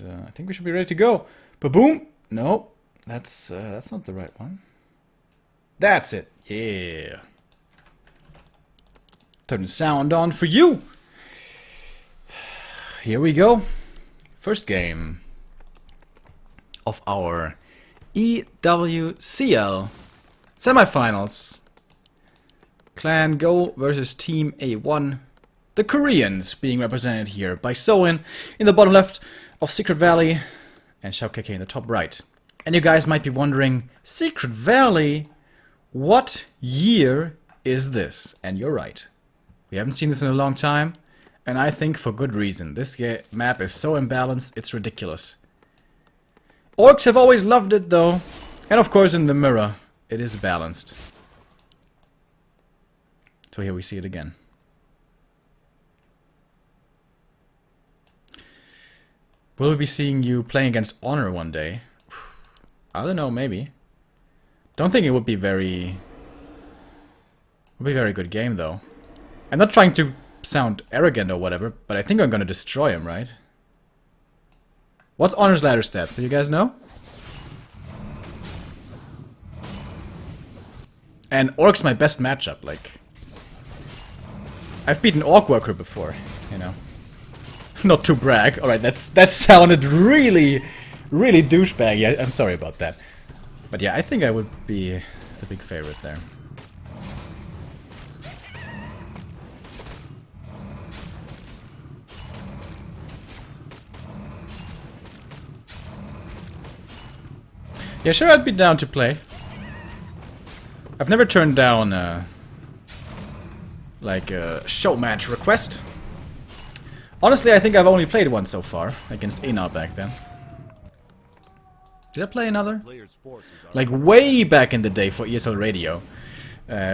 I think we should be ready to go. Ba-boom! No, that's not the right one. That's it. Yeah. Turn the sound on for you. Here we go. First game of our EWCL semifinals. Clan Go versus Team A1. The Koreans being represented here by Suey in the bottom left of Secret Valley and Shao-Keke in the top right. And you guys might be wondering, Secret Valley? What year is this? And you're right. We haven't seen this in a long time, and I think for good reason. This map is so imbalanced, it's ridiculous. Orcs have always loved it though, and of course in the mirror, it is balanced. So here we see it again. Will we be seeing you playing against Honor one day? I don't know, maybe. Don't think it would be very good game though. I'm not trying to sound arrogant or whatever, but I think I'm gonna destroy him, right? What's Honor's ladder stats? Do you guys know? And Orc's my best matchup, like... I've beaten Orc Worker before, you know. Not to brag. Alright, that sounded really douchebaggy. I'm sorry about that. But yeah, I think I would be the big favorite there. Yeah, sure, I'd be down to play. I've never turned down like a show match request. Honestly, I think I've only played one so far, against Einar back then. Did I play another? Like way back in the day for esl-radio,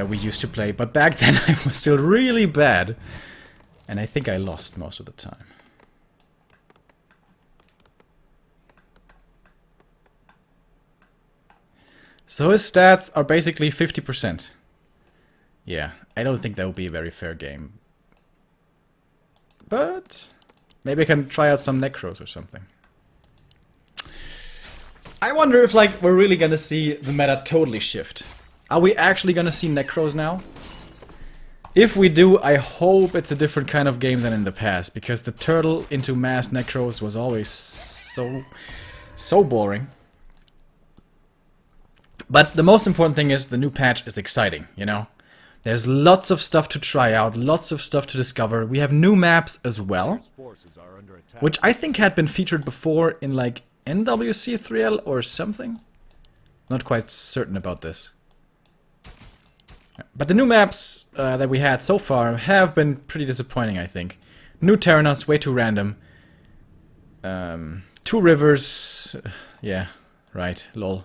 we used to play, but back then I was still really bad. And I think I lost most of the time. So his stats are basically 50%. Yeah, I don't think that would be a very fair game. But maybe I can try out some Necros or something. I wonder if like we're really gonna see the meta totally shift. Are we actually gonna see Necros now? If we do, I hope it's a different kind of game than in the past, because the turtle into mass Necros was always so boring. But the most important thing is the new patch is exciting, you know? There's lots of stuff to try out, lots of stuff to discover. We have new maps as well, which I think had been featured before in like EWCL or something. Not quite certain about this. But the new maps that we had so far have been pretty disappointing, I think. New Terranos, way too random. 2 rivers, yeah, right, lol.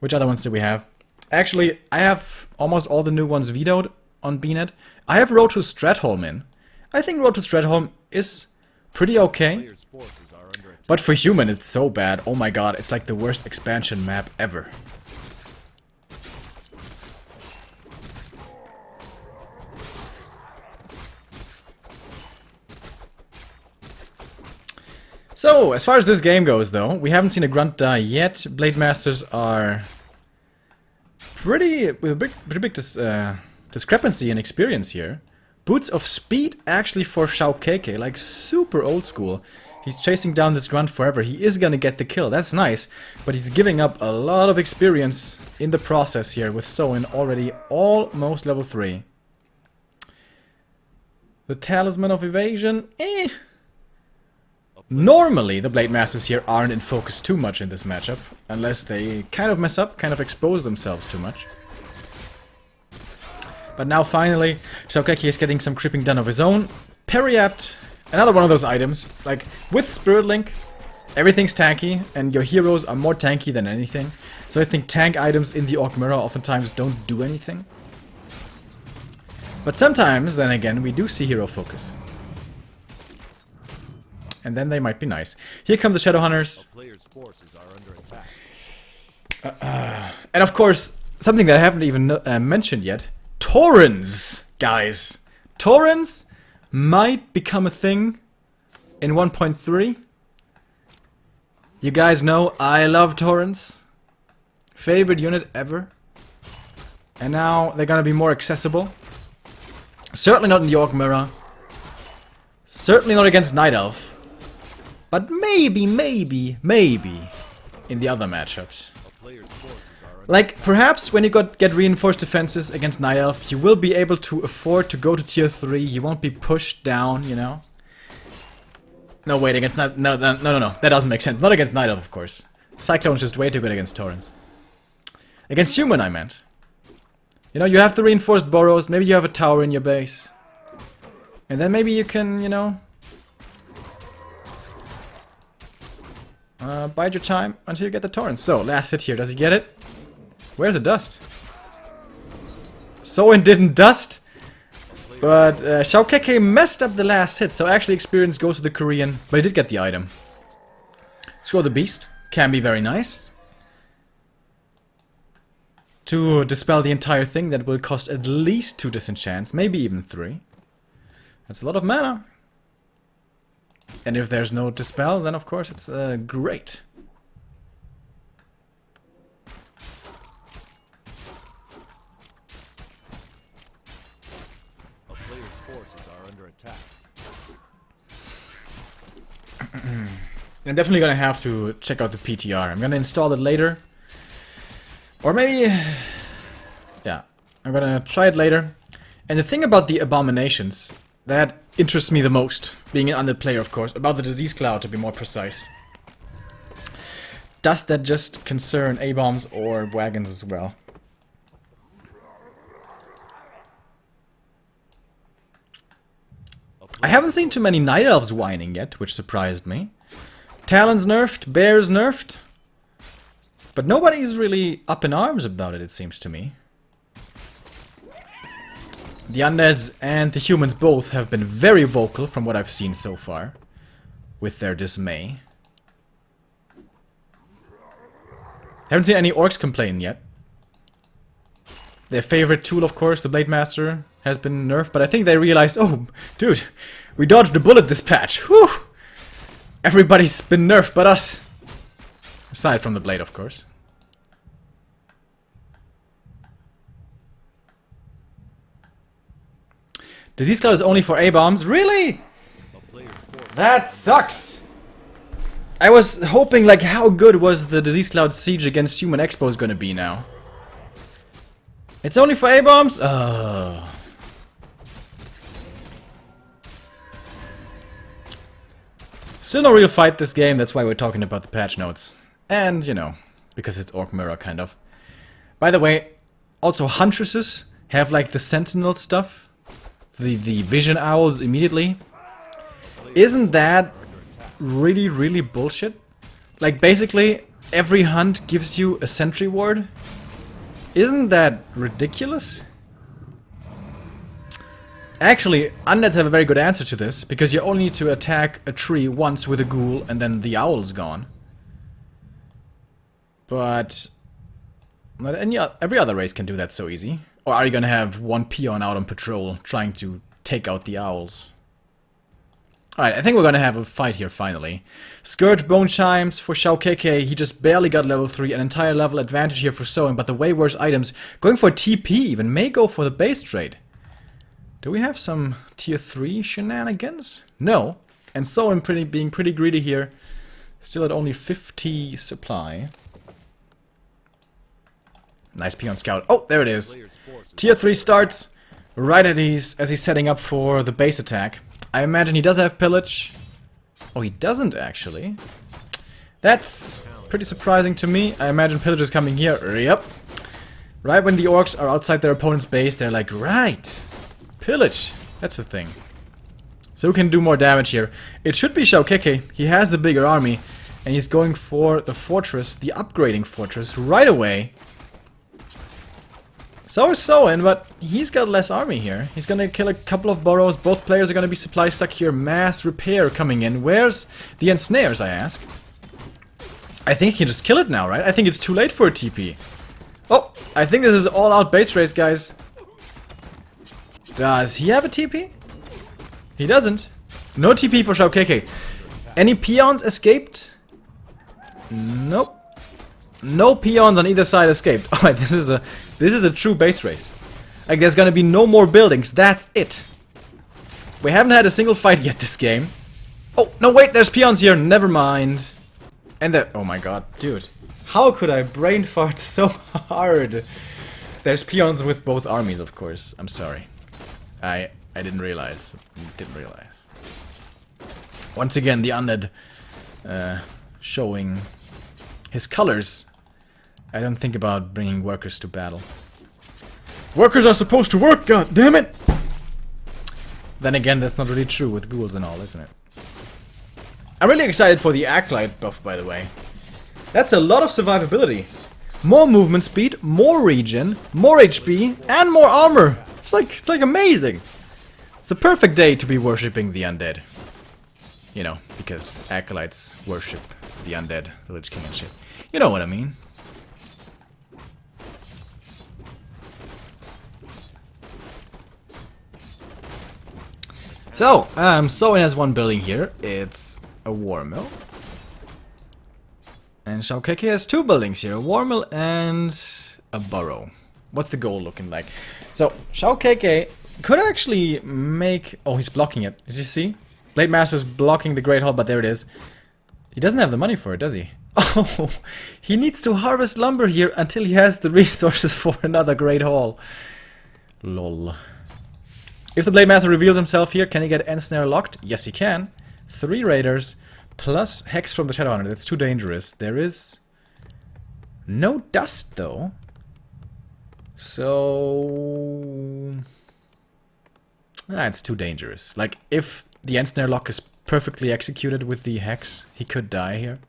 Which other ones do we have? Actually, I have almost all the new ones vetoed on BNet. I have Road to Stratholm in. I think Road to Stratholm is pretty okay. But for human, it's so bad. Oh my god, it's like the worst expansion map ever. So, as far as this game goes though, we haven't seen a grunt die yet. Blade Masters are with a pretty big discrepancy in experience here. Boots of Speed actually for Shao-Keke, like super old school. He's chasing down this grunt forever. He is gonna get the kill, that's nice. But he's giving up a lot of experience in the process here with Suey already almost level 3. The Talisman of Evasion, Normally, the Blade Masters here aren't in focus too much in this matchup, unless they kind of mess up, kind of expose themselves too much. But now finally, Shao-Keke is getting some creeping done of his own. Periapt, another one of those items, like with Spirit Link, everything's tanky, and your heroes are more tanky than anything. So I think tank items in the Orc Mirror oftentimes don't do anything. But sometimes, then again, we do see hero focus. And then they might be nice. Here come the Shadowhunters. And of course, something that I haven't even mentioned yet. Torrents, guys. Torrents might become a thing in 1.3. You guys know I love Torrents. Favorite unit ever. And now they're gonna be more accessible. Certainly not in the Orc Mirror. Certainly not against Night Elf. But maybe in the other matchups. Like, perhaps when you get reinforced defenses against Night Elf, you will be able to afford to go to tier 3. You won't be pushed down, you know? No, wait, against Night... No. That doesn't make sense. Not against Night Elf, of course. Cyclone's just way too good against Torrents. Against Human, I meant. You know, you have the reinforced burrows. Maybe you have a tower in your base. And then maybe you can, you know... bide your time until you get the Torrents. So, last hit here. Does he get it? Where's the dust? Soin didn't dust. But Xiaokeke messed up the last hit. So actually experience goes to the Korean. But he did get the item. Scroll the Beast. Can be very nice. To dispel the entire thing, that will cost at least 2 disenchants. Maybe even 3. That's a lot of mana. And if there's no dispel, then of course it's great. A player's forces are under attack. I'm definitely gonna have to check out the PTR. I'm gonna install it later. Or maybe... yeah, I'm gonna try it later. And the thing about the abominations that interests me the most, being an undead player of course, about the disease cloud to be more precise. Does that just concern A-bombs or wagons as well? I haven't seen too many Night Elves whining yet, which surprised me. Talon's nerfed, Bear's nerfed. But nobody's really up in arms about it, it seems to me. The undeads and the humans both have been very vocal from what I've seen so far, with their dismay. Haven't seen any orcs complain yet. Their favorite tool, of course, the Blade Master, has been nerfed, but I think they realized, oh, dude, we dodged a bullet this patch. Whew! Everybody's been nerfed but us. Aside from the blade, of course. Disease Cloud is only for A-bombs? Really? That sucks! I was hoping, like, how good was the Disease Cloud siege against Human Expos gonna be now? It's only for A-bombs? Oh. Still no real fight this game, that's why we're talking about the patch notes. And, you know, because it's Orc Mirror, kind of. By the way, also Huntresses have, like, the Sentinel stuff. The Vision Owls immediately. Isn't that really, really bullshit? Like, basically, every hunt gives you a sentry ward? Isn't that ridiculous? Actually, undeads have a very good answer to this, because you only need to attack a tree once with a ghoul, and then the owl's gone. But not every other race can do that so easy. Or are you gonna have one peon out on patrol trying to take out the owls? Alright, I think we're gonna have a fight here finally. Scourge Bone Chimes for Xiaokeke. He just barely got level 3. An entire level advantage here for Soin, but the way worse items. Going for TP even. May go for the base trade. Do we have some tier 3 shenanigans? No. And Soin being pretty greedy here. Still at only 50 supply. Nice peon scout. Oh, there it is. Tier 3 starts right as he's setting up for the base attack. I imagine he does have pillage. Oh, he doesn't actually. That's pretty surprising to me. I imagine pillage is coming here. Yep. Right when the orcs are outside their opponent's base, they're like, right, pillage. That's the thing. So who can do more damage here? It should be Xiaokeke. He has the bigger army. And he's going for the fortress, the upgrading fortress, right away. So is Soin, but he's got less army here. He's gonna kill a couple of burrows. Both players are gonna be supply stuck here. Mass repair coming in. Where's the ensnares, I ask? I think he can just kill it now, right? I think it's too late for a TP. Oh, I think this is all-out base race, guys. Does he have a TP? He doesn't. No TP for Xiaokeke. Any peons escaped? Nope. No peons on either side escaped. Alright, this is a true base race. Like, there's gonna be no more buildings. That's it. We haven't had a single fight yet this game. Oh, no, wait, there's peons here. Never mind. And the... Oh my god, dude. How could I brain fart so hard? There's peons with both armies, of course. I'm sorry. I didn't realize. Didn't realize. Once again, the undead showing his colors. I don't think about bringing workers to battle. Workers are supposed to work, god damn it! Then again, that's not really true with ghouls and all, isn't it? I'm really excited for the LawLiet buff, by the way. That's a lot of survivability. More movement speed, more regen, more HP, and more armor. It's like amazing. It's a perfect day to be worshipping the undead. You know, because acolytes worship the undead, the Lich King and shit. You know what I mean. So, Suey has one building here. It's a war mill. And LawLiet has two buildings here. A war mill and a burrow. What's the goal looking like? So, LawLiet could actually make... Oh, he's blocking it. Does you see? Blade Master's blocking the Great Hall, but there it is. He doesn't have the money for it, does he? Oh, he needs to harvest lumber here until he has the resources for another Great Hall. Lol. If the Blade Master reveals himself here, can he get Ensnare locked? Yes, he can. 3 raiders plus Hex from the Shadowhunter. That's too dangerous. There is no dust, though. So... it's too dangerous. Like, if the Ensnare lock is perfectly executed with the Hex, he could die here.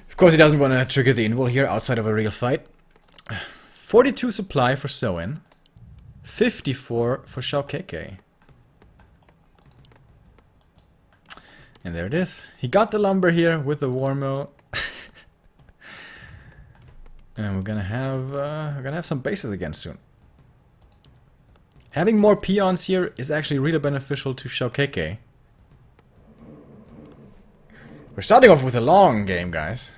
Of course, he doesn't want to trigger the invul here outside of a real fight. 42 supply for Suey. 54 for LawLiet. And there it is. He got the lumber here with the war mill. And we're gonna have some bases again soon. Having more peons here is actually really beneficial to LawLiet. We're starting off with a long game, guys.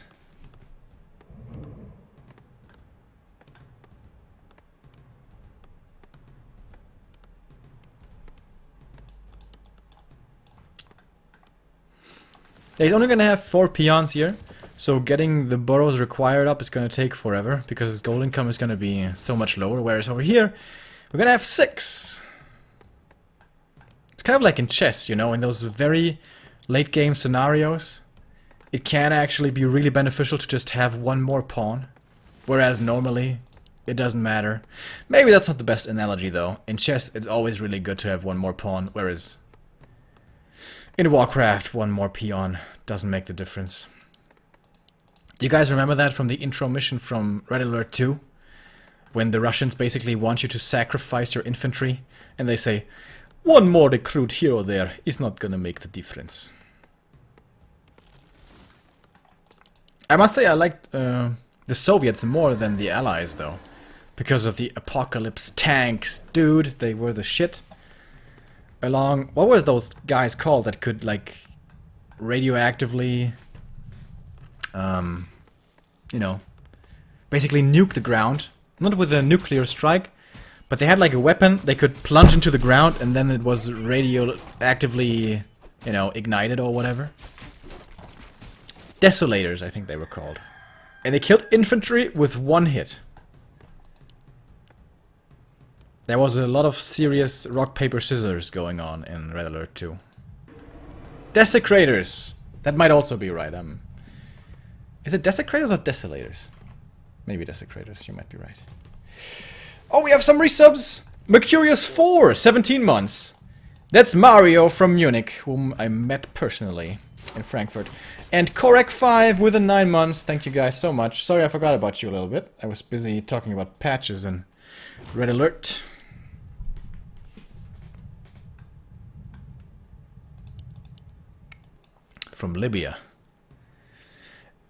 He's only gonna have 4 peons here, so getting the burrows required up is gonna take forever because his gold income is gonna be so much lower, whereas over here we're gonna have 6. It's kind of like in chess, you know, in those very late game scenarios. It can actually be really beneficial to just have 1 more pawn, whereas normally it doesn't matter. Maybe that's not the best analogy though. In chess it's always really good to have 1 more pawn, whereas in Warcraft 1 more peon doesn't make the difference. You guys remember that from the intro mission from Red Alert 2? When the Russians basically want you to sacrifice your infantry and they say, 1 more recruit here or there is not gonna make the difference. I must say I liked the Soviets more than the Allies though. Because of the Apocalypse tanks, dude, they were the shit. Along, what was those guys called that could like radioactively you know, basically nuke the ground, not with a nuclear strike, but they had like a weapon they could plunge into the ground and then it was radioactively, you know, ignited or whatever. Desolators, I think they were called. And they killed infantry with 1 hit. There was a lot of serious rock, paper, scissors going on in Red Alert 2. Desecrators! That might also be right. Is it Desecrators or Desolators? Maybe Desecrators, you might be right. Oh, we have some resubs! Mercurius4, 17 months. That's Mario from Munich, whom I met personally in Frankfurt. And Korek5 with a 9 months. Thank you guys so much. Sorry I forgot about you a little bit. I was busy talking about patches and Red Alert. From Libya.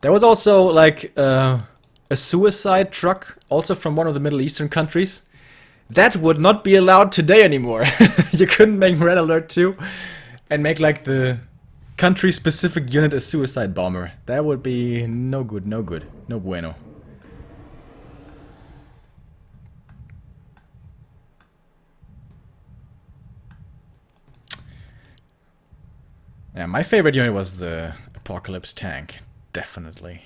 There was also like a suicide truck, also from one of the Middle Eastern countries. That would not be allowed today anymore. You couldn't make Red Alert 2 and make like the country-specific unit a suicide bomber. That would be no good, no good. No bueno. Yeah, my favorite unit was the Apocalypse tank. Definitely.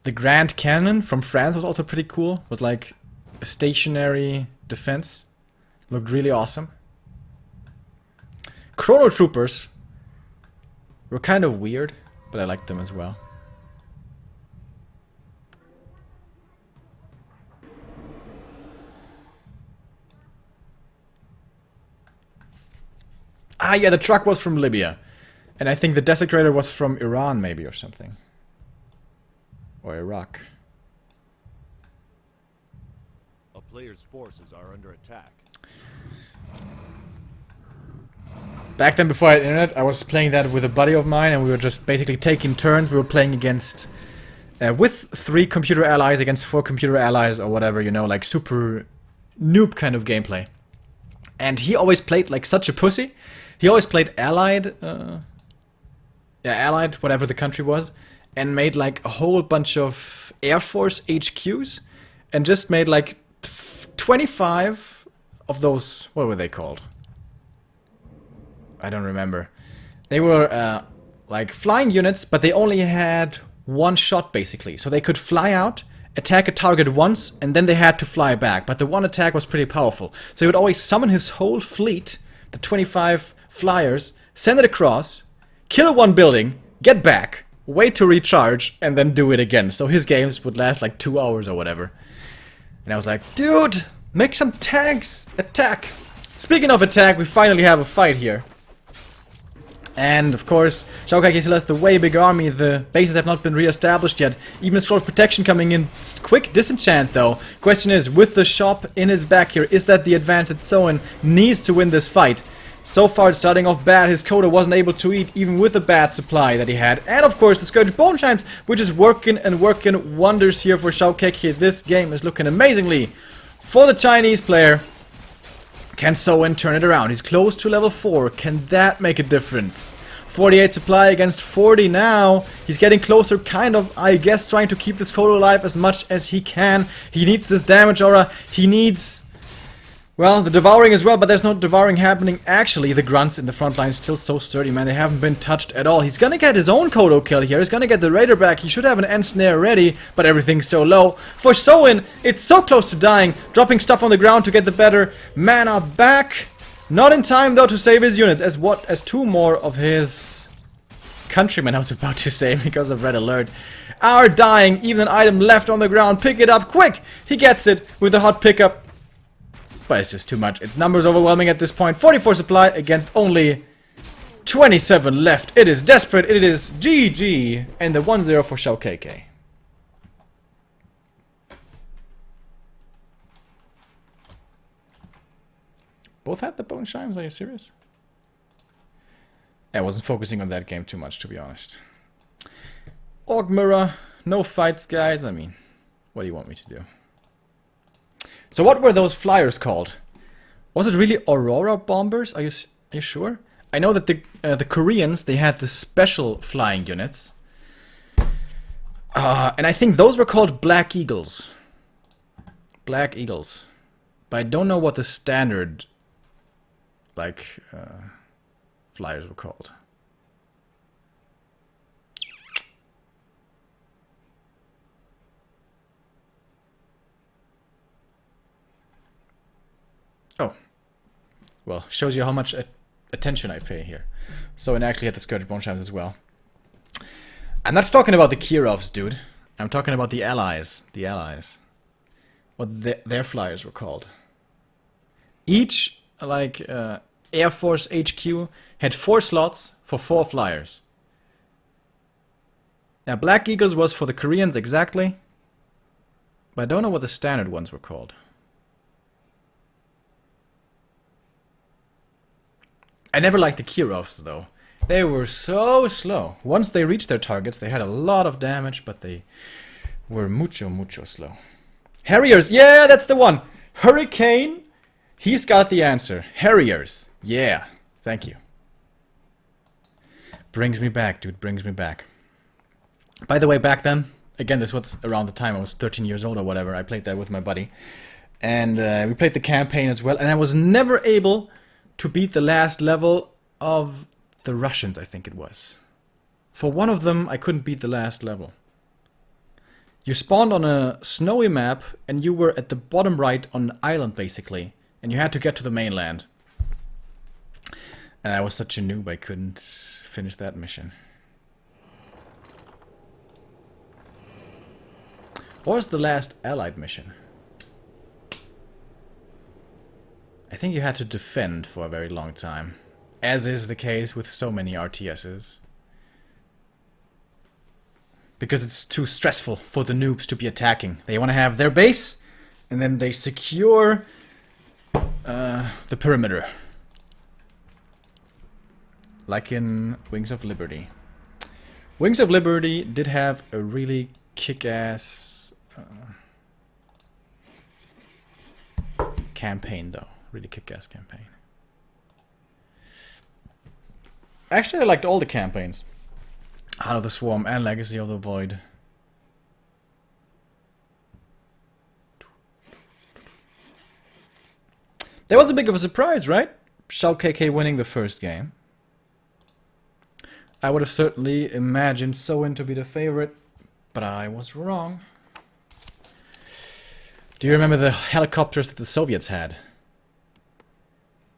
The Grand Cannon from France was also pretty cool. It was like a stationary defense. Looked really awesome. Chrono Troopers were kind of weird, but I liked them as well. Ah, yeah, the truck was from Libya. And I think the Desecrator was from Iran, maybe, or something. Or Iraq. A player's forces are under attack. Back then, before I had internet, I was playing that with a buddy of mine, and we were just basically taking turns. We were playing against... with 3 computer allies against 4 computer allies, or whatever, you know, like super noob kind of gameplay. And he always played like such a pussy. He always played Allied, Allied, whatever the country was, and made like a whole bunch of Air Force HQs, and just made like 25 of those, what were they called? I don't remember. They were like flying units, but they only had one shot basically. So they could fly out, attack a target once, and then they had to fly back. But the one attack was pretty powerful. So he would always summon his whole fleet, the 25 flyers, send it across, kill one building, get back, wait to recharge, and then do it again. So his games would last like 2 hours or whatever. And I was like, dude, make some tanks, attack. Speaking of attack, we finally have a fight here. And of course, Shao Kahn still has the way bigger army. The bases have not been re-established yet. Even a scroll of protection coming in. Quick disenchant though. Question is, with the shop in his back here, is that the advantage Soen needs to win this fight? So far it's starting off bad. His Coda wasn't able to eat even with the bad supply that he had. And of course the Scourge Bone Chimes, which is working and working wonders here for Shao Kahn. This game is looking amazingly for the Chinese player. Can Soen turn it around? He's close to level 4. Can that make a difference? 48 supply against 40 now. He's getting closer, kind of, I guess, trying to keep this Kodo alive as much as he can. He needs this damage aura. He needs, well, the devouring as well, but there's no devouring happening. Actually, the grunts in the front line still so sturdy, man. They haven't been touched at all. He's gonna get his own Kodo kill here. He's gonna get the Raider back. He should have an end snare ready, but everything's so low. For Soen, it's so close to dying. Dropping stuff on the ground to get the better mana back. Not in time, though, to save his units, as 2 more of his countrymen, I was about to say, because of Red Alert, are dying. Even an item left on the ground. Pick it up, quick! He gets it with a hot pickup. But it's just too much. Its numbers overwhelming at this point. 44 supply against only 27 left. It is desperate. It is GG. And the 1-0 for Shao KK. Both had the bone chimes? Are you serious? I wasn't focusing on that game too much, to be honest. Orc Mirror. No fights, guys. I mean, what do you want me to do? So what were those flyers called? Was it really Aurora Bombers? Are you sure? I know that the Koreans, they had the special flying units. And I think those were called Black Eagles. Black Eagles. But I don't know what the standard, like, flyers were called. Oh. Well, shows you how much attention I pay here. So, and actually had the Scourge Bone Chimes as well. I'm not talking about the Kirovs, dude. I'm talking about the allies. The allies. What their flyers were called. Each, like, Air Force HQ had 4 slots for 4 flyers. Now, Black Eagles was for the Koreans exactly. But I don't know what the standard ones were called. I never liked the Kirovs, though. They were so slow. Once they reached their targets, they had a lot of damage, but they were mucho slow. Harriers, yeah, that's the one. Hurricane, he's got the answer. Harriers, yeah, thank you. Brings me back, dude. Brings me back. By the way, back then, again, this was around the time I was 13 years old or whatever. I played that with my buddy. And we played the campaign as well. And I was never able to beat the last level of the Russians, I think it was. For one of them, I couldn't beat the last level. You spawned on a snowy map, and you were at the bottom right on an island, basically. And you had to get to the mainland. And I was such a noob, I couldn't finish that mission. What was the last Allied mission? I think you had to defend for a very long time. As is the case with so many RTSs. Because it's too stressful for the noobs to be attacking. They want to have their base, and then they secure the perimeter. Like in Wings of Liberty. Wings of Liberty did have a really kick-ass campaign, though. Really kick-ass campaign. Actually, I liked all the campaigns. Heart of the Swarm and Legacy of the Void. That was a bit of a surprise, right? Shao KK winning the first game. I would have certainly imagined Soin to be the favorite, but I was wrong. Do you remember the helicopters that the Soviets had?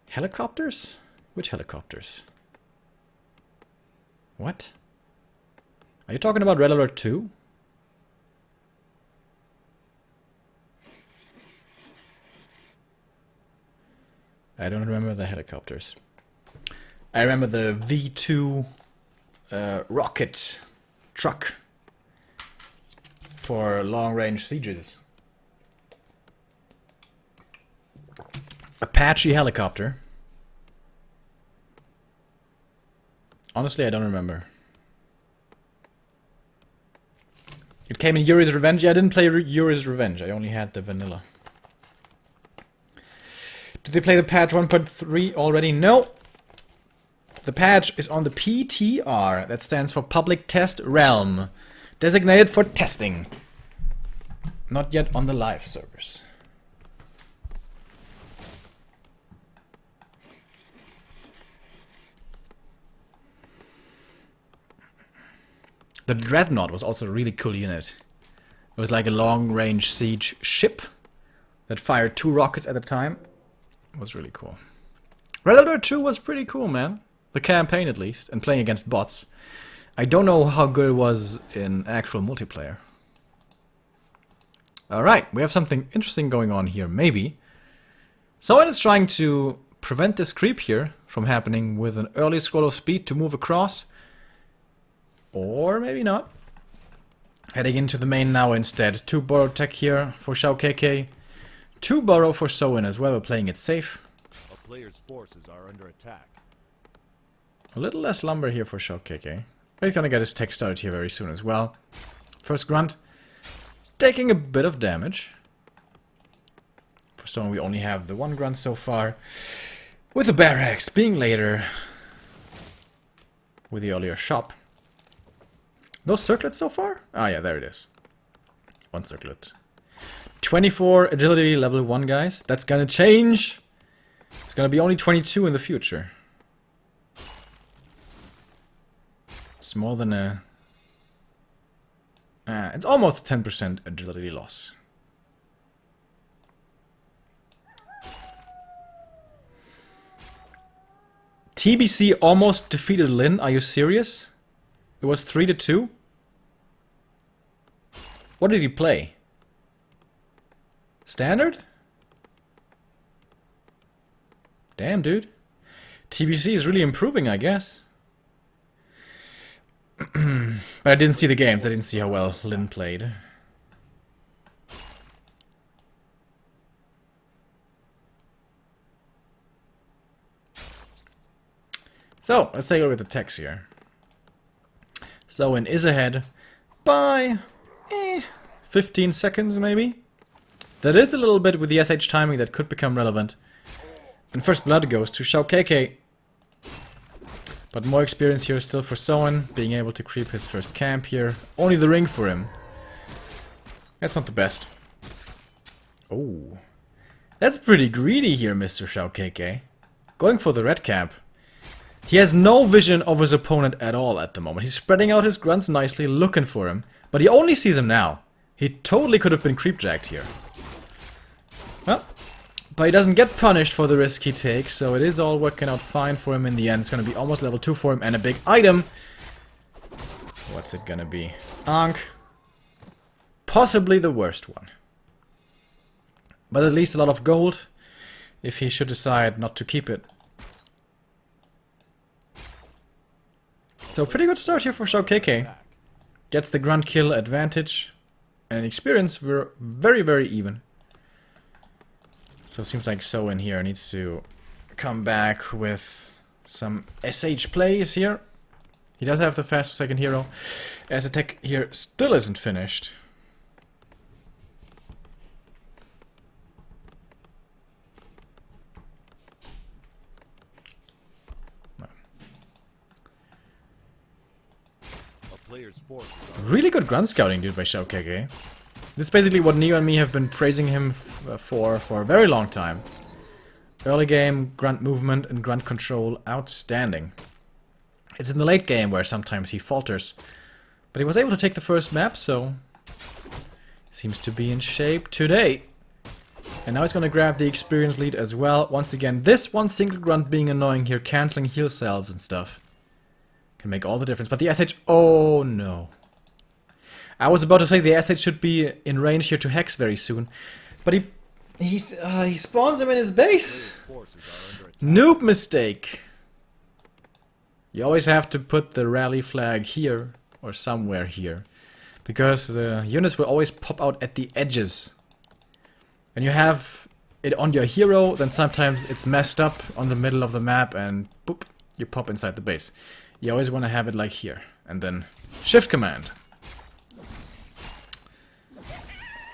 Helicopters? Which helicopters? What? Are you talking about Red Alert 2? I don't remember the helicopters. I remember the V2 rocket truck for long-range sieges. Apache helicopter. Honestly, I don't remember. It came in Yuri's Revenge. Yeah, I didn't play Yuri's Revenge. I only had the vanilla. Did they play the patch 1.3 already? No. The patch is on the PTR. That stands for Public Test Realm. Designated for testing. Not yet on the live servers. The Dreadnought was also a really cool unit. It was like a long-range siege ship that fired 2 rockets at a time. It was really cool. Red Alert 2 was pretty cool, man. The campaign, at least, and playing against bots. I don't know how good it was in actual multiplayer. Alright, we have something interesting going on here, maybe. Someone is trying to prevent this creep here from happening with an early scroll of speed to move across. Or maybe not. Heading into the main now instead. 2 borrow tech here for Shao KK. 2 borrow for Soin as well. We're playing it safe. A player's forces are under attack. A little less lumber here for Shao KK. He's gonna get his tech started here very soon as well. First grunt. Taking a bit of damage. For Soin we only have the 1 grunt so far. With the barracks being later. With the earlier shop. No circlets so far? Ah, yeah, there it is. 1 circlet. 24 agility level 1, guys. That's gonna change. It's gonna be only 22 in the future. It's more than a... it's almost a 10% agility loss. TBC almost defeated Lin. Are you serious? It was 3-2? What did he play? Standard? Damn, dude. TBC is really improving, I guess. But I didn't see the games. I didn't see how well Lin played. So, let's take a look at the text here. Soin is ahead by 15 seconds, maybe. That is a little bit with the SH timing that could become relevant. And first blood goes to Shao KK. But more experience here still for Soen, being able to creep his first camp here. Only the ring for him. That's not the best. Oh. That's pretty greedy here, Mr. Xiaokeke. Going for the red camp. He has no vision of his opponent at all at the moment. He's spreading out his grunts nicely, looking for him. But he only sees him now. He totally could have been creepjacked here. Well, but he doesn't get punished for the risk he takes, so it is all working out fine for him in the end. It's going to be almost level 2 for him and a big item. What's it going to be? Ankh. Possibly the worst one. But at least a lot of gold, if he should decide not to keep it. So pretty good start here for Xiaokeke. Gets the grunt kill advantage. And experience, we're very, very even. So it seems like Soen here needs to come back with some SH plays here. He does have the fast second hero. As attack here still isn't finished. Really good grunt scouting, dude, by Xiaokeke. This is basically what Neo and me have been praising him for a very long time. Early game, grunt movement and grunt control, outstanding. It's in the late game where sometimes he falters. But he was able to take the first map, so seems to be in shape today. And now he's going to grab the experience lead as well. Once again, this one single grunt being annoying here, cancelling heal salves and stuff. Can make all the difference. But the SH... Oh, no. I was about to say the SH should be in range here to Hex very soon. But he spawns him in his base. Noob mistake. You always have to put the rally flag here. Or somewhere here. Because the units will always pop out at the edges. And you have it on your hero, then sometimes it's messed up on the middle of the map and boop, you pop inside the base. You always want to have it like here. And then shift command.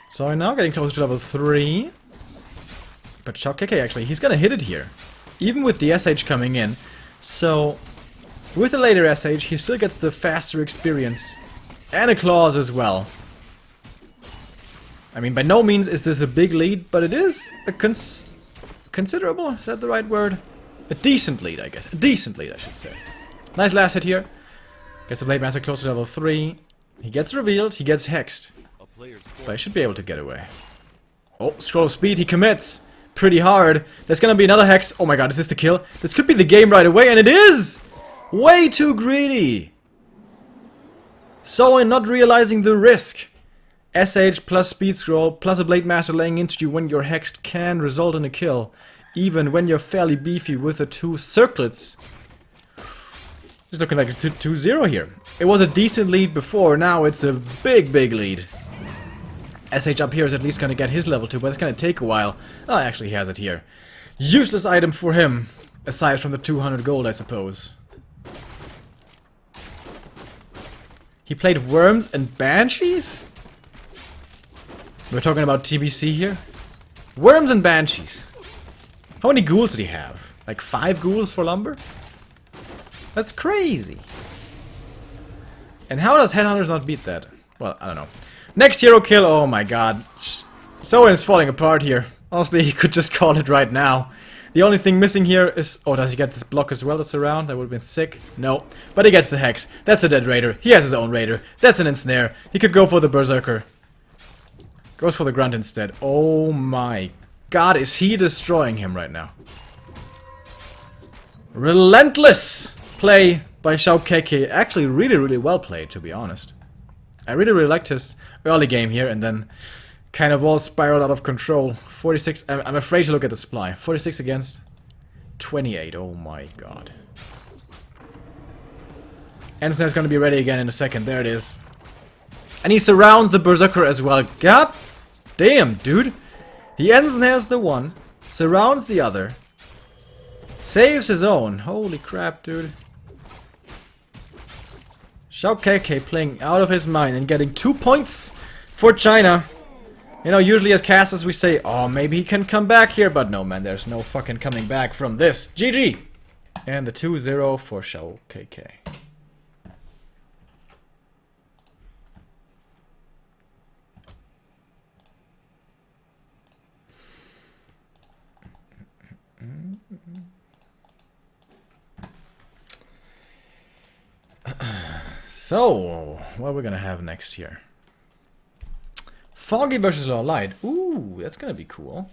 So I'm now getting close to level 3. But Xiaokeke actually, he's gonna hit it here. Even with the SH coming in. So with the later SH, he still gets the faster experience. And a clause as well. I mean, by no means is this a big lead, but it is a considerable, is that the right word? A decent lead, I guess. A decent lead, I should say. Nice last hit here. Gets the Blade Master close to level 3. He gets revealed, he gets hexed. But I should be able to get away. Oh, scroll of speed, he commits. Pretty hard. There's gonna be another hex. Oh my god, is this the kill? This could be the game right away, and it is! Way too greedy! Soen not realizing the risk. SH plus speed scroll plus a Blade Master laying into you when you're hexed can result in a kill. Even when you're fairly beefy with the 2 circlets. It's looking like a 2-0 here. It was a decent lead before, now it's a big, big lead. SH up here is at least going to get his level 2, but it's going to take a while. Oh, actually he has it here. Useless item for him, aside from the 200 gold, I suppose. He played Worms and Banshees? We're talking about TBC here? Worms and Banshees. How many ghouls did he have? Like 5 ghouls for lumber? That's crazy. And how does Headhunters not beat that? Well, I don't know. Next hero kill, oh my god. Soen is falling apart here. Honestly, he could just call it right now. The only thing missing here is... Oh, does he get this block as well that's around? That would have been sick. No. But he gets the Hex. That's a dead Raider. He has his own Raider. That's an Ensnare. He could go for the Berserker. Goes for the Grunt instead. Oh my god, is he destroying him right now. Relentless play by Xiaokeke. Actually, really, really well played, to be honest. I really, really liked his early game here, and then kind of all spiraled out of control. 46, I'm afraid to look at the supply. 46 against 28, oh my god. Ensnare's gonna be ready again in a second, there it is. And he surrounds the Berserker as well. God damn, dude. He ensnares the one, surrounds the other, saves his own. Holy crap, dude. Xiaokeke playing out of his mind and getting 2 points for China. You know, usually as casters we say, oh, maybe he can come back here. But no, man, there's no fucking coming back from this. GG. And the 2-0 for Shao KK. So, what are we gonna have next here? Foggy versus LawLiet. Ooh, that's gonna be cool.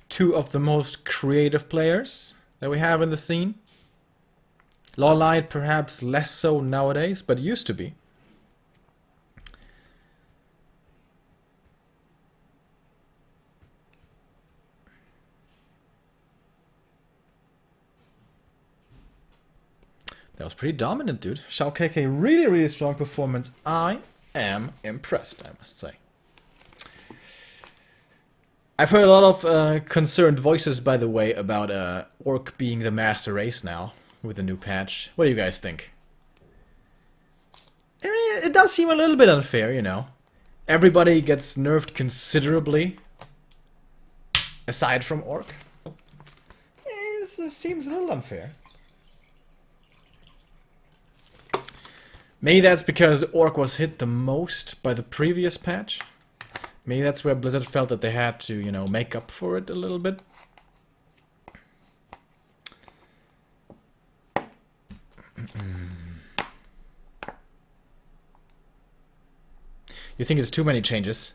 Two of the most creative players that we have in the scene. LawLiet perhaps less so nowadays, but used to be. That was pretty dominant, dude. Shao KK, really, really strong performance. I am impressed, I must say. I've heard a lot of concerned voices, by the way, about Orc being the master race now with the new patch. What do you guys think? I mean, it does seem a little bit unfair, you know. Everybody gets nerfed considerably, aside from Orc. It seems a little unfair. Maybe that's because Orc was hit the most by the previous patch. Maybe that's where Blizzard felt that they had to, you know, make up for it a little bit. You think it's too many changes?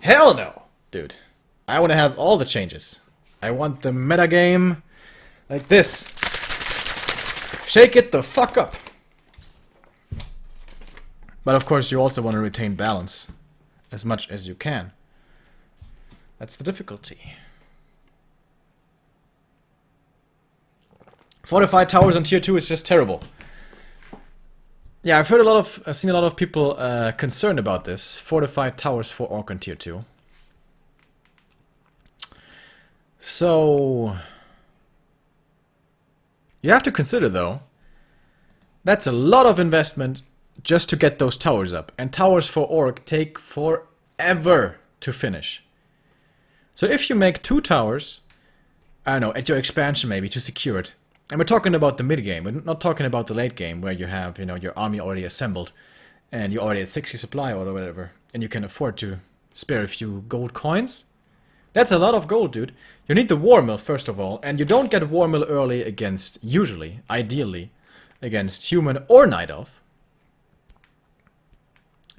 Hell no, dude. I want to have all the changes. I want the metagame like this. Shake it the fuck up. But of course you also want to retain balance as much as you can. That's the difficulty. Fortified towers on tier 2 is just terrible. Yeah, I've seen a lot of people concerned about this. Fortified towers for Orc on tier 2. So you have to consider though, that's a lot of investment just to get those towers up. And towers for Orc take forever to finish. So if you make 2 towers, I don't know, at your expansion maybe to secure it. And we're talking about the mid game, we're not talking about the late game where you have, you know, your army already assembled and you're already at 60 supply or whatever, and you can afford to spare a few gold coins. That's a lot of gold, dude. You need the war mill first of all, and you don't get war mill early against, usually, ideally, against human or night elf.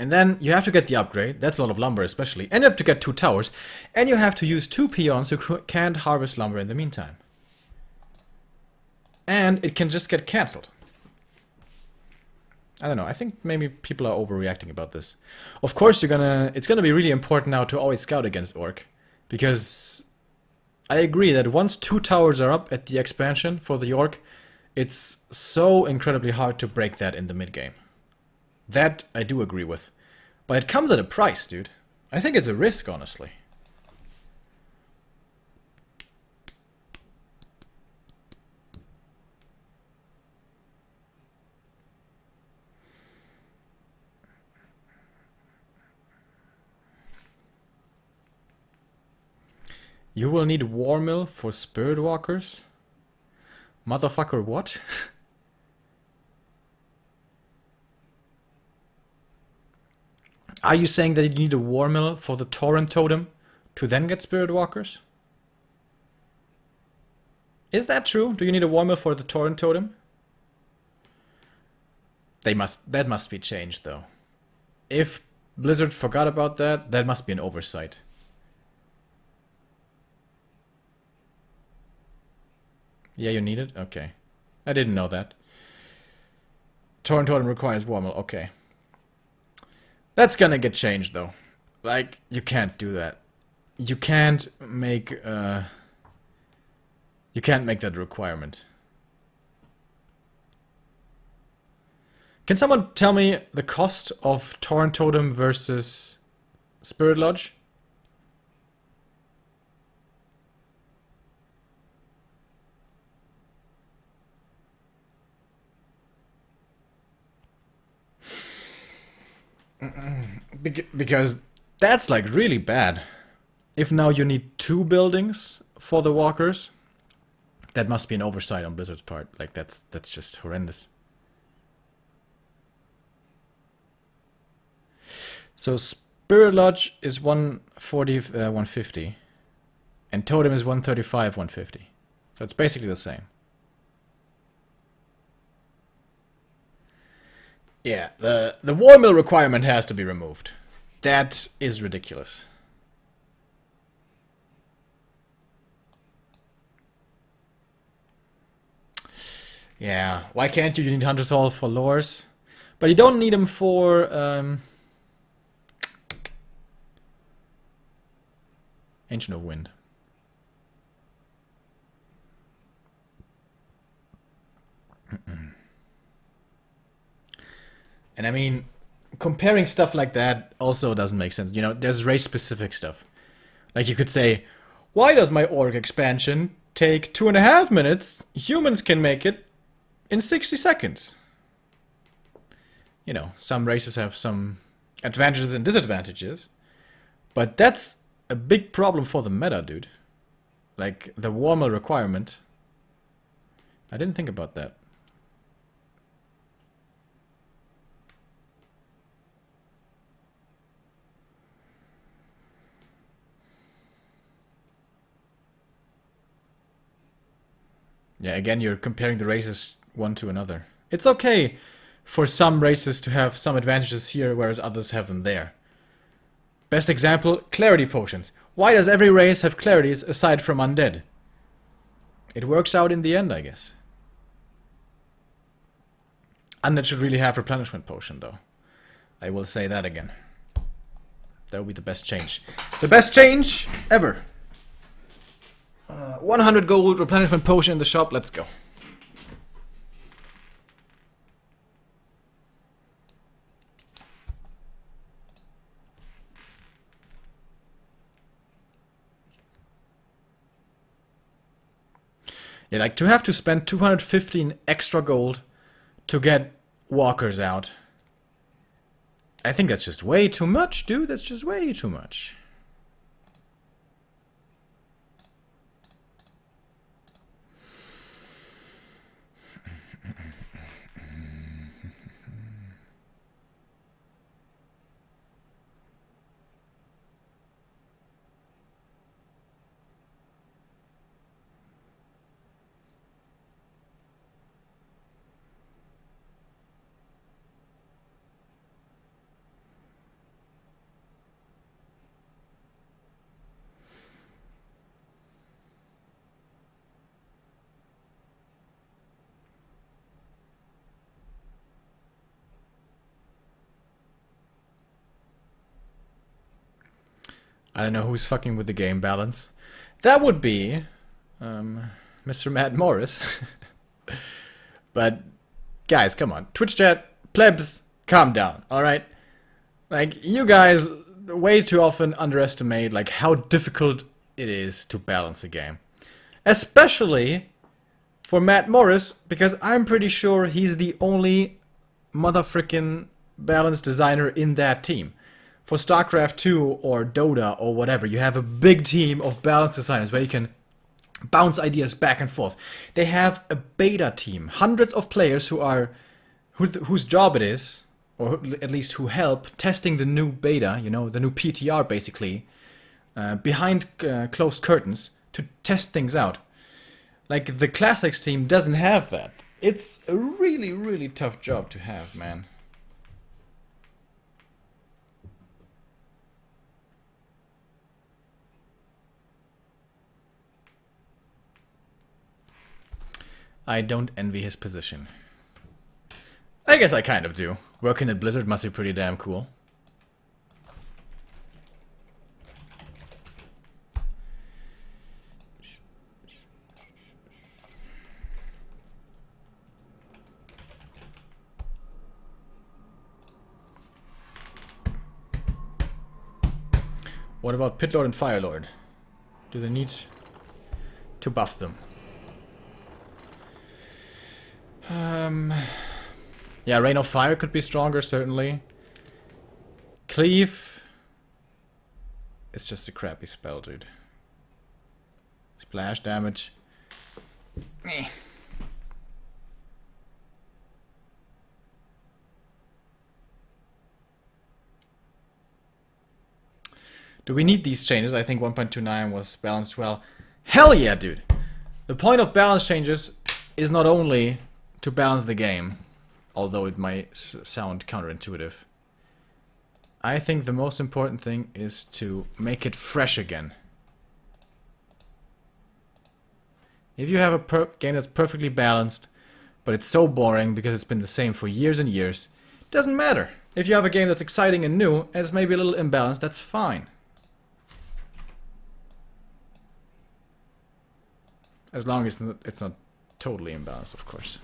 And then you have to get the upgrade, that's a lot of lumber especially, and you have to get 2 towers, and you have to use 2 peons who can't harvest lumber in the meantime. And it can just get cancelled. I don't know, I think maybe people are overreacting about this. Of course it's gonna be really important now to always scout against Orc, because I agree that once 2 towers are up at the expansion for the Orc, it's so incredibly hard to break that in the mid game. That I do agree with. But it comes at a price, dude. I think it's a risk, honestly. You will need War Mill for Spirit Walkers? Motherfucker, what? Are you saying that you need a War Mill for the Torrent Totem to then get Spirit Walkers? Is that true? Do you need a War Mill for the Torrent Totem? That must be changed though. If Blizzard forgot about that, that must be an oversight. Yeah, you need it? Okay. I didn't know that. Torrent Totem requires War Mill, okay. That's gonna get changed though. Like, you can't do that. You can't make that a requirement. Can someone tell me the cost of Torrent Totem versus Spirit Lodge? Because that's like really bad. If now you need 2 buildings for the walkers, That must be an oversight on Blizzard's part. Like, that's just horrendous. So Spirit Lodge is 140, 150. And Totem is 135, 150. So it's basically the same. Yeah, the war mill requirement has to be removed. That is ridiculous. Yeah, why can't you? You need Hunter's Hall for lores. But you don't need them for... Ancient of Wind. And I mean, comparing stuff like that also doesn't make sense. You know, there's race-specific stuff. Like you could say, why does my orc expansion take 2.5 minutes? Humans can make it in 60 seconds. You know, some races have some advantages and disadvantages. But that's a big problem for the meta, dude. Like, the war mill requirement. I didn't think about that. Yeah, again, you're comparing the races one to another. It's okay for some races to have some advantages here, whereas others have them there. Best example, clarity potions. Why does every race have clarities aside from undead? It works out in the end, I guess. Undead should really have replenishment potion, though. I will say that again. That would be the best change. The best change ever! 100 gold replenishment potion in the shop, let's go. Yeah, like to have to spend 215 extra gold to get walkers out. I think that's just way too much, dude. That's just way too much. I don't know who's fucking with the game balance. That would be Mr. Matt Morris. But guys, come on. Twitch chat, plebs, calm down, alright? Like, you guys way too often underestimate like how difficult it is to balance the game. Especially for Matt Morris, because I'm pretty sure he's the only motherfrickin' balance designer in that team. For StarCraft 2 or Dota or whatever, you have a big team of balance designers where you can bounce ideas back and forth. They have a beta team, hundreds of players whose job it is, or at least who help testing the new beta, you know, the new PTR basically, behind closed curtains to test things out. Like, the Classics team doesn't have that. It's a really, really tough job to have, man. I don't envy his position. I guess I kind of do. Working at Blizzard must be pretty damn cool. What about Pitlord and Firelord? Do they need to buff them? Yeah, Rain of Fire could be stronger, certainly. Cleave. It's just a crappy spell, dude. Splash damage. Eh. Do we need these changes? I think 1.29 was balanced well. Hell yeah, dude! The point of balance changes is not only to balance the game, although it might sound counterintuitive. I think the most important thing is to make it fresh again. If you have a game that's perfectly balanced, but it's so boring because it's been the same for years and years, it doesn't matter. If you have a game that's exciting and new, and it's maybe a little imbalanced, that's fine. As long as it's not totally imbalanced, of course.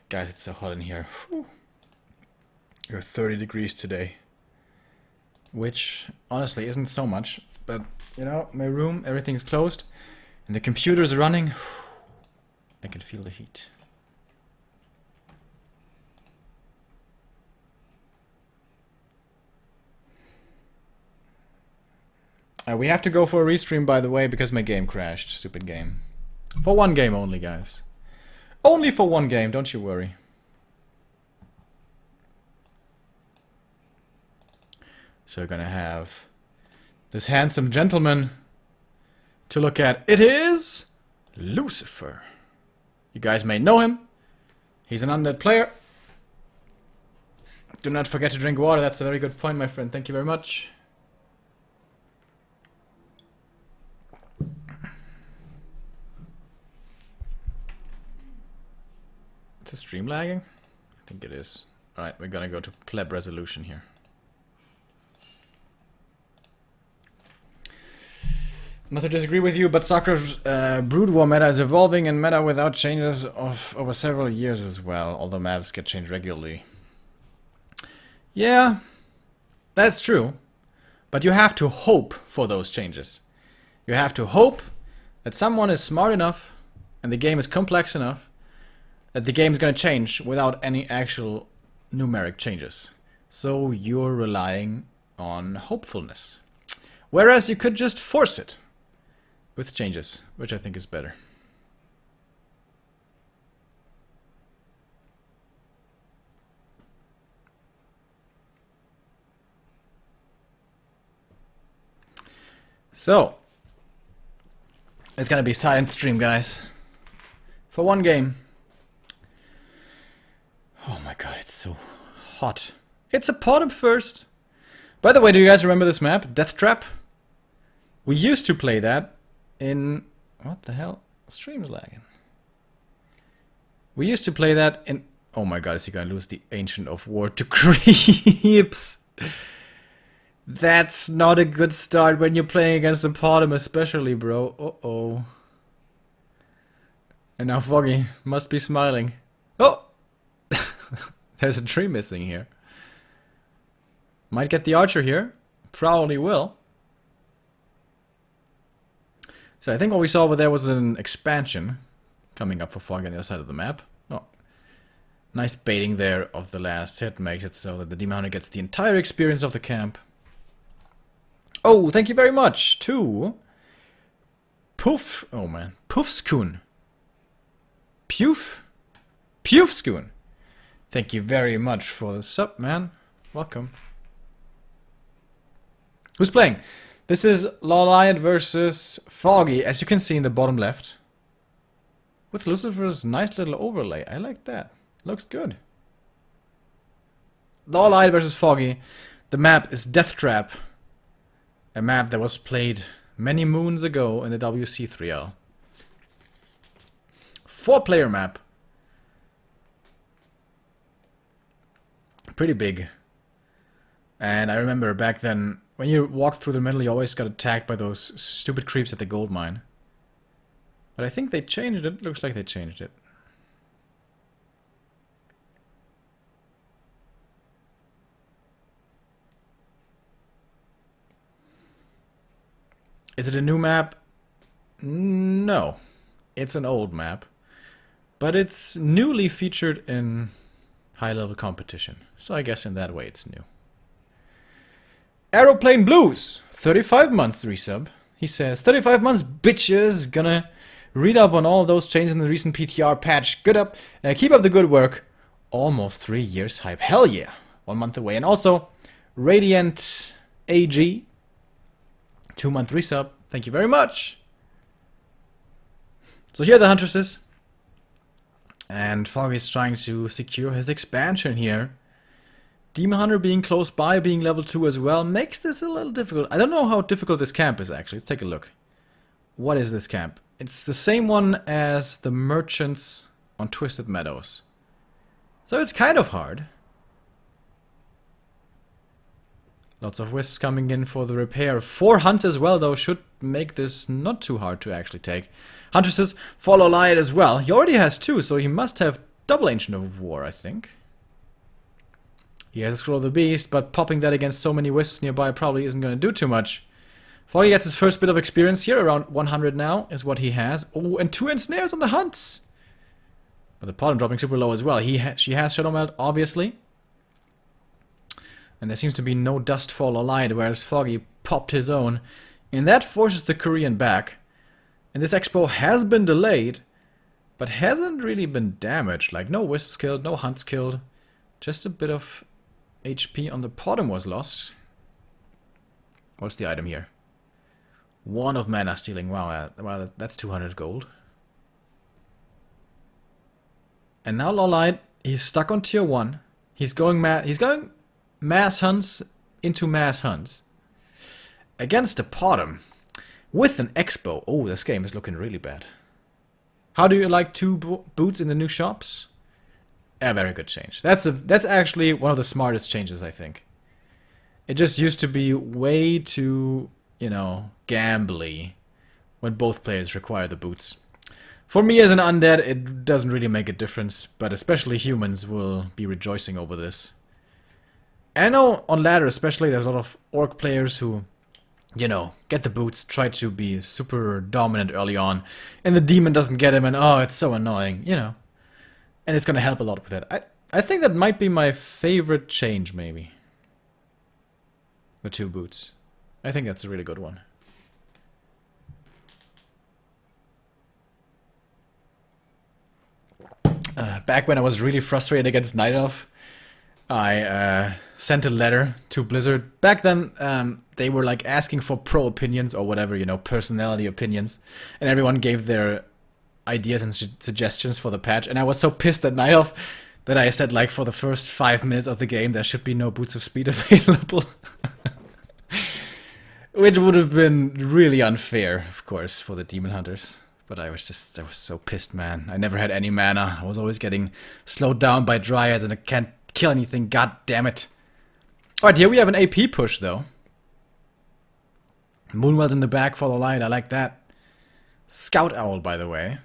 Guys, it's so hot in here. Whew. You're 30 degrees today. Which, honestly, isn't so much. But, you know, my room, everything's closed. And the computer's running. I can feel the heat. We have to go for a restream, by the way, because my game crashed. Stupid game. For one game only, guys. Only for one game, don't you worry. So we're gonna have this handsome gentleman to look at. It is Lucifer. You guys may know him. He's an undead player. Do not forget to drink water. That's a very good point, my friend. Thank you very much. Is the stream lagging? I think it is. Alright, we're gonna go to pleb resolution here. Not to disagree with you, but soccer's Brood War meta is evolving and meta without changes of over several years as well, although maps get changed regularly. Yeah, that's true. But you have to hope for those changes. You have to hope that someone is smart enough and the game is complex enough that the game is going to change without any actual numeric changes. So you're relying on hopefulness. Whereas you could just force it with changes, which I think is better. So, it's gonna be silent stream, guys. For one game. Oh my god, it's so hot. It's a bottom first. By the way, do you guys remember this map? Death Trap? We used to play that in... What the hell? Stream's lagging. We used to play that in... Oh my god, is he gonna lose the Ancient of War to creeps? That's not a good start when you're playing against a bottom, especially, bro. Uh-oh. And now Foggy must be smiling. Oh! There's a tree missing here. Might get the archer here. Probably will. So I think what we saw over there was an expansion coming up for Foggy on the other side of the map. Oh. Nice baiting there of the last hit. Makes it so that the Demon Hunter gets the entire experience of the camp. Oh, thank you very much to Poof. Oh man, Poofskoon. Poofskoon. Thank you very much for the sub, man. Welcome. Who's playing? This is LawLiet versus Foggy, as you can see in the bottom left. With Lucifer's nice little overlay. I like that. Looks good. LawLiet versus Foggy. The map is Death Trap. A map that was played many moons ago in the WC3L. 4-player map. Pretty big. And I remember back then, when you walked through the middle, you always got attacked by those stupid creeps at the gold mine. But I think they changed it. Looks like they changed it. Is it a new map? No. It's an old map. But it's newly featured in high-level competition. So I guess in that way it's new. Aeroplane Blues, 35 months resub. He says, 35 months, bitches. Gonna read up on all those changes in the recent PTR patch. Good up. Keep up the good work. Almost 3 years hype. Hell yeah. 1 month away. And also, Radiant AG, 2 month resub. Thank you very much. So here are the Huntresses. And Foggy is trying to secure his expansion here. Demon Hunter being close by, being level 2 as well, makes this a little difficult. I don't know how difficult this camp is actually. Let's take a look. What is this camp? It's the same one as the Merchants on Twisted Meadows. So it's kind of hard. Lots of wisps coming in for the repair. 4 hunts as well, though, should make this not too hard to actually take. Huntresses follow LawLiet as well. He already has 2, so he must have double Ancient of War, I think. He has a Scroll of the Beast, but popping that against so many wisps nearby probably isn't going to do too much. Foggy gets his first bit of experience here, around 100 now, is what he has. Oh, and 2 ensnares on the hunts! But the bottom dropping super low as well. She has Shadow Melt, obviously. And there seems to be no dust fall LawLiet, whereas Foggy popped his own. And that forces the Korean back. And this expo has been delayed, but hasn't really been damaged. Like, no wisps killed, no hunts killed. Just a bit of HP on the bottom was lost. What's the item here? 1 of mana stealing. Wow, that's 200 gold. And now LawLiet, he's stuck on tier 1. He's going mass hunts into mass hunts. Against the bottom. With an expo. Oh, this game is looking really bad. How do you like 2 boots in the new shops? A very good change. That's actually one of the smartest changes, I think. It just used to be way too, you know, gambly when both players require the boots. For me as an undead, it doesn't really make a difference, but especially humans will be rejoicing over this. I know on ladder especially, there's a lot of orc players who, you know, get the boots, try to be super dominant early on, and the demon doesn't get him, and oh, it's so annoying, you know. And it's gonna help a lot with that. I think that might be my favorite change, maybe. The 2 boots. I think that's a really good one. Back when I was really frustrated against Night Elf, I sent a letter to Blizzard. Back then, they were like asking for pro opinions or whatever, you know, personality opinions. And everyone gave their ideas and suggestions for the patch. And I was so pissed at Night Elf that I said, like, for the first 5 minutes of the game, there should be no Boots of Speed available. Which would have been really unfair, of course, for the Demon Hunters. But I was so pissed, man. I never had any mana. I was always getting slowed down by Dryads and I can't kill anything, god damn it. Alright, here we have an AP push, though. Moonwell's in the back for LawLiet, I like that. Scout Owl, by the way.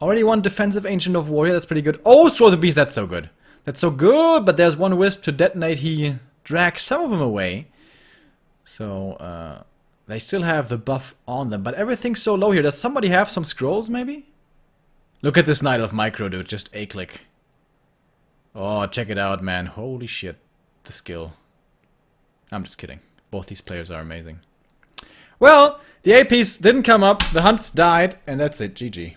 Already 1 defensive Ancient of Warrior, that's pretty good. Oh, Throw the Beast, that's so good. That's so good, but there's 1 wisp to detonate. He drags some of them away. So, they still have the buff on them, but everything's so low here. Does somebody have some scrolls, maybe? Look at this Night Elf micro, dude. Just A-click. Oh, check it out, man. Holy shit. The skill. I'm just kidding. Both these players are amazing. Well, the APs didn't come up, the hunts died, and that's it. GG.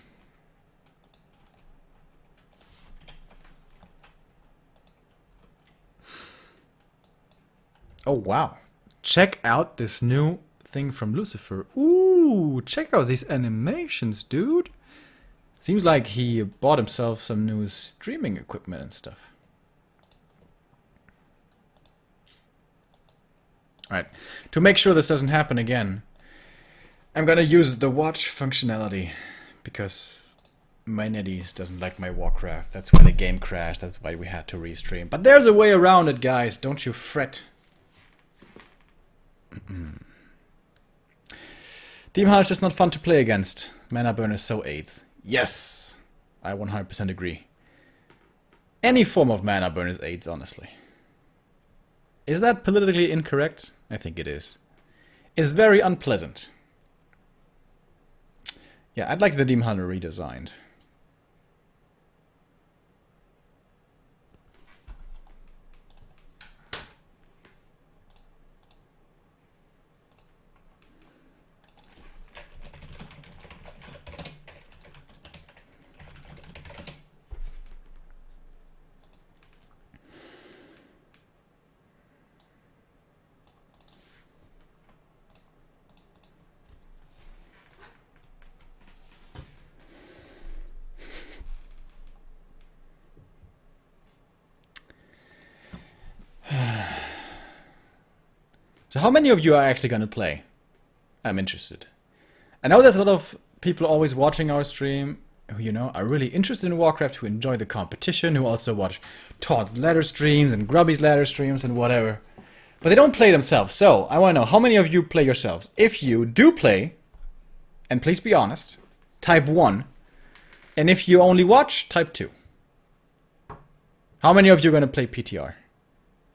Oh, wow. Check out this new thing from Lucifer. Ooh, check out these animations, dude. Seems like he bought himself some new streaming equipment and stuff. Alright, to make sure this doesn't happen again, I'm gonna use the watch functionality, because my Netties doesn't like my Warcraft. That's why the game crashed, that's why we had to restream. But there's a way around it, guys, don't you fret. Demon Hunter is just not fun to play against. Mana burn is so AIDS. Yes! I 100% agree. Any form of mana burn is AIDS, honestly. Is that politically incorrect? I think it is. It's very unpleasant. Yeah, I'd like the Demon Hunter redesigned. So how many of you are actually gonna play? I'm interested. I know there's a lot of people always watching our stream who, you know, are really interested in Warcraft, who enjoy the competition, who also watch Todd's ladder streams and Grubby's ladder streams and whatever. But they don't play themselves. So I want to know, how many of you play yourselves? If you do play, and please be honest, type 1. And if you only watch, type 2. How many of you are going to play PTR?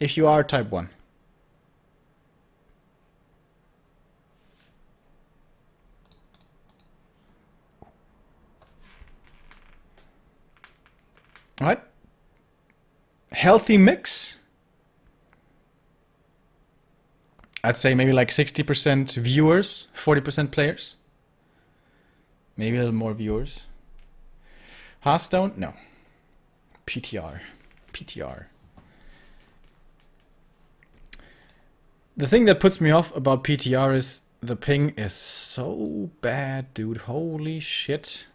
If you are, type 1. Alright. Healthy mix. I'd say maybe like 60% viewers, 40% players. Maybe a little more viewers. Hearthstone? No. PTR. PTR. The thing that puts me off about PTR is the ping is so bad, dude. Holy shit.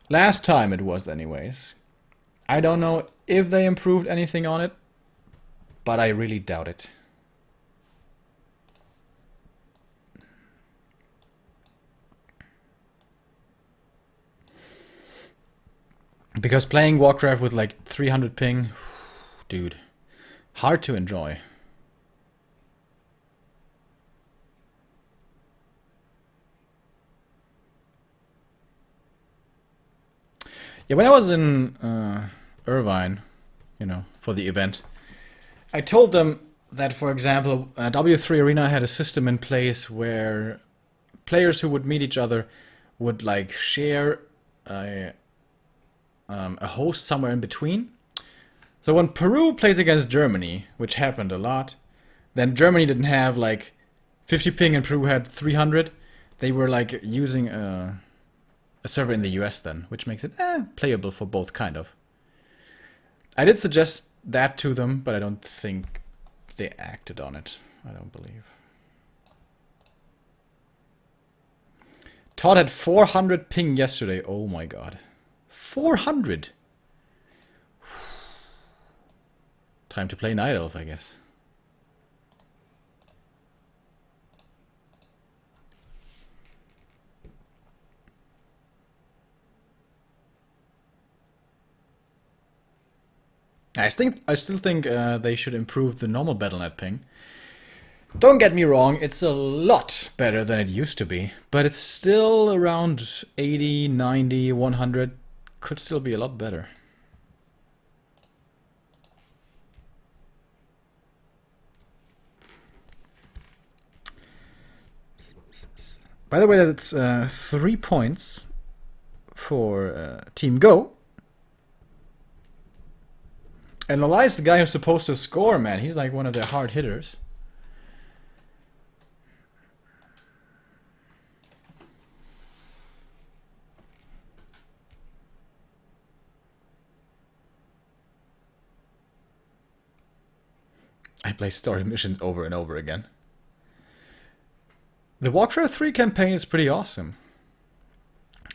Last time it was anyways. I don't know if they improved anything on it, but I really doubt it. Because playing Warcraft with like 300 ping, dude, hard to enjoy. Yeah, when I was in Irvine, you know, for the event, I told them that, for example, W3 Arena had a system in place where players who would meet each other would like share a host somewhere in between. So when Peru plays against Germany, which happened a lot, then Germany didn't have like 50 ping and Peru had 300. They were like using a server in the US then, which makes it playable for both, kind of. I did suggest that to them, but I don't think they acted on it. I don't believe. Todd had 400 ping yesterday. Oh my god. 400! Time to play Night Elf, I guess. I still think they should improve the normal Battle.net ping. Don't get me wrong, it's a lot better than it used to be, but it's still around 80, 90, 100. Could still be a lot better. By the way, that's 3 points for Team Go. And LawLiet's the guy who's supposed to score, man. He's like one of their hard hitters. I play story missions over and over again. The Warcraft 3 campaign is pretty awesome.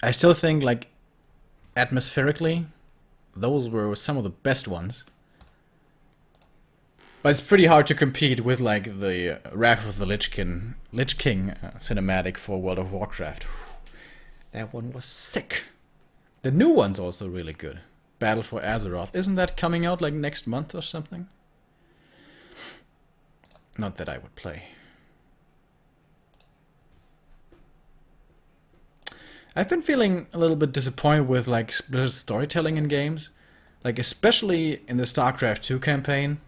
I still think, like, atmospherically, those were some of the best ones. But it's pretty hard to compete with, like, the Wrath of the Lich King cinematic for World of Warcraft. That one was sick. The new one's also really good. Battle for Azeroth. Isn't that coming out, like, next month or something? Not that I would play. I've been feeling a little bit disappointed with, like, Blizzard's storytelling in games. Like, especially in the StarCraft 2 campaign.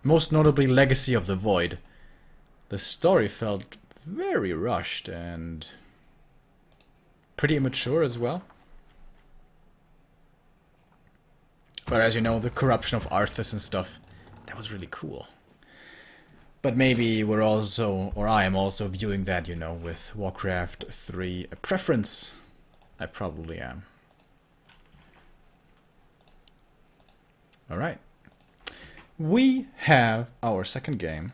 Most notably Legacy of the Void. The story felt very rushed and pretty immature as well. But as you know, the corruption of Arthas and stuff, that was really cool. But maybe we're also, or I am also viewing that, you know, with Warcraft 3 a preference. I probably am. Alright. We have our second game.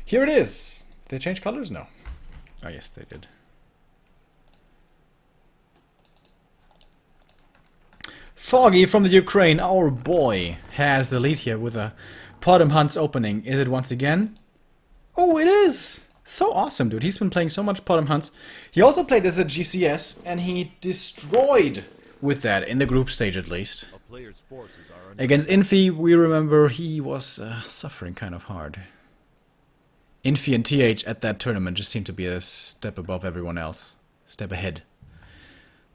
Here it is. Did they change colors? No. Oh yes, they did. Foggy from the Ukraine, our boy, has the lead here with a Potom Hunts opening. Is it once again? Oh, it is! So awesome, dude. He's been playing so much Potom Hunts. He also played this at GCS, and he destroyed with that, in the group stage at least. Against Infi, we remember he was suffering kind of hard. Infi and TH at that tournament just seemed to be a step above everyone else. Step ahead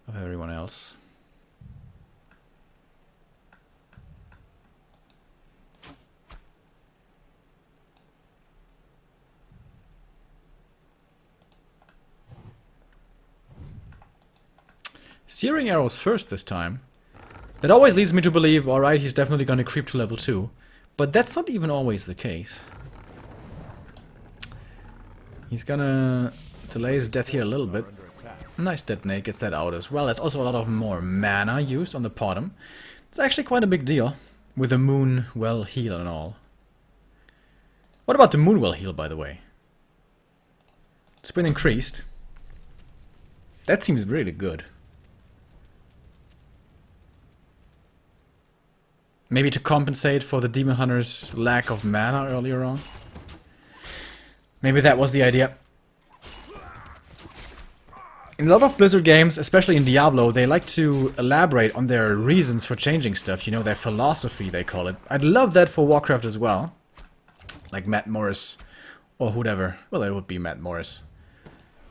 of everyone else. Searing arrows first this time. That always leads me to believe, alright, he's definitely gonna creep to level 2. But that's not even always the case. He's gonna delay his death here a little bit. Nice detonate, gets that out as well. There's also a lot of more mana used on the Potom. It's actually quite a big deal. With the Moon Well heal and all. What about the Moon Well heal, by the way? It's been increased. That seems really good. Maybe to compensate for the Demon Hunter's lack of mana earlier on. Maybe that was the idea. In a lot of Blizzard games, especially in Diablo, they like to elaborate on their reasons for changing stuff. You know, their philosophy, they call it. I'd love that for Warcraft as well. Like Matt Morris, or whoever. Well, it would be Matt Morris.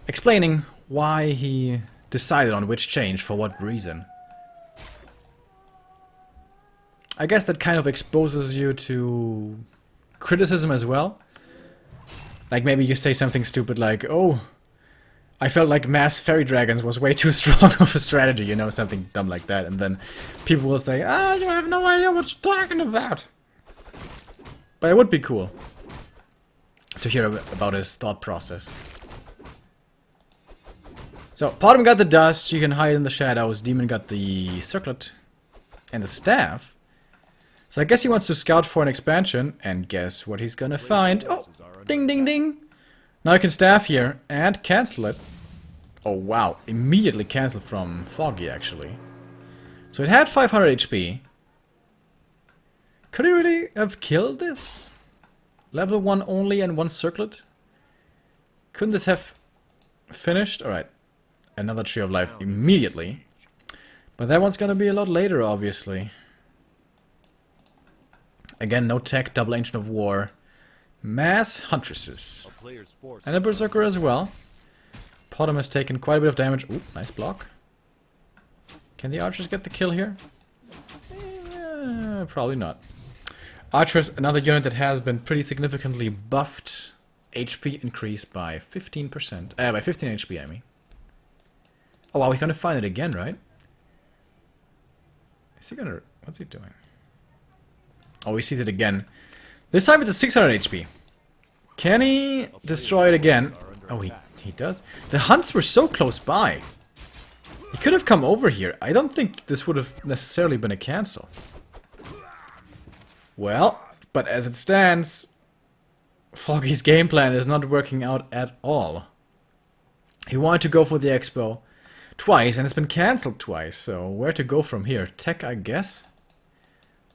Explaining why he decided on which change, for what reason. I guess that kind of exposes you to criticism as well. Like maybe you say something stupid like, oh, I felt like mass fairy dragons was way too strong of a strategy, you know, something dumb like that. And then people will say, ah, you have no idea what you're talking about. But it would be cool to hear about his thought process. So, Potom got the dust, you can hide in the shadows. Demon got the circlet and the staff. So I guess he wants to scout for an expansion, and guess what he's gonna find? Oh, ding ding ding! Now I can staff here and cancel it. Oh wow, immediately cancelled from Foggy actually. So it had 500 HP. Could he really have killed this? Level 1 only and 1 circlet? Couldn't this have finished? Alright, another Tree of Life immediately. But that one's gonna be a lot later obviously. Again, no tech, double Ancient of War. Mass Huntresses. And a Berserker as well. Potom has taken quite a bit of damage. Ooh, nice block. Can the archers get the kill here? Probably not. Archers, another unit that has been pretty significantly buffed. HP increased by 15%. By 15 HP, I mean. Oh wow, he's gonna find it again, right? Is he gonna... What's he doing? Oh, he sees it again. This time it's at 600 HP. Can he destroy it again? Oh, he does. The hunts were so close by. He could have come over here. I don't think this would have necessarily been a cancel. Well, but as it stands, Foggy's game plan is not working out at all. He wanted to go for the expo twice, and it's been cancelled twice. So where to go from here? Tech, I guess?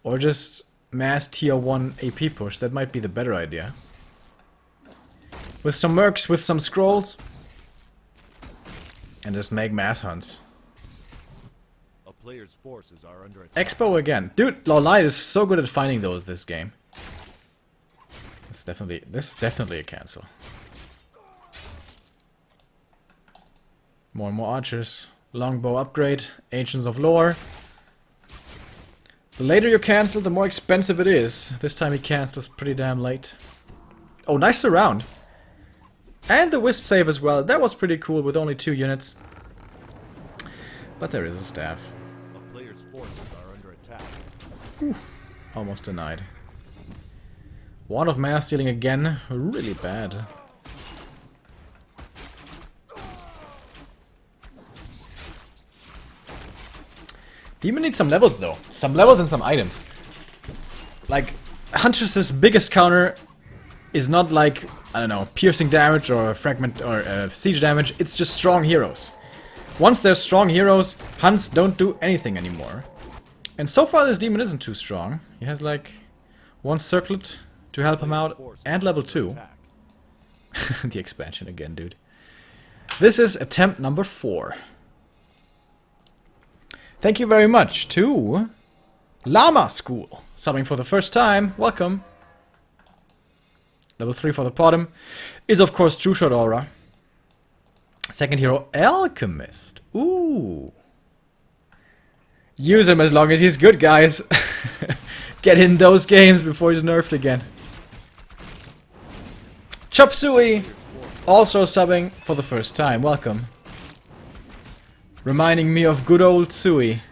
Or just mass tier 1 AP push. That might be the better idea. With some mercs, with some scrolls. And just make mass hunts. A player's forces are under attack. Expo again. Dude, LawLiet is so good at finding those this game. This is definitely a cancel. More and more archers. Longbow upgrade. Ancients of Lore. The later you cancel, the more expensive it is. This time he cancels pretty damn late. Oh, nice surround. And the wisp save as well. That was pretty cool with only 2 units. But there is a staff. A player's forces are under attack. Almost denied. Wand of mass stealing again. Really bad. Demon needs some levels though. Some levels and some items. Like, Huntress's biggest counter is not like, I don't know, piercing damage or fragment or siege damage. It's just strong heroes. Once there's strong heroes, Hunts don't do anything anymore. And so far this demon isn't too strong. He has like 1 circlet to help him out and level 2. The expansion again, dude. This is attempt number 4. Thank you very much to Llama School. Subbing for the first time. Welcome. Level 3 for the bottom is of course True Shot Aura. Second hero, Alchemist. Ooh. Use him as long as he's good, guys. Get in those games before he's nerfed again. Chop Suey, also subbing for the first time. Welcome. Reminding me of good old Suey.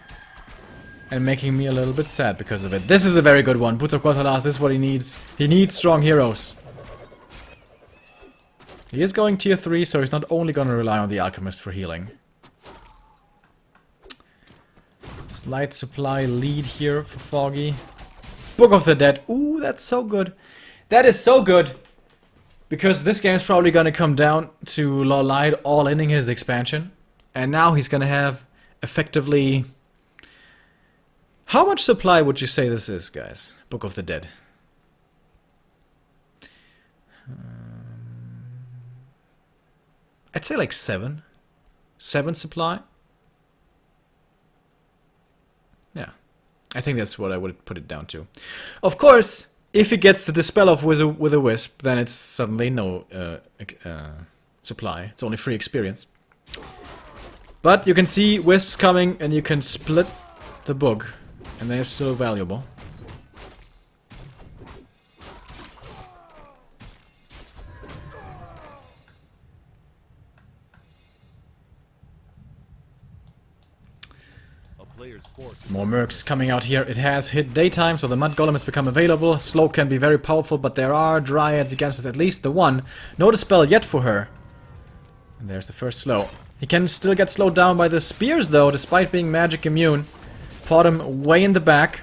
And making me a little bit sad because of it. This is a very good one. Boots of Quathalas, this is what he needs. He needs strong heroes. He is going tier 3, so he's not only going to rely on the Alchemist for healing. Slight supply lead here for Foggy. Book of the Dead. Ooh, that's so good. That is so good. Because this game is probably going to come down to LawLiet all-inning his expansion. And now he's going to have effectively... How much supply would you say this is, guys? Book of the Dead. I'd say like 7. 7 supply. Yeah. I think that's what I would put it down to. Of course, if he gets the Dispel of with a Wisp, then it's suddenly no supply. It's only free experience. But you can see Wisps coming and you can split the book. And they're still valuable. More mercs coming out here. It has hit daytime, so the Mud Golem has become available. Slow can be very powerful, but there are Dryads against us, at least the one. No dispel yet for her. And there's the first slow. He can still get slowed down by the spears, though, despite being magic immune. Pot him way in the back.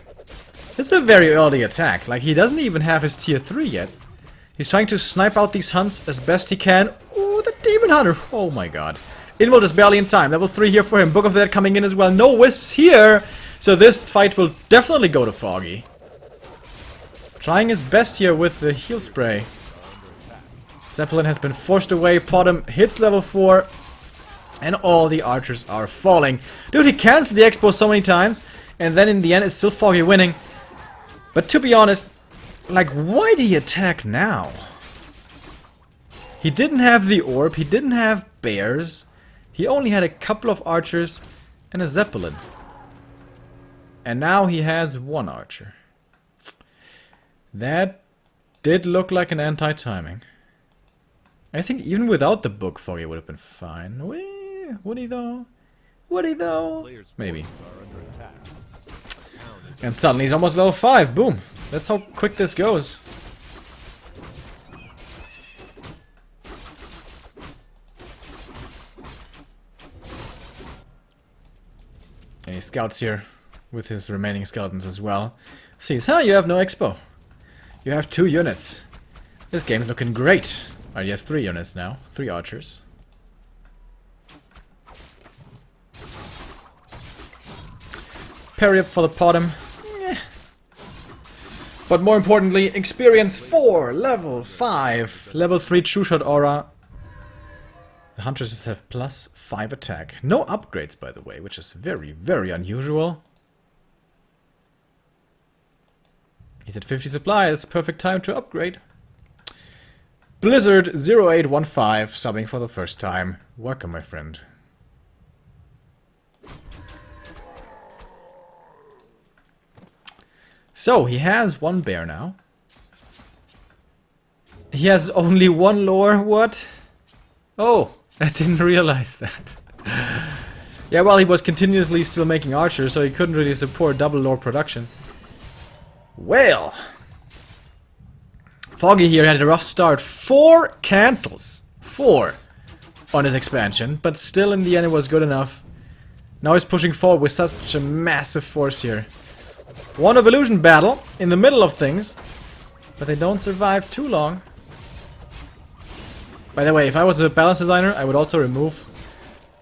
This is a very early attack. Like, he doesn't even have his tier 3 yet. He's trying to snipe out these hunts as best he can. Ooh, the Demon Hunter! Oh my god. Involt is barely in time. Level 3 here for him. Book of the Dead coming in as well. No wisps here! So this fight will definitely go to Foggy. Trying his best here with the heal spray. Zeppelin has been forced away. Potom hits level 4. And all the archers are falling. Dude, he cancelled the expo so many times. And then in the end, it's still Foggy winning. But to be honest, like, why did he attack now? He didn't have the orb. He didn't have bears. He only had a couple of archers and a Zeppelin. And now he has 1 archer. That did look like an anti-timing. I think even without the book, Foggy would have been fine. Would he though? Would he though? Maybe. And suddenly he's almost level 5. Boom. That's how quick this goes. And he scouts here with his remaining skeletons as well. Sees, huh, you have no expo. You have 2 units. This game's looking great. Alright, he has 3 units now. 3 archers. Parry up for the bottom. But more importantly, experience 4, level 5, level 3 True Shot Aura. The Huntresses have plus 5 attack. No upgrades, by the way, which is very, very unusual. He's at 50 supply. It's a perfect time to upgrade. Blizzard 0815 subbing for the first time. Welcome, my friend. So, he has one bear now. He has only one lore, what? Oh, I didn't realize that. Yeah, well, he was continuously still making archers, so he couldn't really support double lore production. Well, Foggy here had a rough start. 4 cancels. 4 on his expansion, but still in the end it was good enough. Now he's pushing forward with such a massive force here. One evolution battle in the middle of things, but they don't survive too long. By the way, if I was a balance designer, I would also remove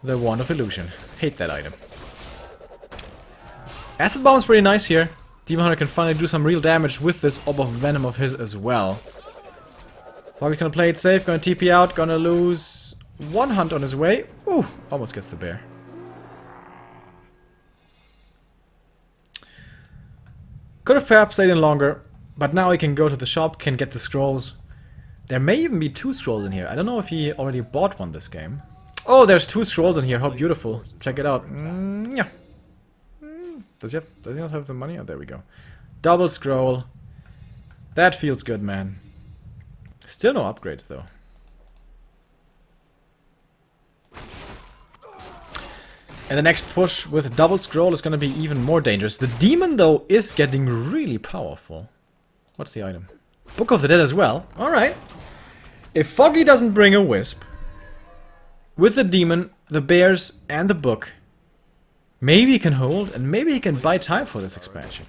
the Wand of Illusion. Hate that item. Acid Bomb's pretty nice here. Demon Hunter can finally do some real damage with this Orb of Venom of his as well. Foggy's gonna play it safe, gonna TP out, gonna lose 1 hunt on his way. Ooh, almost gets the bear. Could have perhaps stayed in longer, but now he can go to the shop, can get the scrolls. There may even be 2 scrolls in here. I don't know if he already bought one this game. Oh, there's 2 scrolls in here. How beautiful. Check it out. Yeah. Does he not have the money? Oh, there we go. Double scroll. That feels good, man. Still no upgrades, though. And the next push with double scroll is going to be even more dangerous. The demon, though, is getting really powerful. What's the item? Book of the Dead as well. Alright. If Foggy doesn't bring a wisp, with the demon, the bears, and the book, maybe he can hold, and maybe he can buy time for this expansion.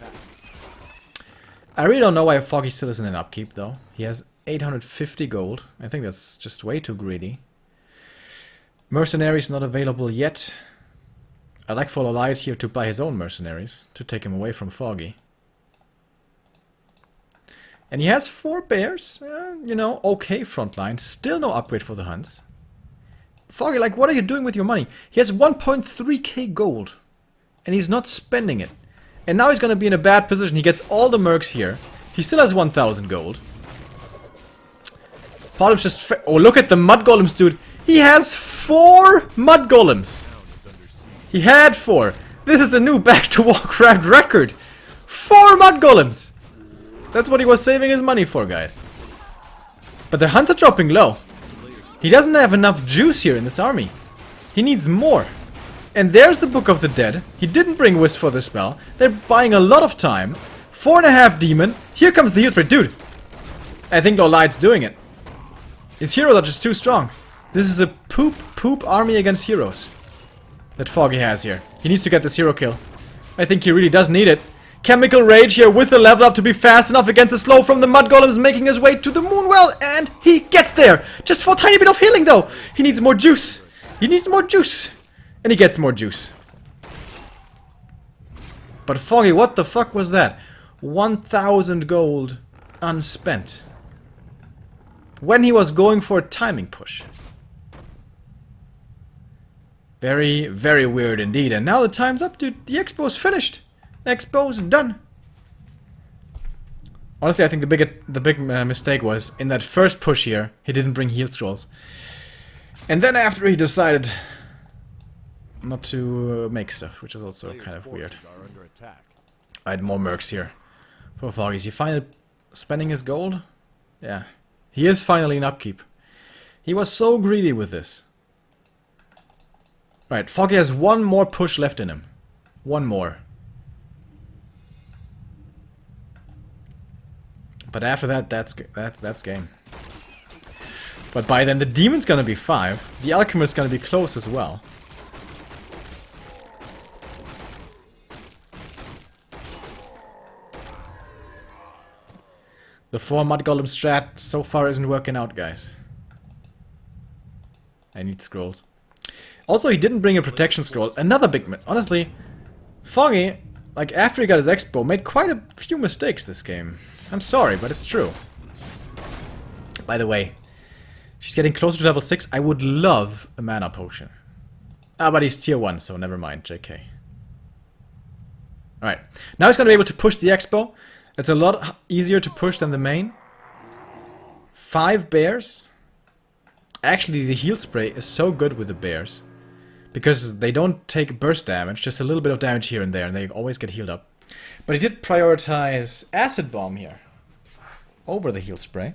I really don't know why Foggy still isn't in upkeep, though. He has 850 gold. I think that's just way too greedy. Mercenaries not available yet. I'd like for LawLiet here to buy his own mercenaries, to take him away from Foggy. And he has 4 bears, you know, okay frontline. Still no upgrade for the hunts. Foggy, like, what are you doing with your money? He has 1.3k gold, and he's not spending it. And now he's gonna be in a bad position. He gets all the mercs here. He still has 1,000 gold. Problem's just... Oh, look at the mud golems, dude. He has 4 mud golems. He had 4. This is a new Back to Warcraft record. 4 mud golems. That's what he was saving his money for, guys. But the hunts are dropping low. He doesn't have enough juice here in this army. He needs more. And there's the Book of the Dead. He didn't bring Wisp for the spell. They're buying a lot of time. 4.5 demon. Here comes the heal spray. Dude, I think LawLiet's doing it. His heroes are just too strong. This is a poop army against heroes that Foggy has here. He needs to get this hero kill. I think he really does need it. Chemical Rage here with the level up to be fast enough against the slow from the Mud Golems, making his way to the Moonwell, and he gets there! Just for a tiny bit of healing, though! He needs more juice! He needs more juice! And he gets more juice. But Foggy, what the fuck was that? 1,000 gold unspent. When he was going for a timing push. Very, very weird indeed. And now the time's up, dude. The expo's finished. The expo's done. Honestly, I think the big mistake was in that first push here, he didn't bring heal scrolls. And then after he decided not to make stuff, which is also kind of weird. I had more mercs here for Foggy. Is he finally spending his gold? Yeah. He is finally in upkeep. He was so greedy with this. Right, Foggy has one more push left in him. One more. But after that, that's game. But by then, the demon's gonna be 5. The alchemist's gonna be close as well. The 4 Mud Golem strat so far isn't working out, guys. I need scrolls. Also, he didn't bring a protection scroll. Another big... Honestly, Foggy, like after he got his expo, made quite a few mistakes this game. I'm sorry, but it's true. By the way, she's getting closer to level 6. I would love a mana potion. Ah, but he's tier 1, so never mind, JK. Alright, now he's gonna be able to push the expo. It's a lot easier to push than the main. 5 bears. Actually, the heal spray is so good with the bears. Because they don't take burst damage, just a little bit of damage here and there, and they always get healed up. But he did prioritize Acid Bomb here over the Heal Spray.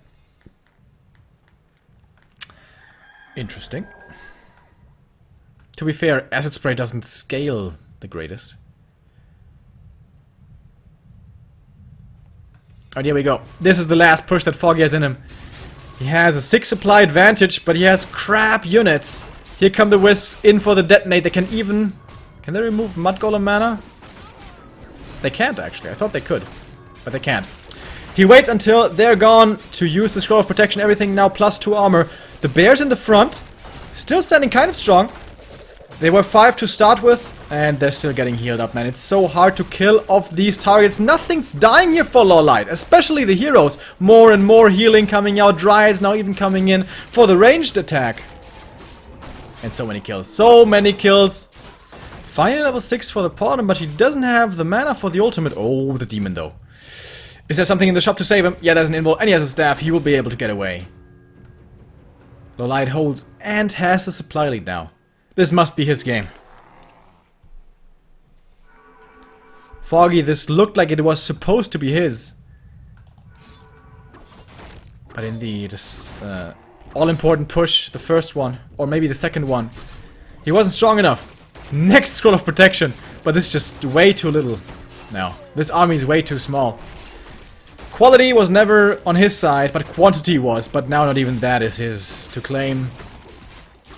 Interesting. To be fair, Acid Spray doesn't scale the greatest. And here we go. This is the last push that Foggy has in him. He has a 6 supply advantage, but he has crap units. Here come the Wisps in for the detonate. They can even... Can they remove Mud Golem mana? They can't, actually. I thought they could, but they can't. He waits until they're gone to use the Scroll of Protection. Everything now +2 armor. The bears in the front, still standing kind of strong. They were 5 to start with, and they're still getting healed up, man. It's so hard to kill off these targets. Nothing's dying here for LawLiet, especially the heroes. More and more healing coming out. Dryads now even coming in for the ranged attack. And so many kills. So many kills. Finally level 6 for the bottom, but he doesn't have the mana for the ultimate. Oh, the demon though. Is there something in the shop to save him? Yeah, there's an invul, and he has a staff. He will be able to get away. LawLiet holds and has the supply lead now. This must be his game. Foggy, this looked like it was supposed to be his. But in the all-important push, the first one, or maybe the second one, he wasn't strong enough. Next Scroll of Protection, but this is just way too little now. This army is way too small. Quality was never on his side, but quantity was, but now not even that is his to claim.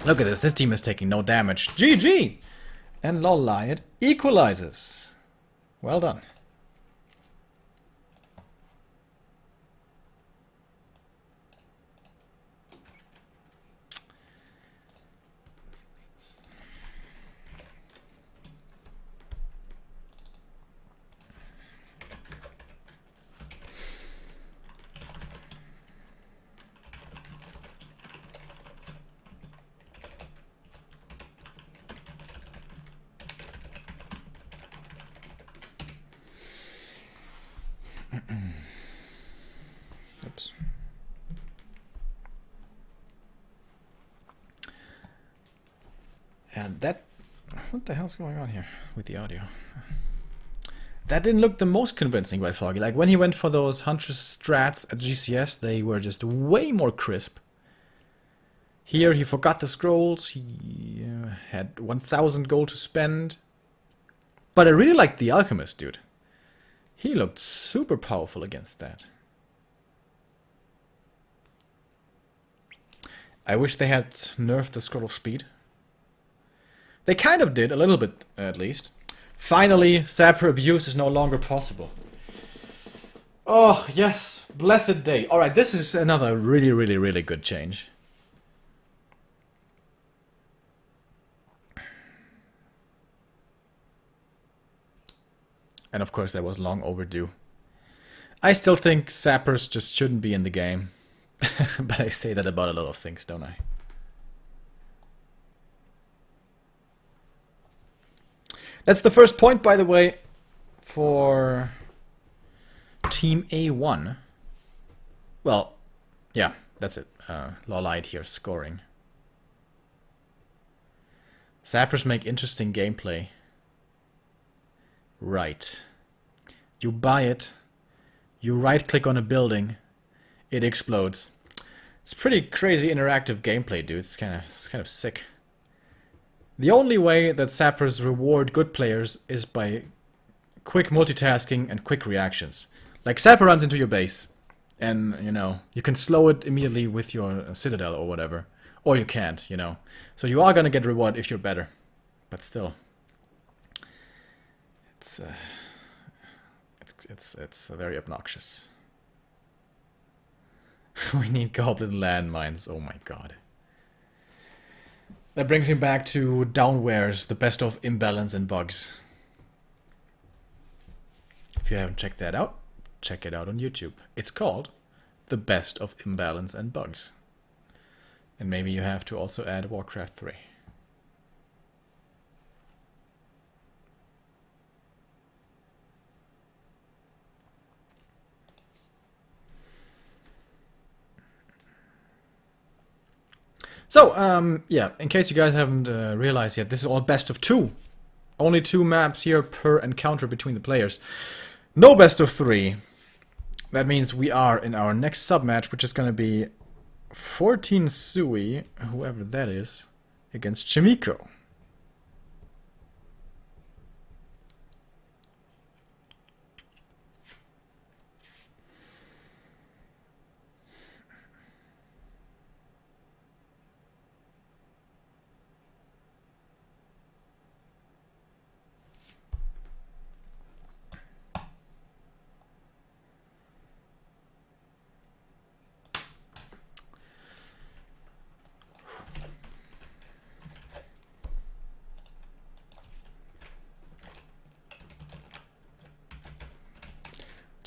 Look at this team is taking no damage. GG! And LawLiet equalizes. Well done. Oops. And that... What the hell's going on here with the audio? That didn't look the most convincing by Foggy. Like, when he went for those Huntress strats at GCS, they were just way more crisp. Here, he forgot the scrolls. He had 1,000 gold to spend. But I really liked the Alchemist, dude. He looked super powerful against that. I wish they had nerfed the Scroll of Speed. They kind of did, a little bit at least. Finally, Sapper abuse is no longer possible. Oh, yes. Blessed day. Alright, this is another really good change. And of course, that was long overdue. I still think Sappers just shouldn't be in the game. But I say that about a lot of things, don't I? That's the first point, by the way, for Team A1. Well, yeah, that's it. LawLiet here scoring. Sappers make interesting gameplay. Right. You buy it, you right-click on a building, it explodes. It's pretty crazy interactive gameplay, dude. It's kind of sick. The only way that Sappers reward good players is by quick multitasking and quick reactions. Like, Sapper runs into your base, and, you know, you can slow it immediately with your Citadel or whatever. Or you can't, you know. So you are gonna get reward if you're better. But still. It's very obnoxious. We need goblin landmines, oh my god. That brings me back to Downwares, the best of imbalance and bugs. If you haven't checked that out, check it out on YouTube. It's called The Best of Imbalance and Bugs. And maybe you have to also add Warcraft 3. So, yeah, in case you guys haven't realized yet, this is all best of 2. Only 2 maps here per encounter between the players. No best of 3. That means we are in our next sub-match, which is going to be 14 Suey, whoever that is, against Jimiko.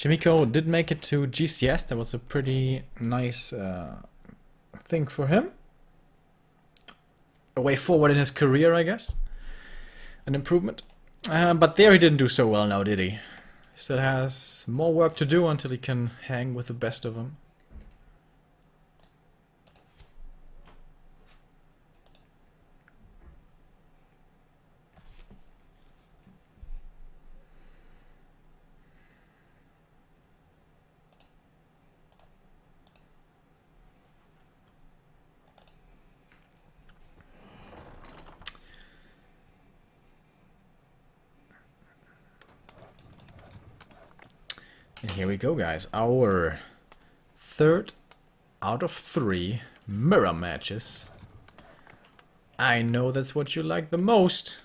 Jimiko did make it to GCS. That was a pretty nice thing for him. A way forward in his career, I guess. An improvement. But there he didn't do so well now, did he? Still has more work to do until he can hang with the best of them. And here we go, guys. Our 3rd out of 3 mirror matches. I know that's what you like the most.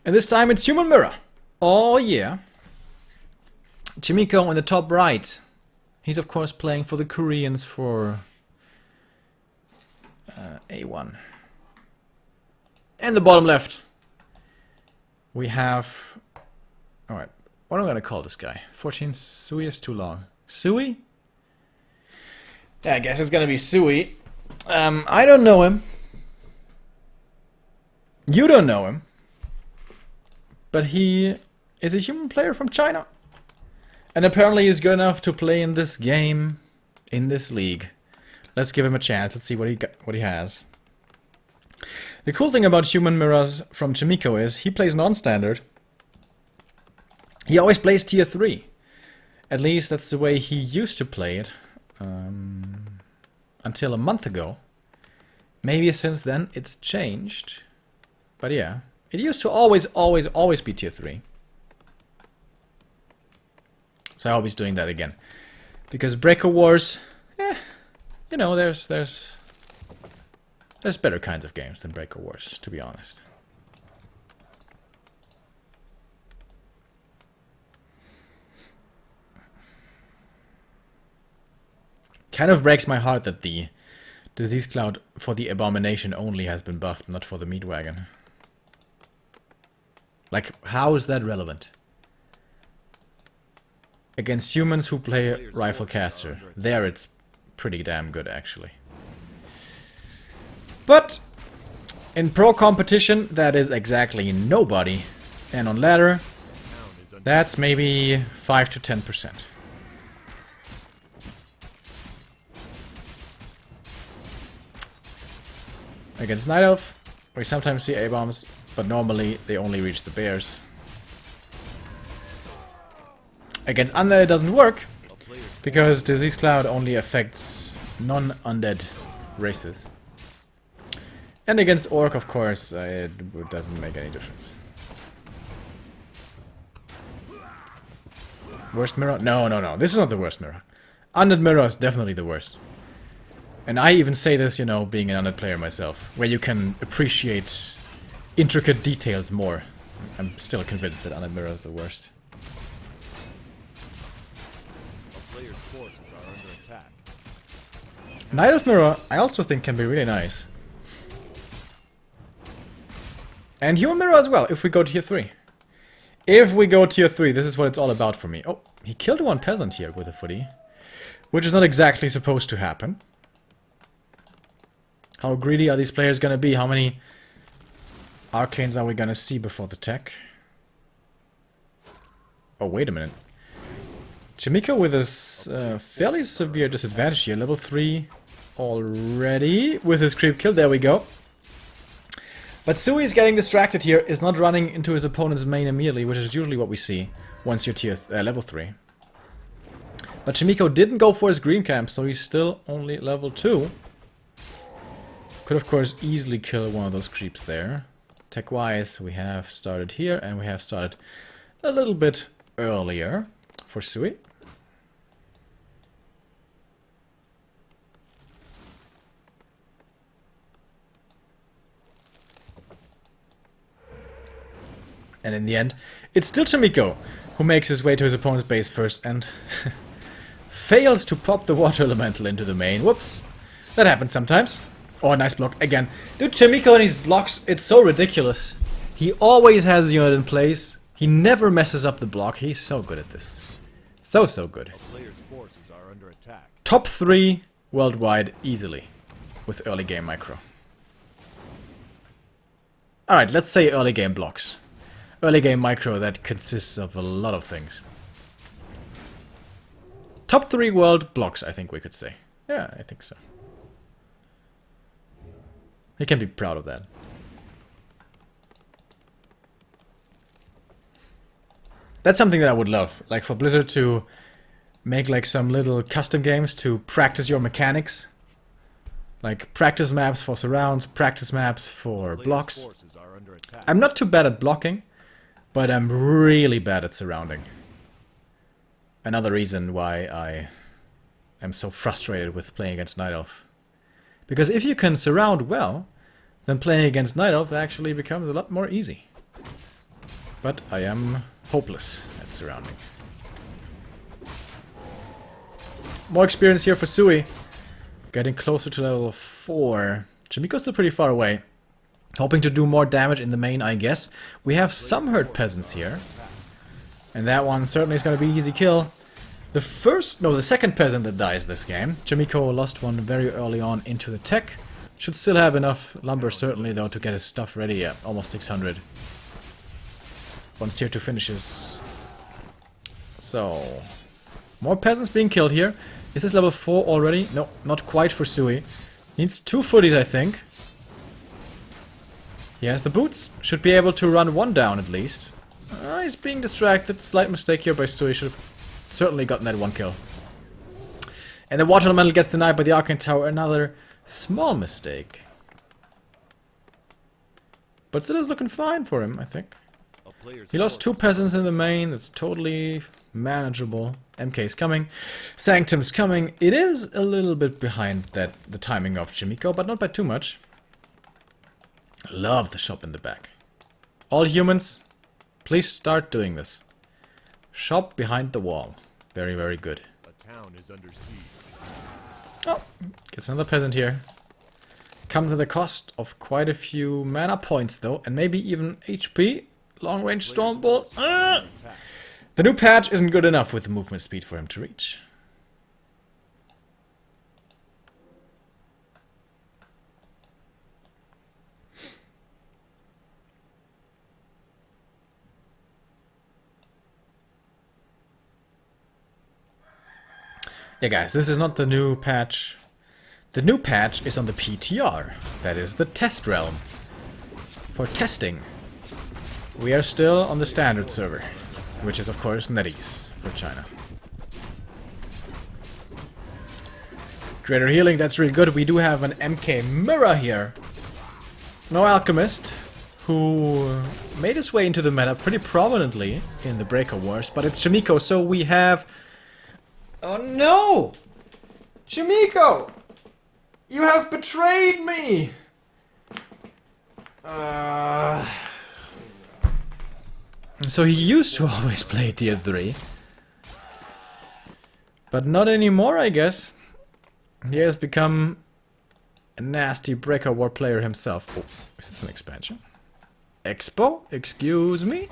And this time it's human mirror. Oh yeah. Jimiko in the top right. He's of course playing for the Koreans for A1. And the bottom left, we have... Alright, what am I going to call this guy? 14 Suey is too long. Suey? Yeah, I guess it's going to be Suey. I don't know him. You don't know him. But he is a human player from China. And apparently he's good enough to play in this game, in this league. Let's give him a chance. Let's see what he has. The cool thing about human mirrors from Jimiko is he plays non-standard. He always plays tier 3. At least that's the way he used to play it. Until a month ago. Maybe since then it's changed. But yeah. It used to always be tier 3. So I hope he's doing that again. Because Breaker Wars... you know, there's better kinds of games than Breaker Wars, to be honest. Kind of breaks my heart that the disease cloud for the abomination only has been buffed, not for the meat wagon. Like, how is that relevant? Against humans who play rifle caster, there it's pretty damn good actually. But in pro competition that is exactly nobody, and on ladder that's maybe 5 to 10%. Against Night Elf we sometimes see A-bombs, but normally they only reach the bears. Against Undead it doesn't work, because Disease Cloud only affects non-undead races. And against Orc, of course, it doesn't make any difference. Worst mirror? No. This is not the worst mirror. Undead mirror is definitely the worst. And I even say this, you know, being an undead player myself, where you can appreciate intricate details more. I'm still convinced that undead mirror is the worst. Night Elf Mirror, I also think can be really nice. And Human Mirror as well, if we go tier 3. If we go tier 3, this is what it's all about for me. Oh, he killed one peasant here with a footy. Which is not exactly supposed to happen. How greedy are these players gonna be? How many arcanes are we gonna see before the tech? Oh, wait a minute. Jimiko with a fairly severe disadvantage here. Level 3 already with his creep kill. There we go. But Suey is getting distracted here. Is not running into his opponent's main immediately, which is usually what we see once you're level 3. But Jimiko didn't go for his green camp, so he's still only level 2. Could of course easily kill one of those creeps there. Tech-wise, we have started here, and we have started a little bit earlier for Suey. And in the end, it's still Jimiko who makes his way to his opponent's base first and fails to pop the water elemental into the main. Whoops. That happens sometimes. Oh, nice block again. Dude, Jimiko and his blocks, it's so ridiculous. He always has the unit in place. He never messes up the block. He's so good at this. So good. A player's forces are under attack. Top 3 worldwide easily with early game micro. Alright, let's say early game blocks. Early game micro that consists of a lot of things. Top 3 world blocks, I think we could say. Yeah, I think so. He can be proud of that. That's something that I would love. Like for Blizzard to make like some little custom games to practice your mechanics. Like practice maps for surrounds, practice maps for blocks. I'm not too bad at blocking, but I'm really bad at surrounding. Another reason why I am so frustrated with playing against Night Elf. Because if you can surround well, then playing against Night Elf actually becomes a lot more easy. But I am hopeless at surrounding. More experience here for Suey. Getting closer to level 4. Jimiko's still pretty far away. Hoping to do more damage in the main, I guess. We have some hurt peasants here. And that one certainly is going to be easy kill. The second peasant that dies this game. Jimiko lost one very early on into the tech. Should still have enough lumber certainly though to get his stuff ready. Yeah, almost 600. Once tier 2 finishes. So, more peasants being killed here. Is this level 4 already? No, not quite for Suey. Needs 2 footies, I think. He has the boots. Should be able to run one down at least. He's being distracted. Slight mistake here by Suey. Should have certainly gotten that one kill. And the water elemental gets denied by the Arcane Tower. Another small mistake. But still is looking fine for him, I think. He lost 2 peasants in the main. It's totally manageable. MK is coming. Sanctum's coming. It is a little bit behind the timing of Jimiko, but not by too much. Love the shop in the back. All humans, please start doing this. Shop behind the wall. Very, very good. A town is under siege. Oh, gets another peasant here. Comes at the cost of quite a few mana points though, and maybe even HP. Long range stormbolt. The new patch isn't good enough with the movement speed for him to reach. Yeah guys, this is not the new patch. The new patch is on the PTR. That is the test realm. For testing. We are still on the standard server, which is of course NetEase for China. Greater healing, that's really good. We do have an MK mirror here. No alchemist, who made his way into the meta pretty prominently in the Breaker Wars, but it's Jimiko, so we have... Oh no! Jimiko! You have betrayed me! So he used to always play tier 3. But not anymore, I guess. He has become a nasty Breaker War player himself. Oh, is this an expansion? Expo? Excuse me?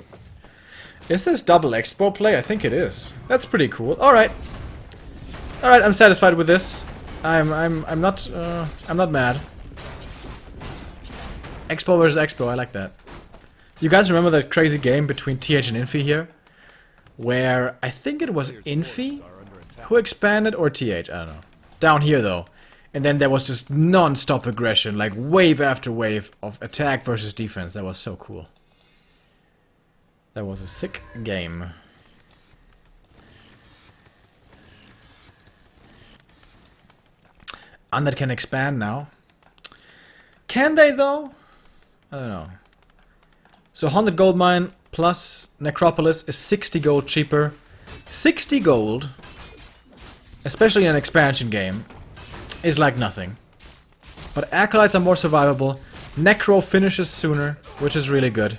Is this double Expo play? I think it is. That's pretty cool. Alright. Alright, I'm satisfied with this. I'm not mad. Expo versus Expo, I like that. You guys remember that crazy game between TH and Infi here? where I think it was Players' Infi forces are under attack. who expanded, or TH, I don't know. Down here though. And then there was just non-stop aggression, like wave after wave of attack versus defense. That was so cool. That was a sick game. Undead can expand now. Can they though? I don't know. So 100 gold mine plus Necropolis is 60 gold cheaper. 60 gold, especially in an expansion game, is like nothing. But Acolytes are more survivable. Necro finishes sooner, which is really good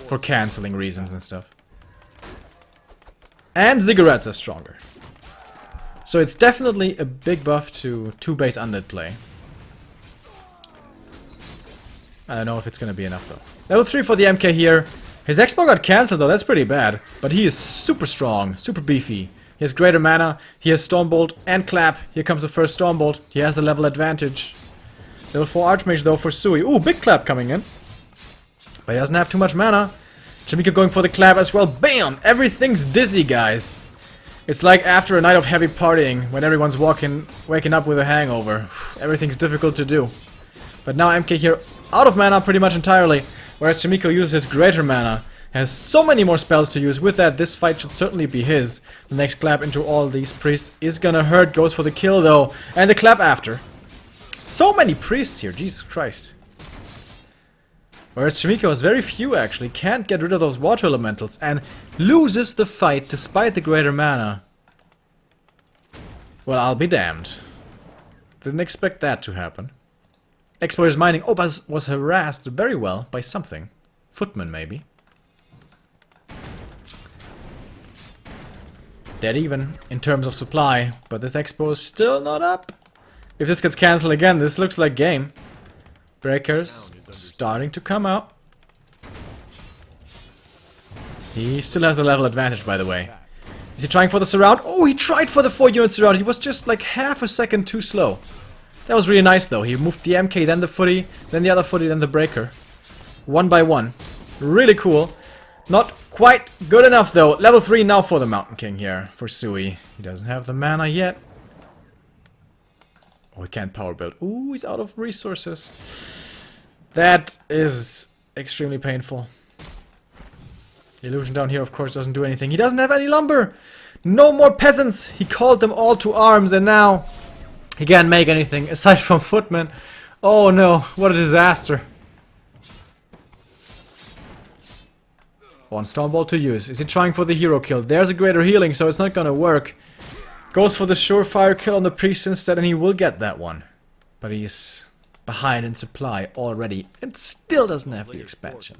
for cancelling reasons and stuff. And Ziggurats are stronger. So it's definitely a big buff to 2-base undead play. I don't know if it's gonna be enough though. Level 3 for the MK here. His Expo got cancelled though, that's pretty bad. But he is super strong, super beefy. He has greater mana, he has Stormbolt and Clap. Here comes the first Stormbolt. He has the level advantage. Level 4 Archmage though for Suey. Ooh, big Clap coming in. But he doesn't have too much mana. Jimiko going for the Clap as well. Bam! Everything's dizzy, guys. It's like after a night of heavy partying, when everyone's waking up with a hangover. Everything's difficult to do. But now MK here out of mana pretty much entirely. Whereas Jimiko uses his greater mana. Has so many more spells to use. With that, this fight should certainly be his. The next clap into all these priests is gonna hurt. Goes for the kill though. And the clap after. So many priests here, Jesus Christ. Whereas Jimiko has very few actually. Can't get rid of those water elementals. And loses the fight despite the greater mana. Well, I'll be damned. Didn't expect that to happen. Expo is mining. Oh, but was harassed very well by something. Footman maybe. Dead even in terms of supply, but this Expo is still not up. If this gets cancelled again, this looks like game. Breakers starting to come out. He still has the level advantage, by the way. Is he trying for the surround? Oh, he tried for the 4-unit surround. He was just like half a second too slow. That was really nice though. He moved the MK, then the footy, then the other footy, then the breaker. One by one. Really cool. Not quite good enough though. Level 3 now for the Mountain King here, for Suey. He doesn't have the mana yet. Oh, he can't power build. Ooh, he's out of resources. That is extremely painful. Illusion down here, of course, doesn't do anything. He doesn't have any lumber. No more peasants. He called them all to arms, and now he can't make anything aside from footmen. Oh no, what a disaster. One Stormbolt to use. Is he trying for the hero kill? There's a greater healing, so it's not gonna work. Goes for the surefire kill on the priest instead, and he will get that one. But he's behind in supply already, and still doesn't have the expansion.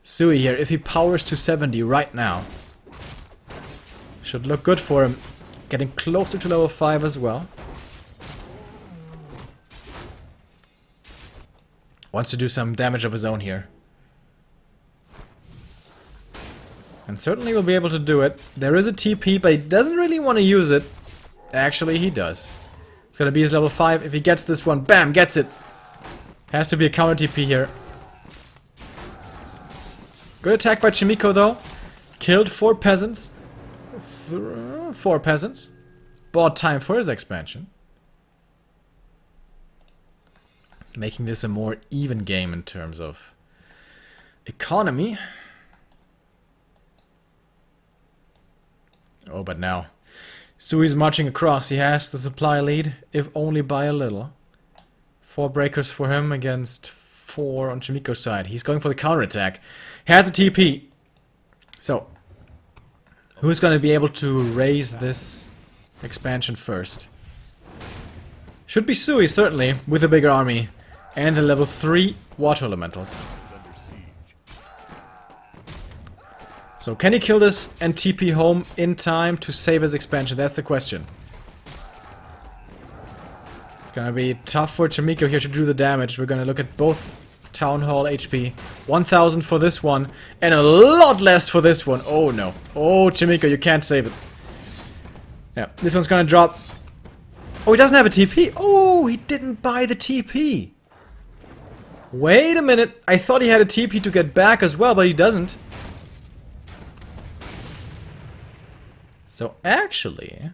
Suey here, if he powers to 70 right now, should look good for him. Getting closer to level 5 as well. Wants to do some damage of his own here. And certainly will be able to do it. There is a TP, but he doesn't really want to use it. Actually, he does. It's gonna be his level 5. If he gets this one, bam, gets it. Has to be a counter TP here. Good attack by Jimiko though. Killed 4 peasants. 4 peasants. Bought time for his expansion. Making this a more even game in terms of economy. Oh, but now Suey's marching across. He has the supply lead, if only by a little. 4 breakers for him against 4 on Jimiko's side. He's going for the counterattack. Has a TP. So, who's going to be able to raise this expansion first? Should be Suey, certainly, with a bigger army. And the level 3 water elementals. So can he kill this and TP home in time to save his expansion? That's the question. It's gonna be tough for Jimiko here to do the damage. We're gonna look at both Town Hall HP. 1000 for this one, and a lot less for this one. Oh no. Oh, Jimiko, you can't save it. Yeah, this one's gonna drop. Oh, he doesn't have a TP. Oh, he didn't buy the TP. Wait a minute. I thought he had a TP to get back as well, but he doesn't. So actually,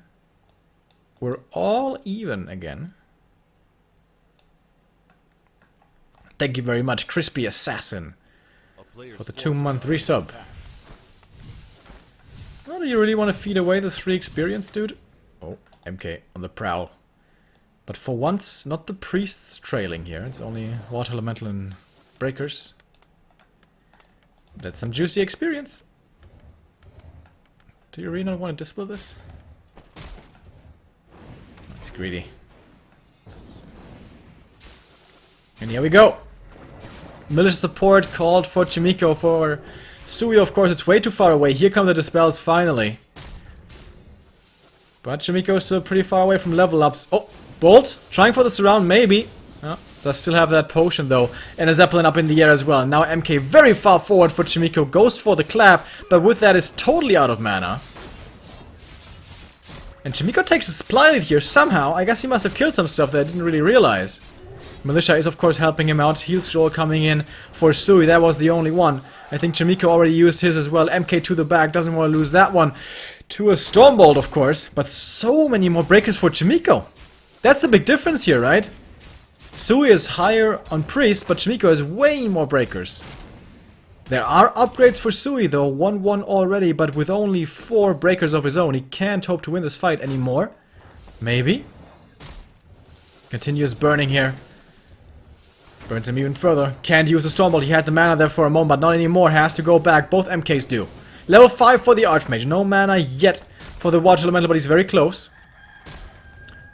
we're all even again. Thank you very much, Crispy Assassin, for the 2-month resub. Oh, do you really want to feed away this free experience, dude? Oh, MK on the prowl. But for once, not the priests trailing here. It's only water elemental and breakers. That's some juicy experience. Do you really not want to dispel this? It's greedy. And here we go. Militia support called for Jimiko. For Suey, of course, it's way too far away. Here come the dispels finally. But Jimiko is still pretty far away from level ups. Oh, Bolt trying for the surround, maybe. Oh, does still have that potion though. And a Zeppelin up in the air as well. Now MK very far forward for Jimiko. Goes for the clap, but with that is totally out of mana. And Jimiko takes a splendid here somehow. I guess he must have killed some stuff that I didn't really realize. Militia is of course helping him out. Heal scroll coming in for Suey. That was the only one. I think Jimiko already used his as well. MK to the back. Doesn't want to lose that one. To a Stormbolt of course. But so many more breakers for Jimiko. That's the big difference here, right? Suey is higher on Priest, but Jimiko has way more breakers. There are upgrades for Suey though. 1-1 already, but with only 4 breakers of his own. He can't hope to win this fight anymore. Maybe. Continuous burning here. Burns him even further. Can't use the Stormbolt. He had the mana there for a moment, but not anymore. Has to go back. Both MKs do. Level 5 for the Archmage. No mana yet for the Water Elemental, but he's very close.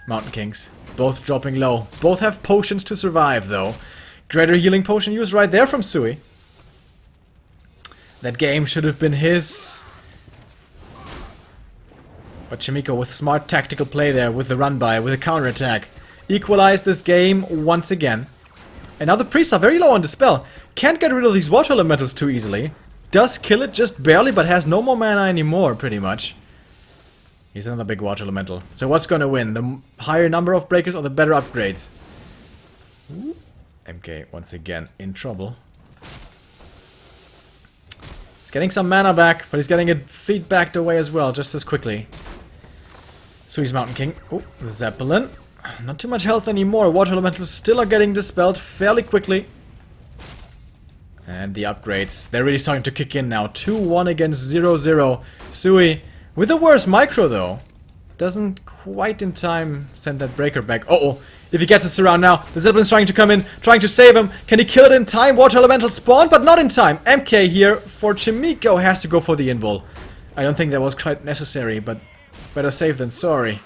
Mountain Kings. Both dropping low. Both have potions to survive, though. Greater healing potion used right there from Suey. That game should have been his. But Jimiko with smart tactical play there, with the run-by, with a counterattack. Equalized this game once again. And now the priests are very low on Dispel. Can't get rid of these water elementals too easily. Does kill it just barely, but has no more mana anymore, pretty much. He's another big water elemental. So what's gonna win? The higher number of breakers or the better upgrades? Ooh. MK once again in trouble. He's getting some mana back, but he's getting it feedbacked away as well, just as quickly. So he's Mountain King. Oh, the Zeppelin. Not too much health anymore. Water elementals still are getting dispelled fairly quickly. And the upgrades, they're really starting to kick in now. 2-1 against 0-0. Suey with the worst micro though. Doesn't quite in time send that breaker back. Uh-oh. If he gets a surround now, the Zeppelin's trying to come in, trying to save him. Can he kill it in time? Water elemental spawn, but not in time. MK here for Jimiko has to go for the invul. I don't think that was quite necessary, but better safe than sorry.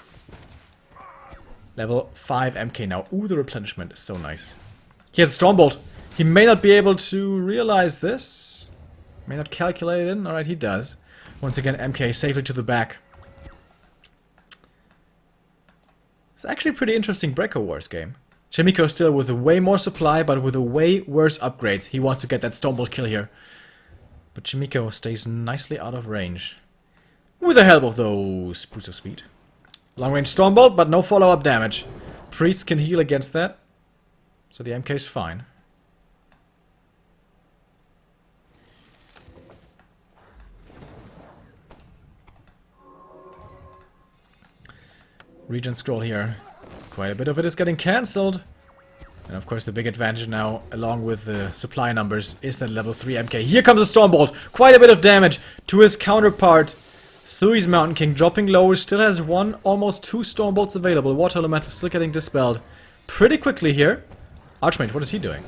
Level 5 MK now. Ooh, the replenishment is so nice. He has a Stormbolt. He may not be able to realize this. May not calculate it in. Alright, he does. Once again, MK safely to the back. It's actually a pretty interesting Breaker Wars game. Jimiko still with a way more supply, but with a way worse upgrades. He wants to get that Stormbolt kill here. But Jimiko stays nicely out of range. With the help of those Boots of Speed. Long range Stormbolt, but no follow-up damage. Priests can heal against that. So the MK is fine. Regen scroll here. Quite a bit of it is getting cancelled. And of course the big advantage now, along with the supply numbers, is that level 3 MK. Here comes a Stormbolt. Quite a bit of damage to his counterpart. Suey's Mountain King dropping lower, still has one, almost 2 Stormbolts available. Water Elemental still getting dispelled pretty quickly here. Archmage, what is he doing?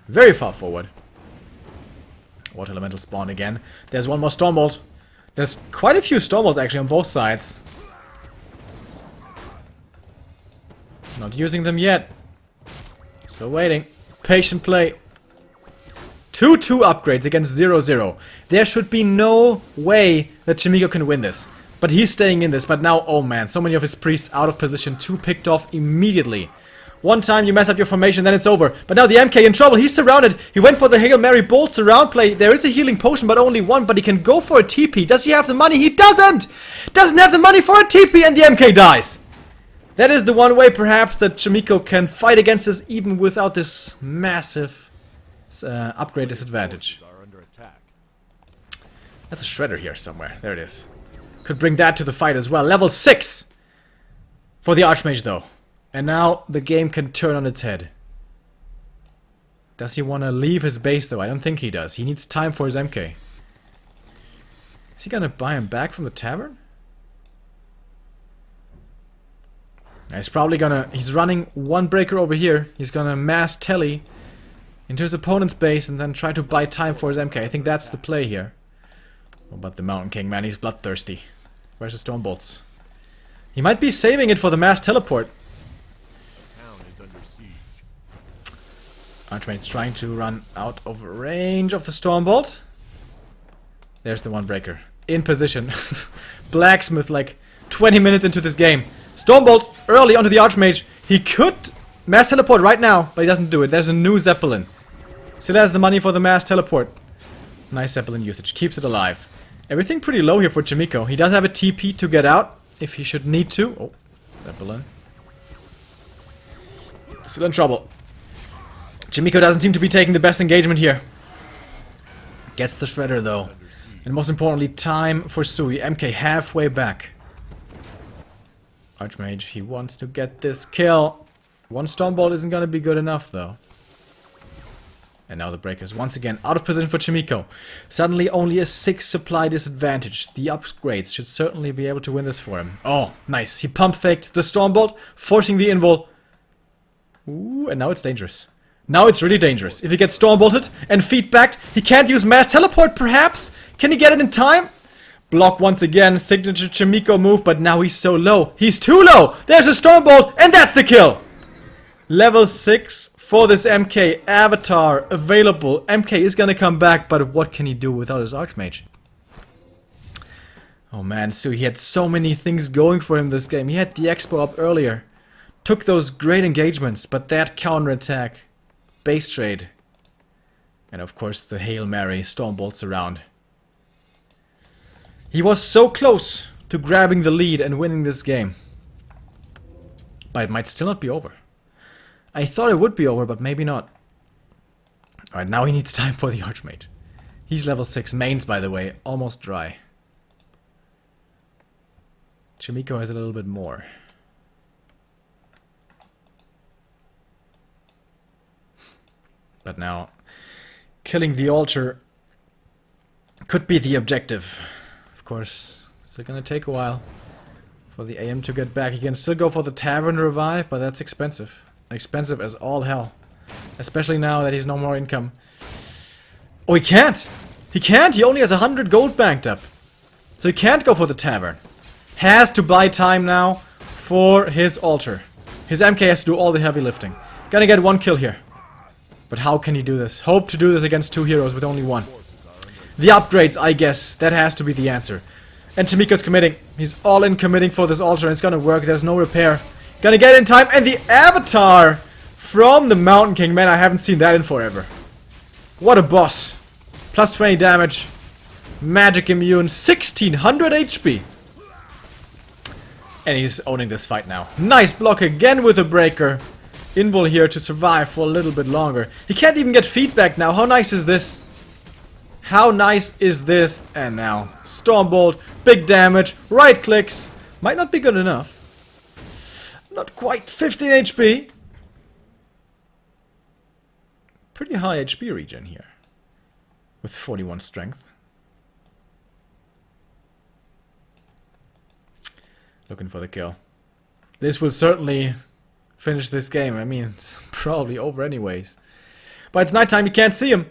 Very far forward. Water Elemental spawn again. There's one more Stormbolt. There's quite a few Stormbolts actually on both sides. Not using them yet. Still waiting. Patient play. 2-2 upgrades against 0-0. There should be no way that Jimiko can win this. But he's staying in this. But now, oh man, so many of his priests out of position. 2 picked off immediately. One time you mess up your formation, then it's over. But now the MK in trouble. He's surrounded. He went for the Hail Mary Bolt surround play. There is a healing potion, but only one. But he can go for a TP. Does he have the money? He doesn't! Doesn't have the money for a TP, and the MK dies. That is the one way, perhaps, that Jimiko can fight against this, even without this massive upgrade disadvantage. That's a shredder here somewhere. There it is. could bring that to the fight as well. Level 6 for the Archmage though. And now the game can turn on its head. Does he want to leave his base though? I don't think he does. He needs time for his MK. Is he gonna buy him back from the tavern? He's probably gonna... He's running one breaker over here. He's gonna mass telly into his opponent's base and then try to buy time for his MK. I think that's the play here. What about the Mountain King, man? He's bloodthirsty. Where's the Storm Bolts? He might be saving it for the mass teleport. Archmage's trying to run out of range of the Storm Bolt. There's the one breaker. In position. Blacksmith like 20 minutes into this game. Stormbolt early onto the Archmage. He could mass teleport right now, but he doesn't do it. There's a new Zeppelin. Still has the money for the mass teleport. Nice Zeppelin usage. Keeps it alive. Everything pretty low here for Jimiko. He does have a TP to get out if he should need to. Oh, Zeppelin. Still in trouble. Jimiko doesn't seem to be taking the best engagement here. Gets the Shredder though. And most importantly, time for Suey. MK halfway back. Archmage, he wants to get this kill. One Stormbolt isn't gonna be good enough though. And now the breakers once again out of position for Jimiko. Suddenly only a 6 supply disadvantage. The upgrades should certainly be able to win this for him. Oh, nice. He pump faked the Stormbolt, forcing the invul. Ooh, and now it's dangerous. Now it's really dangerous. If he gets Stormbolted and feedbacked, he can't use mass teleport perhaps? Can he get it in time? Block once again, signature Jimiko move, but now he's so low. He's too low! There's a Stormbolt, and that's the kill! Level 6 for this MK. Avatar available. MK is gonna come back, but what can he do without his Archmage? Oh man, so he had so many things going for him this game. He had the Expo up earlier. Took those great engagements, but that counterattack, base trade, and of course the Hail Mary Stormbolts around. He was so close to grabbing the lead and winning this game. But it might still not be over. I thought it would be over, but maybe not. Alright, now he needs time for the Archmage. He's level 6. Mains, by the way, almost dry. Jimiko has a little bit more. But now, killing the altar could be the objective. Of course, it's gonna take a while for the AM to get back. He can still go for the Tavern Revive, but that's expensive. Expensive as all hell. Especially now that he's no more income. Oh, he can't! He can't! He only has 100 gold banked up. So he can't go for the Tavern. Has to buy time now for his altar. His MK has to do all the heavy lifting. Gonna get one kill here. But how can he do this? Hope to do this against 2 heroes with only 1. The upgrades, I guess. That has to be the answer. And Jimiko's committing. He's all in committing for this altar and it's gonna work. There's no repair. Gonna get in time. And the Avatar from the Mountain King. Man, I haven't seen that in forever. What a boss. Plus 20 damage. Magic immune. 1600 HP. And he's owning this fight now. Nice block again with a breaker. Invul here to survive for a little bit longer. He can't even get feedback now. How nice is this? How nice is this? And now, Stormbolt, big damage, right clicks. Might not be good enough. Not quite 15 HP. Pretty high HP regen here. With 41 strength. Looking for the kill. This will certainly finish this game. I mean, it's probably over anyways. But it's nighttime, you can't see him.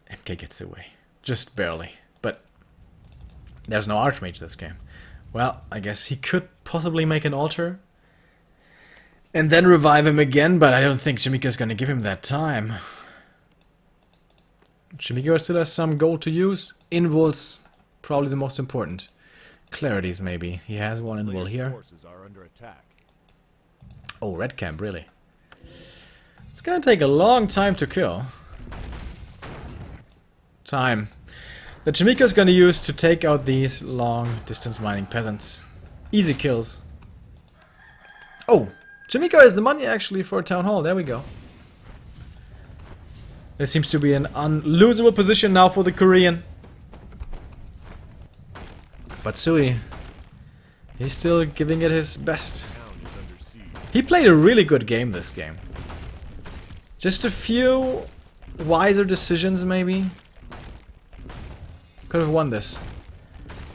MK gets away. Just barely. But there's no Archmage this game. Well, I guess he could possibly make an altar. And then revive him again, but I don't think Jimiko's gonna give him that time. Jimiko still has some gold to use. Invul's probably the most important. Clarities maybe. He has one invul here. Oh, red camp, really. It's gonna take a long time to kill. Time that Jimiko's gonna use to take out these long distance mining peasants. Easy kills. Oh, Jimiko has the money actually for a town hall. There we go. This seems to be an unlosable position now for the Korean. But Suey, he's still giving it his best. Town is under siege. He played a really good game this game. Just a few wiser decisions, maybe. Could have won this.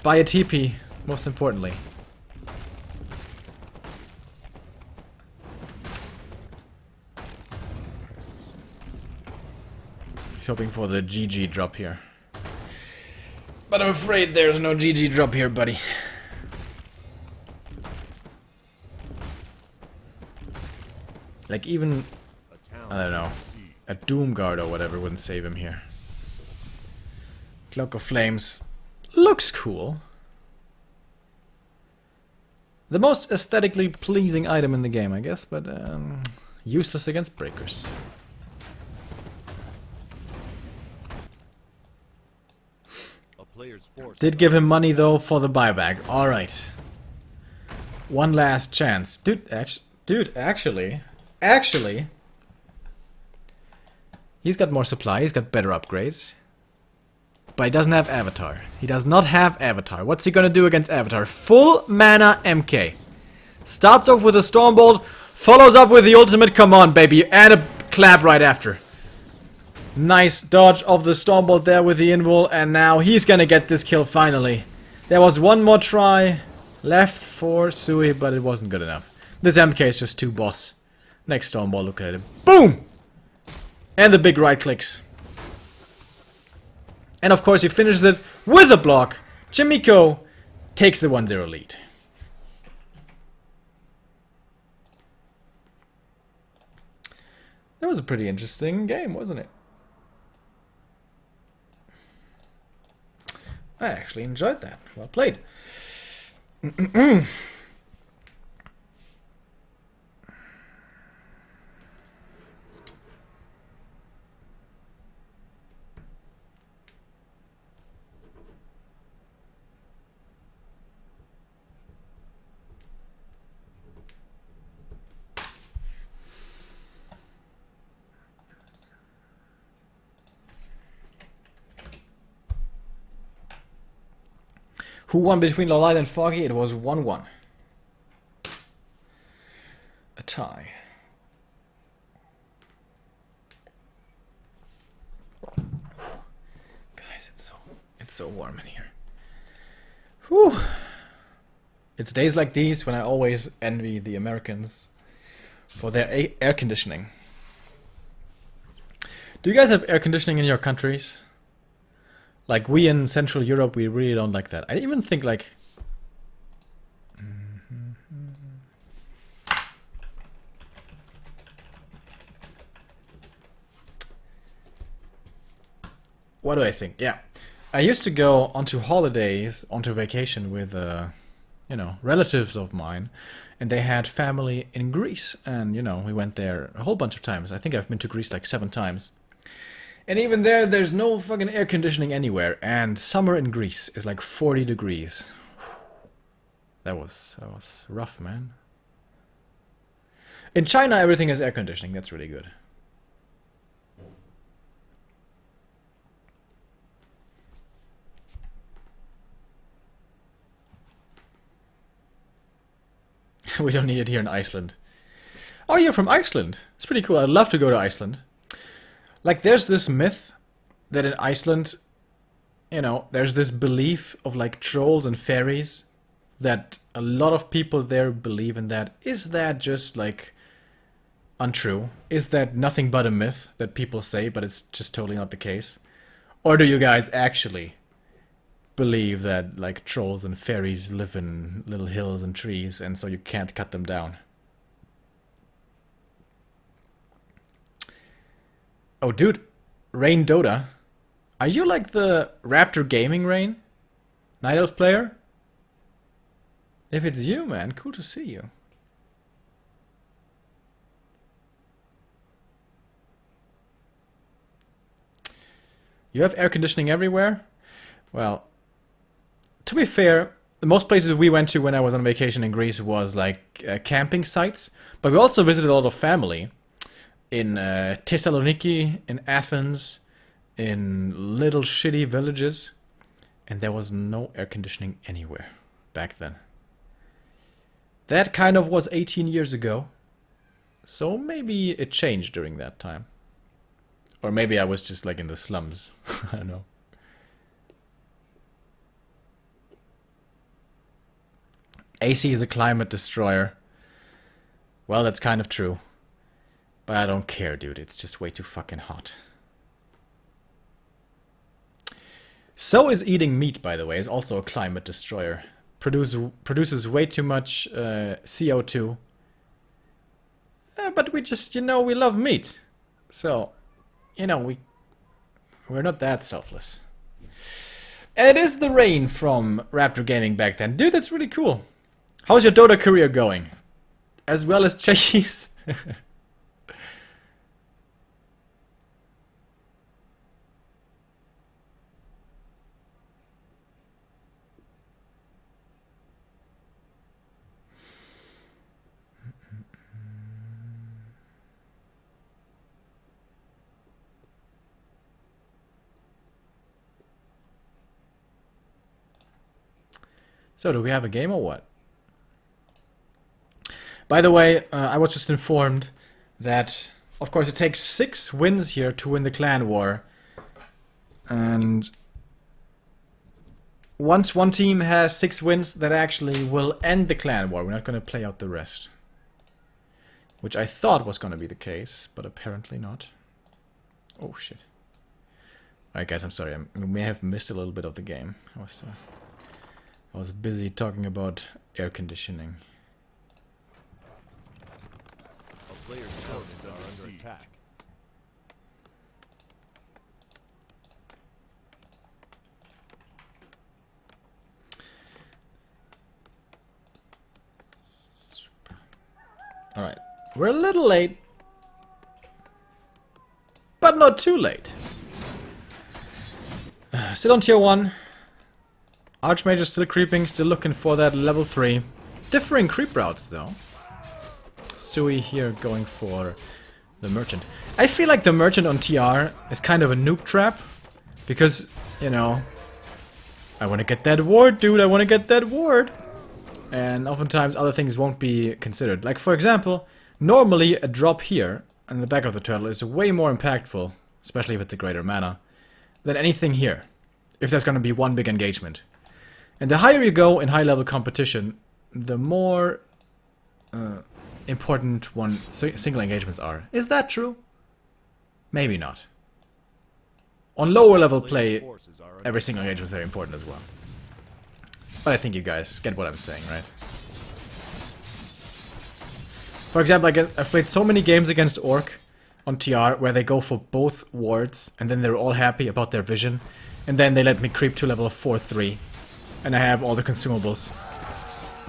By a TP, most importantly. He's hoping for the GG drop here. But I'm afraid there's no GG drop here, buddy. Like even, A town I don't know, is under siege. a Doom Guard or whatever wouldn't save him here. Cloak of Flames looks cool. The most aesthetically pleasing item in the game, I guess, but useless against breakers. A player's force Did give him money though for the buyback. All right, one last chance, dude. Actually, he's got more supply. He's got better upgrades. But he doesn't have Avatar. He does not have Avatar. What's he gonna do against Avatar? Full mana MK. Starts off with a Stormbolt, follows up with the ultimate. Come on, baby. And a clap right after. Nice dodge of the Stormbolt there with the invul. And now he's gonna get this kill finally. There was one more try left for Suey, but it wasn't good enough. This MK is just too boss. Next Stormbolt, look at it. Boom! And the big right clicks. And of course he finishes it with a block. Jimiko takes the 1-0 lead. That was a pretty interesting game, wasn't it? I actually enjoyed that. Well played. Who won between LawLiet and Foggy? It was 1-1. A tie. Guys, it's so warm in here. Whew. It's days like these when I always envy the Americans for their air conditioning. Do you guys have air conditioning in your countries? Like we in Central Europe, we really don't like that. I even think like... What do I think? Yeah. I used to go onto holidays, onto vacation with, you know, relatives of mine. And they had family in Greece. And, you know, we went there a whole bunch of times. I think I've been to Greece like 7 times. And even there, there's no fucking air conditioning anywhere. And summer in Greece is like 40 degrees. That was rough, man. In China, everything has air conditioning. That's really good. We don't need it here in Iceland. Oh, you're from Iceland. It's pretty cool. I'd love to go to Iceland. Like, there's this myth that in Iceland, you know, there's this belief of, like, trolls and fairies that a lot of people there believe in that. Is that just, like, untrue? Is that nothing but a myth that people say, but it's just totally not the case? Or do you guys actually believe that, like, trolls and fairies live in little hills and trees, and so you can't cut them down? Oh, dude, Rain Dota, are you like the Raptor Gaming Rain? Night Elf player? If it's you, man, cool to see you. You have air conditioning everywhere? Well, to be fair, the most places we went to when I was on vacation in Greece was like camping sites, but we also visited a lot of family. In Thessaloniki, in Athens, in little shitty villages. And there was no air conditioning anywhere back then. That kind of was 18 years ago. So maybe it changed during that time. Or maybe I was just like in the slums. I don't know. AC is a climate destroyer. Well, that's kind of true. But I don't care, dude. It's just way too fucking hot. So is eating meat, by the way, is also a climate destroyer. Produces way too much CO2. But we just, you know, we love meat. So, you know, we're not that selfless. And it is the Rain from Raptor Gaming back then. Dude, that's really cool. How's your Dota career going? As well as Chechi's? So, do we have a game or what? By the way, I was just informed that, of course, it takes 6 wins here to win the clan war. And once one team has 6 wins, that actually will end the clan war. We're not going to play out the rest. Which I thought was going to be the case, but apparently not. Oh, shit. Alright, guys, I'm sorry. I may have missed a little bit of the game. I was busy talking about air conditioning. A player's forces are under attack. Alright, we're a little late, but not too late. Still on tier 1. Archmage is still creeping, still looking for that level 3. Differing creep routes though. Suey here going for the merchant. I feel like the merchant on TR is kind of a noob trap. Because, you know, I want to get that ward, dude, I want to get that ward. And oftentimes other things won't be considered. Like, for example, normally a drop here on the back of the turtle is way more impactful, especially if it's a greater mana, than anything here, if there's going to be one big engagement. And the higher you go in high-level competition, the more important single engagements are. Is that true? Maybe not. On lower level play, every single engagement is very important as well. But I think you guys get what I'm saying, right? For example, I've played so many games against Orc on TR where they go for both wards and then they're all happy about their vision. And then they let me creep to level 4-3. And I have all the consumables.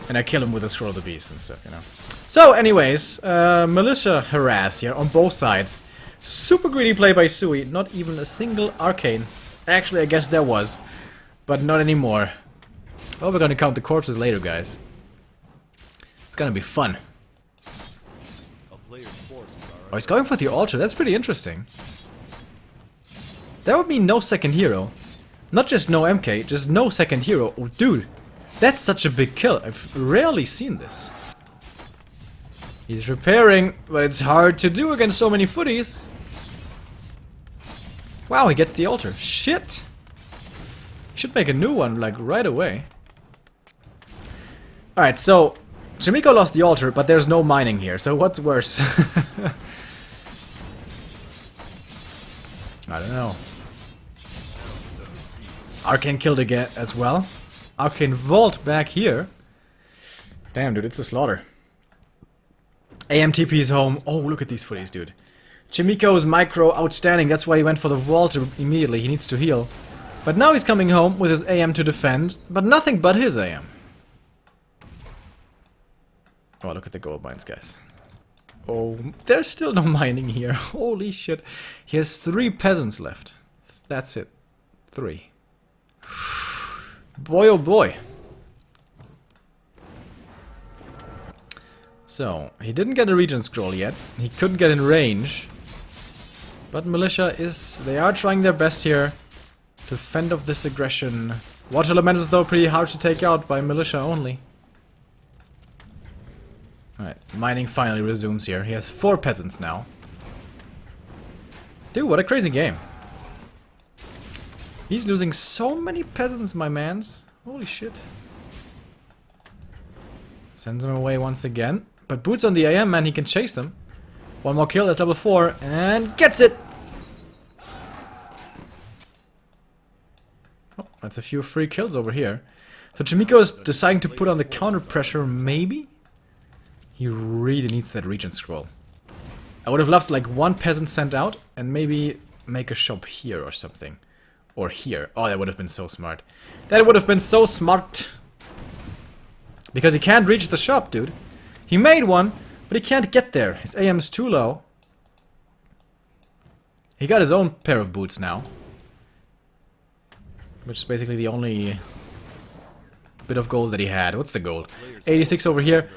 And I kill him with a Scroll of the Beast and stuff, you know. So, anyways, militia harass here on both sides. Super greedy play by Suey. Not even a single arcane. Actually, I guess there was. But not anymore. Well, we're gonna count the corpses later, guys. It's gonna be fun. Oh, he's going for the altar. That's pretty interesting. That would mean no second hero. Not just no MK, just no second hero. Oh, dude, that's such a big kill. I've rarely seen this. He's repairing, but it's hard to do against so many footies. Wow, he gets the altar. Shit. Should make a new one, like, right away. Alright, so Jimiko lost the altar, but there's no mining here, so what's worse? I don't know. Arcane killed again as well. Arcane Vault back here. Damn, dude, it's a slaughter. AMTP's home. Oh, look at these footies, dude. Jimiko's micro outstanding. That's why he went for the vault immediately. He needs to heal. But now he's coming home with his AM to defend, but nothing but his AM. Oh, look at the gold mines, guys. Oh, there's still no mining here. Holy shit. He has 3 peasants left. That's it. 3. Boy, oh boy. So, he didn't get a regen scroll yet. He couldn't get in range. But Militia they are trying their best here to fend off this aggression Watch elementals though pretty hard to take out by militia only. Alright, mining finally resumes here. He has 4 peasants now. Dude, what a crazy game. He's losing so many peasants, my mans. Holy shit. Sends them away once again. But boots on the AM, man, he can chase them. One more kill, that's level 4, and gets it! Oh, that's a few free kills over here. So Jimiko is deciding to put on the counter pressure, maybe? He really needs that region scroll. I would have loved like 1 peasant sent out, and maybe make a shop here or something. Or here. Oh, that would have been so smart. That would have been so smart! Because he can't reach the shop, dude. He made one, but he can't get there. His AM is too low. He got his own pair of boots now. Which is basically the only bit of gold that he had. What's the gold? 86 over here.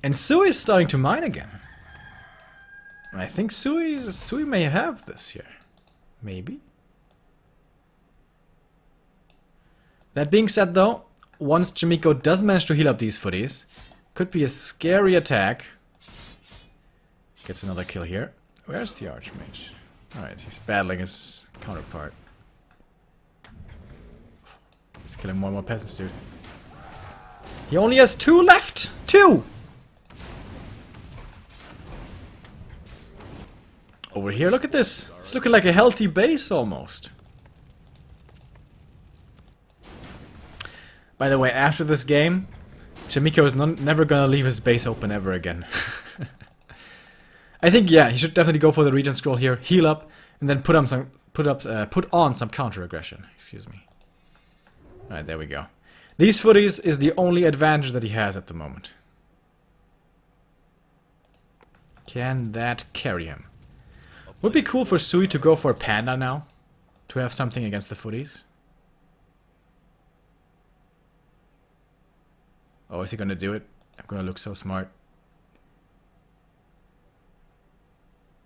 And Suey is starting to mine again. I think Suey may have this here. Maybe. That being said though, once Jimiko does manage to heal up these footies, could be a scary attack. Gets another kill here. Where's the Archmage? Alright, he's battling his counterpart. He's killing more and more peasants, dude. He only has 2 left! 2! Over here, look at this. It's looking like a healthy base almost. By the way, after this game, Jimiko is never gonna leave his base open ever again. I think, yeah, he should definitely go for the region scroll here, heal up, and then put on some counter aggression. Excuse me. All right, there we go. These footies is the only advantage that he has at the moment. Can that carry him? Would be cool for Suey to go for a panda now, to have something against the footies. Oh, is he gonna do it? I'm gonna look so smart.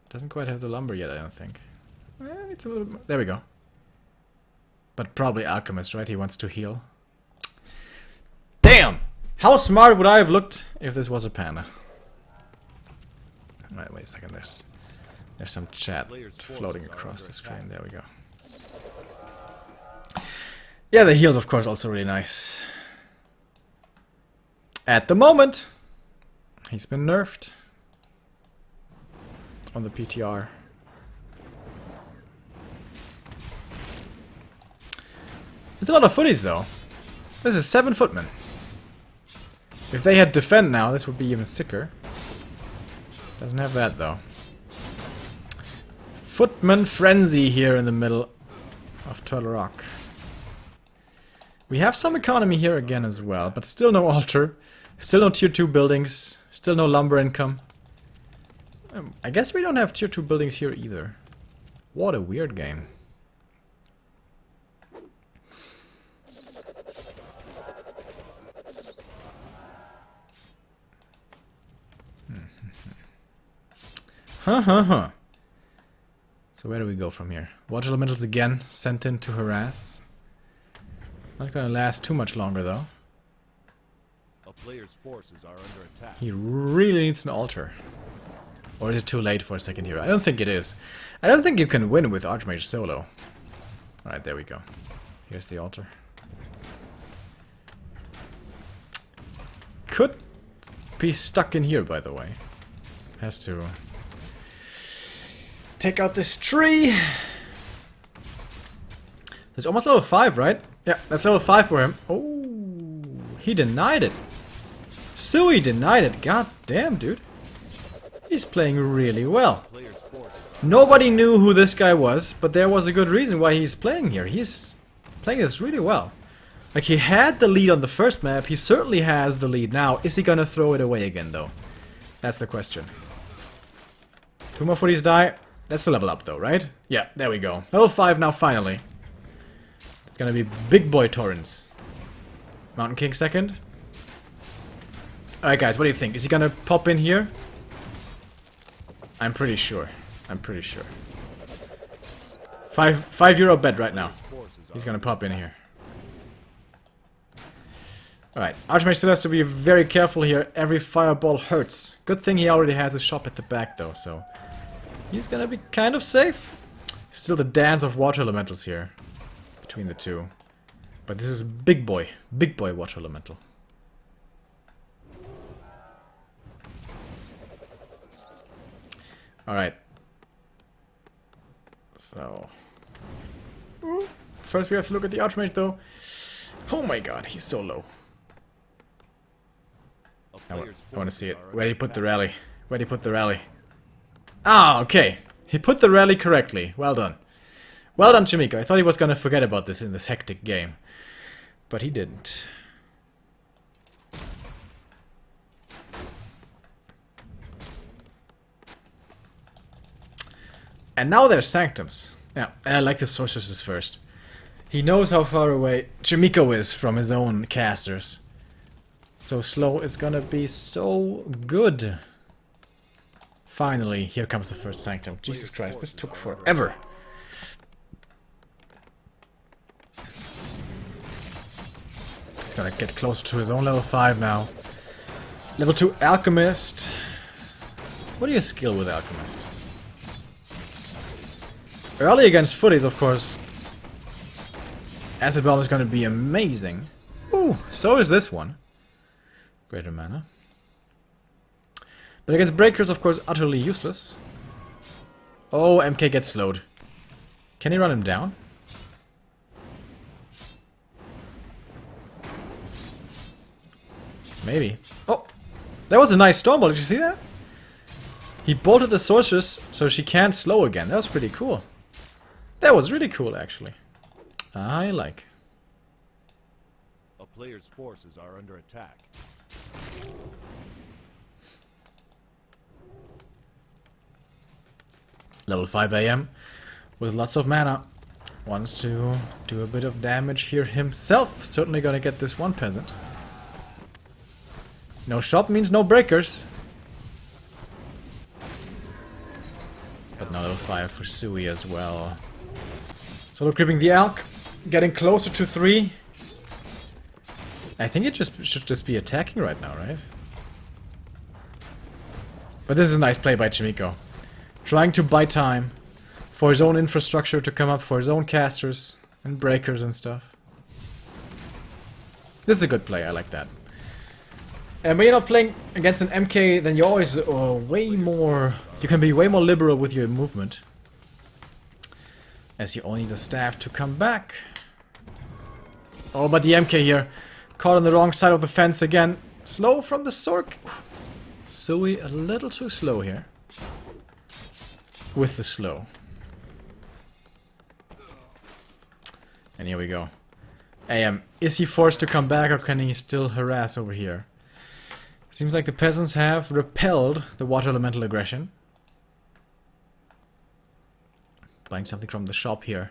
Doesn't quite have the lumber yet, I don't think. It's a little... There we go. But probably Alchemist, right? He wants to heal. Damn! How smart would I have looked if this was a panda? Right, wait a second. There's some chat floating across the screen. There we go. Yeah, the heal's of course also really nice. At the moment, he's been nerfed on the PTR. There's a lot of footies though. This is 7 footmen. If they had defend now, this would be even sicker. Doesn't have that though. Footman frenzy here in the middle of Turtle Rock. We have some economy here again as well, but still no altar. Still no tier 2 buildings. Still no lumber income. I guess we don't have tier 2 buildings here either. What a weird game. Huh. So where do we go from here? Watch elementals again, sent in to harass. Not gonna last too much longer though. A player's forces are under attack. He really needs an altar. Or is it too late for a second hero? I don't think it is. I don't think you can win with Archmage solo. Alright, there we go. Here's the altar. Could be stuck in here, by the way. Has to take out this tree. There's almost level 5, right? Yeah, that's level 5 for him. Oh, he denied it. Suey denied it. God damn, dude. He's playing really well. Nobody knew who this guy was, but there was a good reason why he's playing here. He's playing this really well. Like, he had the lead on the first map. He certainly has the lead now. Is he gonna throw it away again, though? That's the question. 2 more footies die. That's the level up, though, right? Yeah, there we go. Level 5 now, finally. It's gonna be big boy Torrens. Mountain King second. Alright, guys, what do you think? Is he gonna pop in here? I'm pretty sure. I'm pretty sure. €5 bet right now. He's gonna pop in here. Alright, Archmage still has to be very careful here. Every fireball hurts. Good thing he already has a shop at the back though, so he's gonna be kind of safe. Still the dance of water elementals here between the two. But this is big boy water elemental. Alright. So first we have to look at the Archmage though. Oh my god, he's so low. I want to see it. Where did he put the rally? Where did he put the rally? Ah, okay. He put the rally correctly. Well done. Well done, Jimiko. I thought he was going to forget about this in this hectic game. But he didn't. And now there's Sanctums. Yeah, and I like the sorceresses first. He knows how far away Jimiko is from his own casters. So slow is gonna be so good. Finally, here comes the first Sanctum. Jesus Christ, this took forever. He's gonna get closer to his own level 5 now. Level 2 Alchemist. What are your skill with Alchemist? Early against footies, of course. Acid Bomb is gonna be amazing. Ooh, so is this one. Greater mana. But against breakers, of course, utterly useless. Oh, MK gets slowed. Can he run him down? Maybe. Oh! That was a nice storm ball, did you see that? He bolted the sorceress so she can't slow again. That was pretty cool. That was really cool, actually. I like. A player's forces are under attack. Level 5 AM with lots of mana. Wants to do a bit of damage here himself. Certainly gonna get this one peasant. No shop means no breakers. But now level 5 for Suey as well. Solo creeping the Alk. Getting closer to 3. I think it should just be attacking right now, right? But this is a nice play by Jimiko. Trying to buy time for his own infrastructure to come up, for his own casters and breakers and stuff. This is a good play, I like that. And when you're not playing against an MK, then you're always way more... You can be way more liberal with your movement. As you only need the staff to come back. Oh, but the MK here. Caught on the wrong side of the fence again. Slow from the Sork. Suey a little too slow here. With the slow. And here we go. AM, is he forced to come back or can he still harass over here? Seems like the peasants have repelled the water elemental aggression. Buying something from the shop here.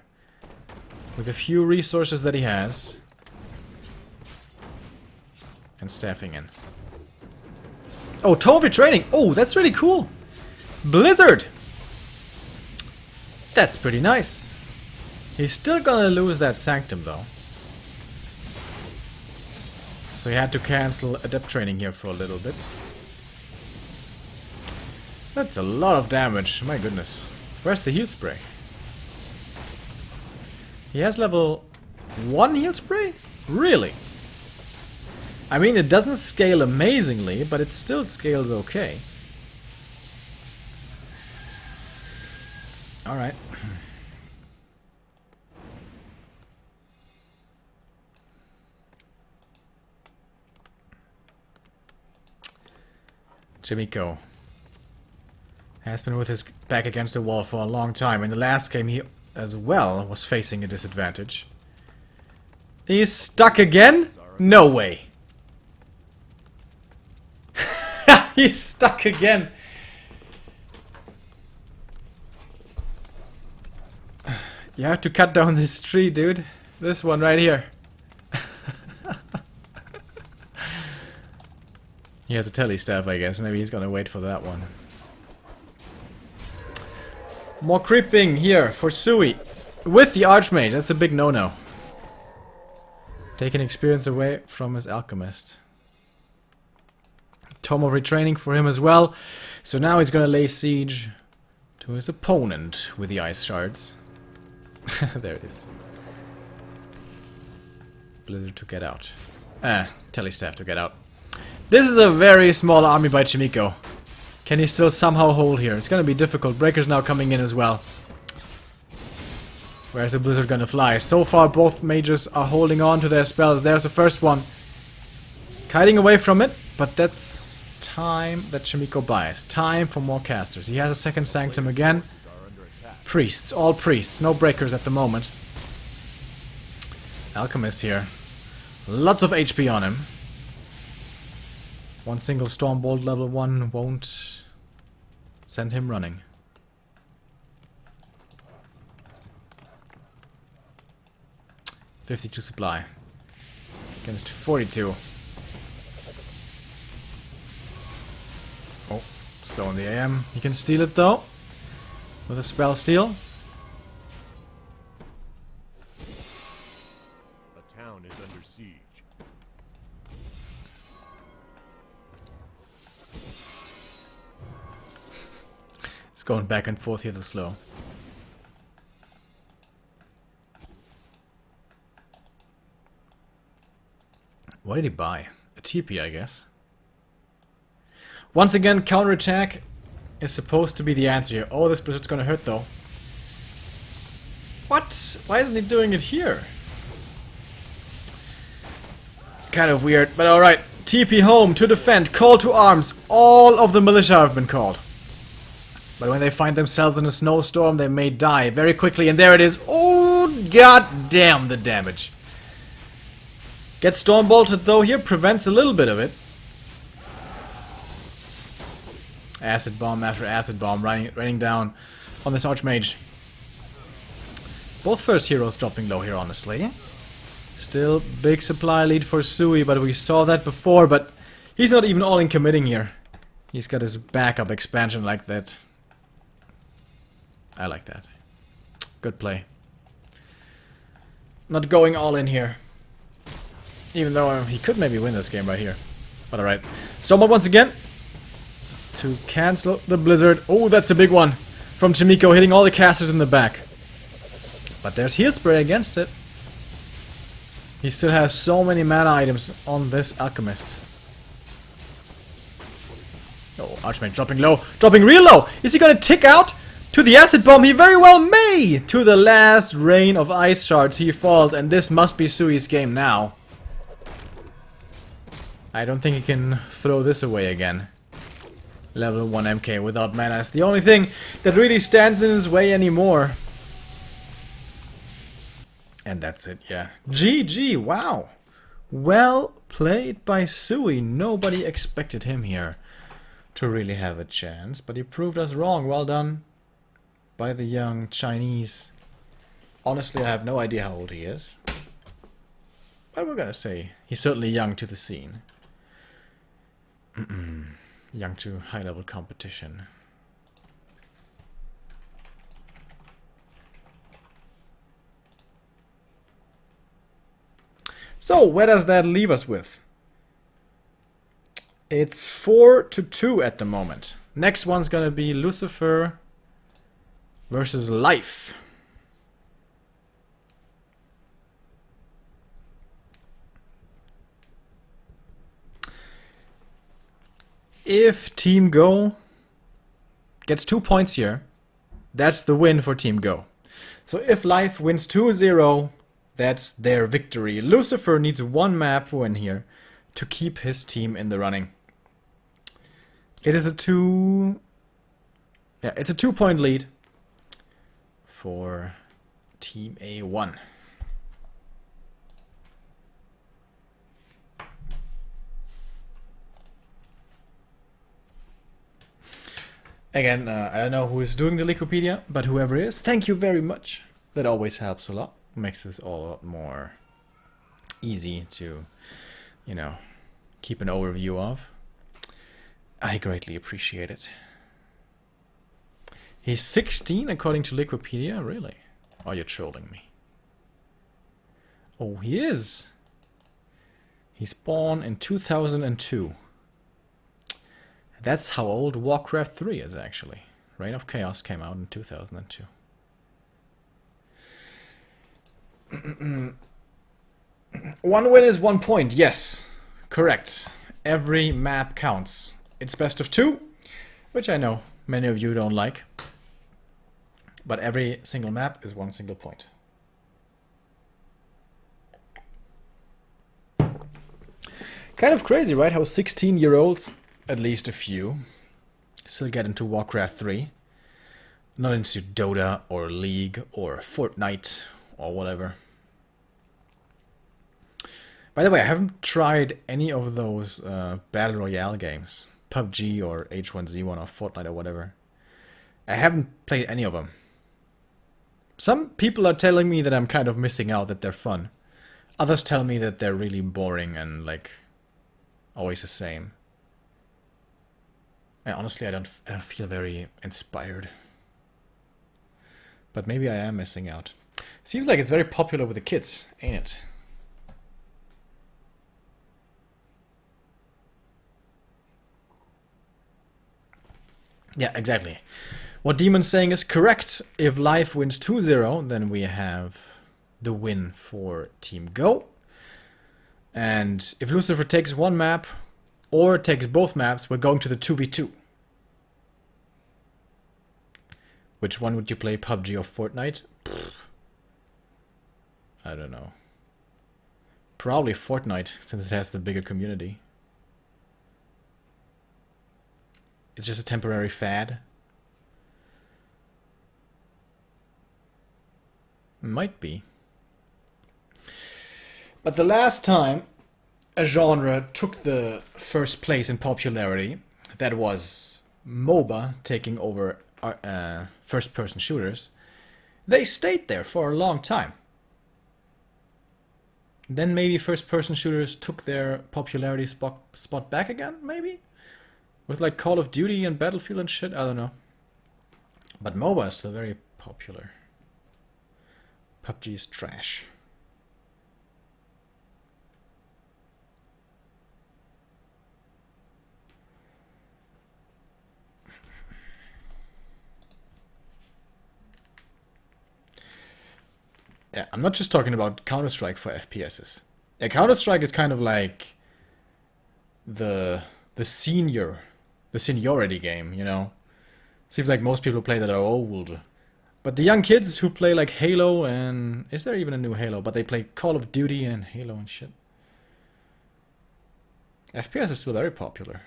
With a few resources that he has. And staffing in. Oh, total retraining! Oh, that's really cool! Blizzard! That's pretty nice. He's still gonna lose that Sanctum though. So he had to cancel Adept training here for a little bit. That's a lot of damage, my goodness. Where's the heal spray? He has level 1 heal spray? Really? I mean, it doesn't scale amazingly, but it still scales okay. Alright. Jimiko has been with his back against the wall for a long time. In the last game, he as well was facing a disadvantage. He's stuck again? No way. He's stuck again. You have to cut down this tree, dude. This one right here. He has a telly staff, I guess. Maybe he's gonna wait for that one. More creeping here for Suey. With the Archmage. That's a big no-no. Taking experience away from his alchemist. Tome of retraining for him as well. So now he's gonna lay siege to his opponent with the ice shards. There it is. Blizzard to get out. Telestaff to get out. This is a very small army by Jimiko. Can he still somehow hold here? It's gonna be difficult. Breaker's now coming in as well. Where's the Blizzard gonna fly? So far both mages are holding on to their spells. There's the first one. Kiting away from it, but that's time that Jimiko buys. Time for more casters. He has a second Sanctum again. Priests, all priests. No breakers at the moment. Alchemist here. Lots of HP on him. One single Stormbolt level 1 won't send him running. $52 supply. Against 42. Oh, slow on the AM. He can steal it though. With a spell steal. A town is under siege. It's going back and forth here, the slow. What did he buy? A TP, I guess. Once again, counterattack is supposed to be the answer here. Oh, this Blizzard's gonna hurt though. What? Why isn't he doing it here? Kind of weird, but alright. TP home to defend, call to arms. All of the militia have been called. But when they find themselves in a snowstorm, they may die very quickly. And there it is. Oh, god damn the damage. Gets Stormbolted though here, prevents a little bit of it. Acid Bomb after Acid Bomb raining down on this Archmage. Both first heroes dropping low here, honestly. Still big supply lead for Suey, but we saw that before, but he's not even all in committing here. He's got his backup expansion like that. I like that. Good play. Not going all in here. Even though he could maybe win this game right here. But alright. Stormbolt once again. To cancel the Blizzard. Oh, that's a big one. From Jimiko, hitting all the casters in the back. But there's Heal Spray against it. He still has so many mana items on this Alchemist. Oh, Archmage dropping low. Dropping real low. Is he gonna tick out? To the Acid Bomb, he very well may! To the last rain of Ice Shards he falls, and this must be Suey's game now. I don't think he can throw this away again. Level 1 MK without mana is the only thing that really stands in his way anymore. And that's it, yeah. GG, wow. Well played by Suey. Nobody expected him here to really have a chance, but he proved us wrong. Well done by the young Chinese. Honestly, I have no idea how old he is. But we're gonna say he's certainly young to the scene. Young to high-level competition. So, where does that leave us with? It's 4-2 at the moment. Next one's gonna be Lucifer versus Life. If Team Go gets 2 points here, that's the win for Team Go. So if Life wins 2-0, that's their victory. Lucifer needs 1 map win here to keep his team in the running. It is a 2-point lead for Team A1. Again, I don't know who is doing the Wikipedia, but whoever is, thank you very much. That always helps a lot. Makes this all a lot more easy to, you know, keep an overview of. I greatly appreciate it. He's 16 according to Wikipedia? Really? Oh, you're trolling me. Oh, he is. He's born in 2002. That's how old Warcraft 3 is, actually. Reign of Chaos came out in 2002. One win is 1 point. Yes, correct. Every map counts. It's best of 2, which I know many of you don't like. But every single map is 1 single point. Kind of crazy, right? How 16-year-olds, at least a few, still get into Warcraft 3. Not into Dota or League or Fortnite or whatever. By the way, I haven't tried any of those Battle Royale games. PUBG or H1Z1 or Fortnite or whatever. I haven't played any of them. Some people are telling me that I'm kind of missing out, that they're fun. Others tell me that they're really boring and like always the same. And honestly, I don't feel very inspired. But maybe I am missing out. Seems like it's very popular with the kids, ain't it? Yeah, exactly. What Demon's saying is correct. If Life wins 2-0, then we have the win for Team Go. And if Lucifer takes one map or takes both maps, we're going to the 2v2. Which one would you play, PUBG or Fortnite? Pfft. I don't know. Probably Fortnite, since it has the bigger community. It's just a temporary fad. Might be. But the last time a genre took the first place in popularity, that was MOBA taking over first-person shooters, they stayed there for a long time. Then maybe first-person shooters took their popularity spot back again, maybe? With like Call of Duty and Battlefield and shit, I don't know. But MOBA is still very popular. PUBG is trash. Yeah, I'm not just talking about Counter-Strike for FPSs. Yeah, Counter-Strike is kind of like the seniority game, you know? Seems like most people who play that are old. But the young kids who play like Halo and... Is there even a new Halo? But they play Call of Duty and Halo and shit. FPS is still very popular.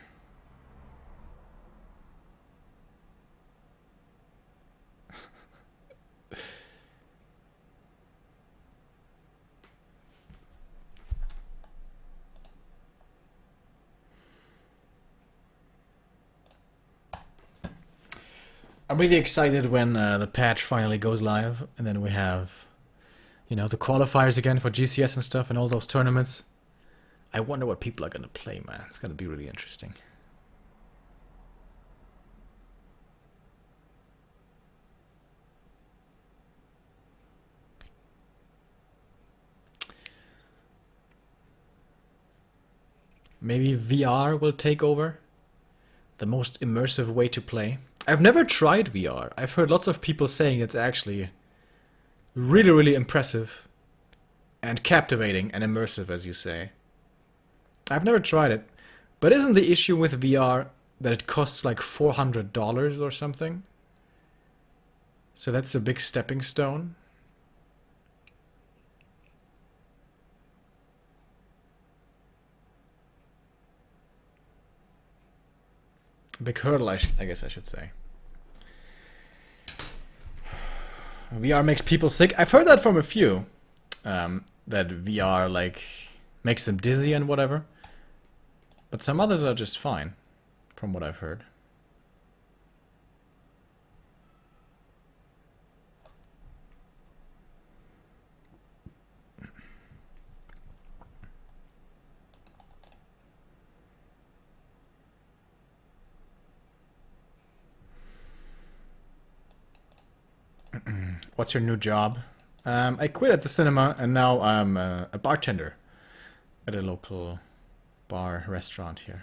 I'm really excited when the patch finally goes live, and then we have, you know, the qualifiers again for GCS and stuff, and all those tournaments. I wonder what people are gonna play, man. It's gonna be really interesting. Maybe VR will take over. The most immersive way to play. I've never tried VR. I've heard lots of people saying it's actually really, really impressive and captivating and immersive, as you say. I've never tried it. But isn't the issue with VR that it costs like $400 or something? So that's a big stepping stone. Big hurdle, I guess I should say. VR makes people sick. I've heard that from a few. That VR like makes them dizzy and whatever. But some others are just fine, from what I've heard. What's your new job? I quit at the cinema and now I'm a bartender. at a local bar restaurant here.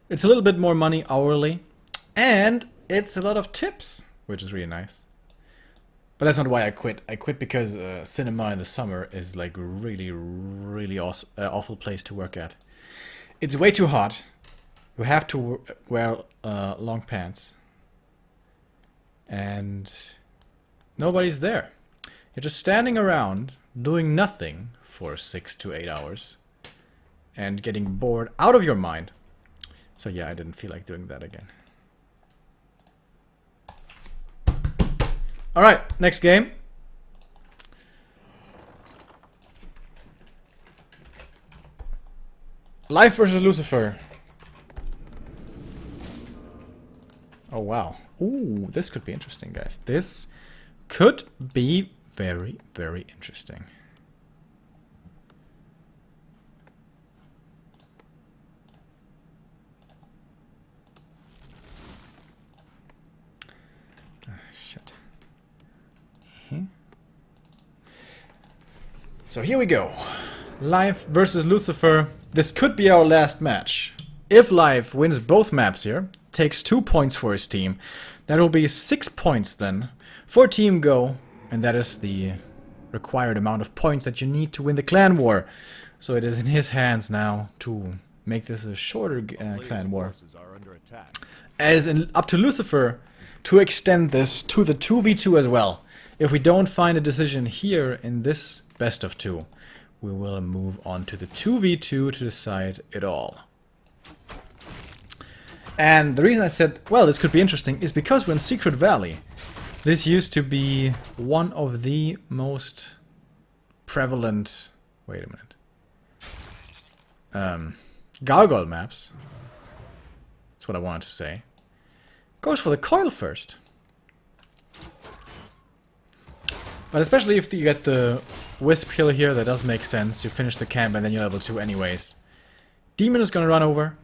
It's a little bit more money hourly, and it's a lot of tips, which is really nice. But that's not why I quit. I quit because cinema in the summer is like really, really awful place to work at. It's way too hot. You have to wear long pants. And nobody's there. You're just standing around doing nothing for 6 to 8 hours and getting bored out of your mind. So yeah, I didn't feel like doing that again. Alright, next game. LawLiet versus Lucifer. Oh wow. Ooh, this could be interesting, guys. This could be very, very interesting. Shit. So here we go. LawLiet versus Lucifer. This could be our last match. If LawLiet wins both maps here, takes 2 points for his team, that will be 6 points then for Team Go, and that is the required amount of points that you need to win the clan war. So it is in his hands now to make this a shorter clan war. As in, up to Lucifer to extend this to the 2v2 as well. If we don't find a decision here in this best of 2, we will move on to the 2v2 to decide it all. And the reason I said, well, this could be interesting, is because we're in Secret Valley. This used to be one of the most prevalent... Wait a minute. Gargoyle maps. That's what I wanted to say. Goes for the coil first. But especially if you get the Wisp kill here, that does make sense. You finish the camp and then you're level 2 anyways. Demon is gonna run over.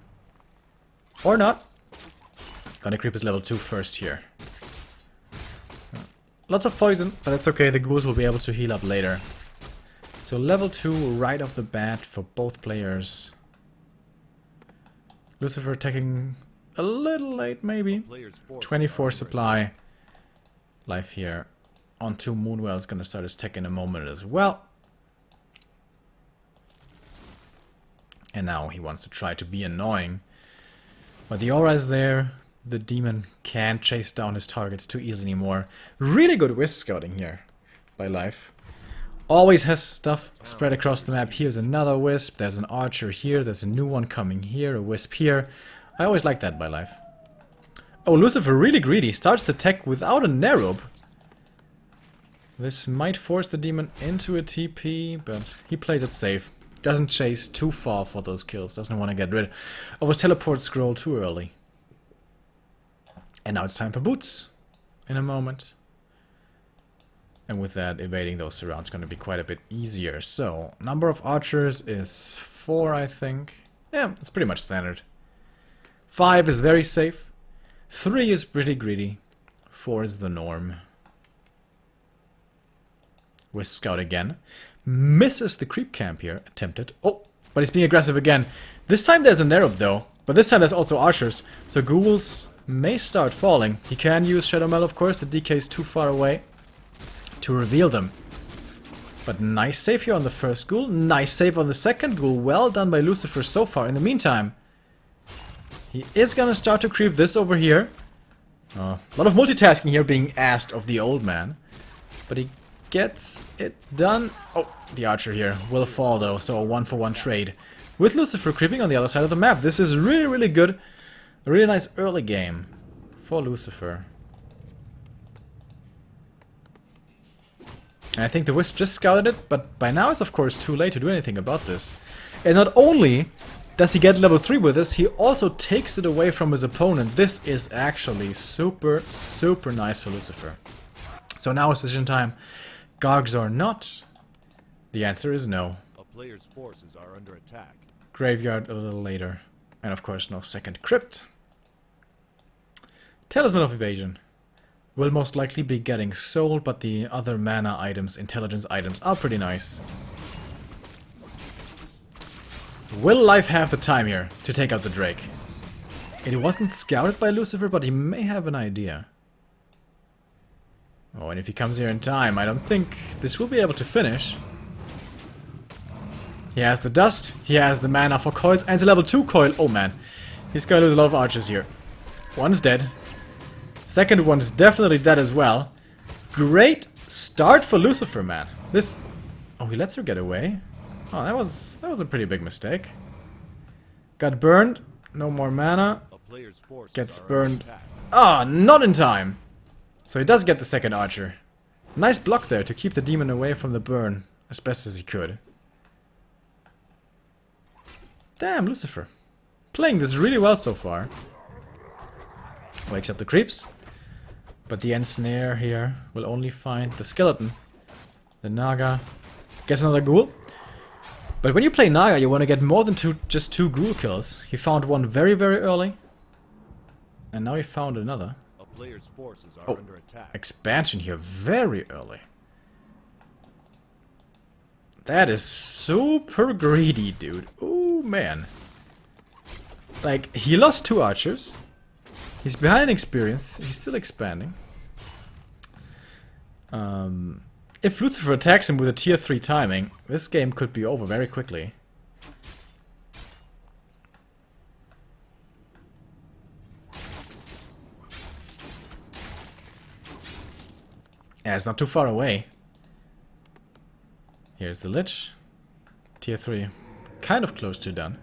Or not. Gonna creep his level 2 first here. Lots of poison, but that's okay. The ghouls will be able to heal up later. So level 2 right off the bat for both players. Lucifer attacking a little late maybe. 24 supply. Life here. On 2 Moonwell is gonna start his tech in a moment as well. And now he wants to try to be annoying. But the aura is there. The demon can't chase down his targets too easily anymore. Really good wisp scouting here by LawLiet. Always has stuff spread across the map. Here's another wisp. There's an archer here. There's a new one coming here. A wisp here. I always like that by LawLiet. Oh, Lucifer really greedy. Starts the tech without a Nerub. This might force the demon into a TP, but he plays it safe. Doesn't chase too far for those kills. Doesn't want to get rid of his teleport scroll too early. And now it's time for boots. In a moment. And with that, evading those surrounds is going to be quite a bit easier. So, number of archers is 4, I think. Yeah, it's pretty much standard. 5 is very safe. 3 is pretty greedy. 4 is the norm. Wisp Scout again. Misses the creep camp here. Attempted. Oh, but he's being aggressive again. This time there's a Nerub though. But this time there's also archers. So ghouls may start falling. He can use Shadow Mail, of course. The DK is too far away to reveal them. But nice save here on the first ghoul. Nice save on the second ghoul. Well done by Lucifer so far. In the meantime, he is gonna start to creep this over here. A lot of multitasking here being asked of the old man. But he gets it done. Oh, the archer here will fall though, so a 1-for-1 trade. With Lucifer creeping on the other side of the map. This is really, really good. A really nice early game for Lucifer. And I think the Wisp just scouted it, but by now it's of course too late to do anything about this. And not only does he get level 3 with this, he also takes it away from his opponent. This is actually super, super nice for Lucifer. So now it's decision time. Gargs or not? The answer is no. A player's forces are under attack. Graveyard a little later. And of course no second crypt. Talisman of Evasion. Will most likely be getting sold, but the other mana items, intelligence items, are pretty nice. Will Life have the time here to take out the Drake? It wasn't scouted by Lucifer, but he may have an idea. Oh, and if he comes here in time, I don't think this will be able to finish. He has the dust, he has the mana for coils, and it's a level 2 coil. Oh man, he's gonna lose a lot of archers here. One's dead. Second one's definitely dead as well. Great start for Lucifer, man. This... Oh, he lets her get away. Oh, that was a pretty big mistake. Got burned. No more mana. Gets burned. Ah, not in time. So he does get the second archer. Nice block there to keep the demon away from the burn as best as he could. Damn, Lucifer. Playing this really well so far. Wakes up the creeps. But the ensnare here will only find the skeleton. The Naga. Gets another ghoul. But when you play Naga, you want to get more than just two ghoul kills. He found one very, very early. And now he found another. A player's forces are under attack. Expansion here very early. That is super greedy, dude. Ooh, man. Like, he lost 2 archers. He's behind in experience. He's still expanding. If Lucifer attacks him with a tier 3 timing, this game could be over very quickly. Yeah, it's not too far away. Here's the Lich. Tier 3. Kind of close to done.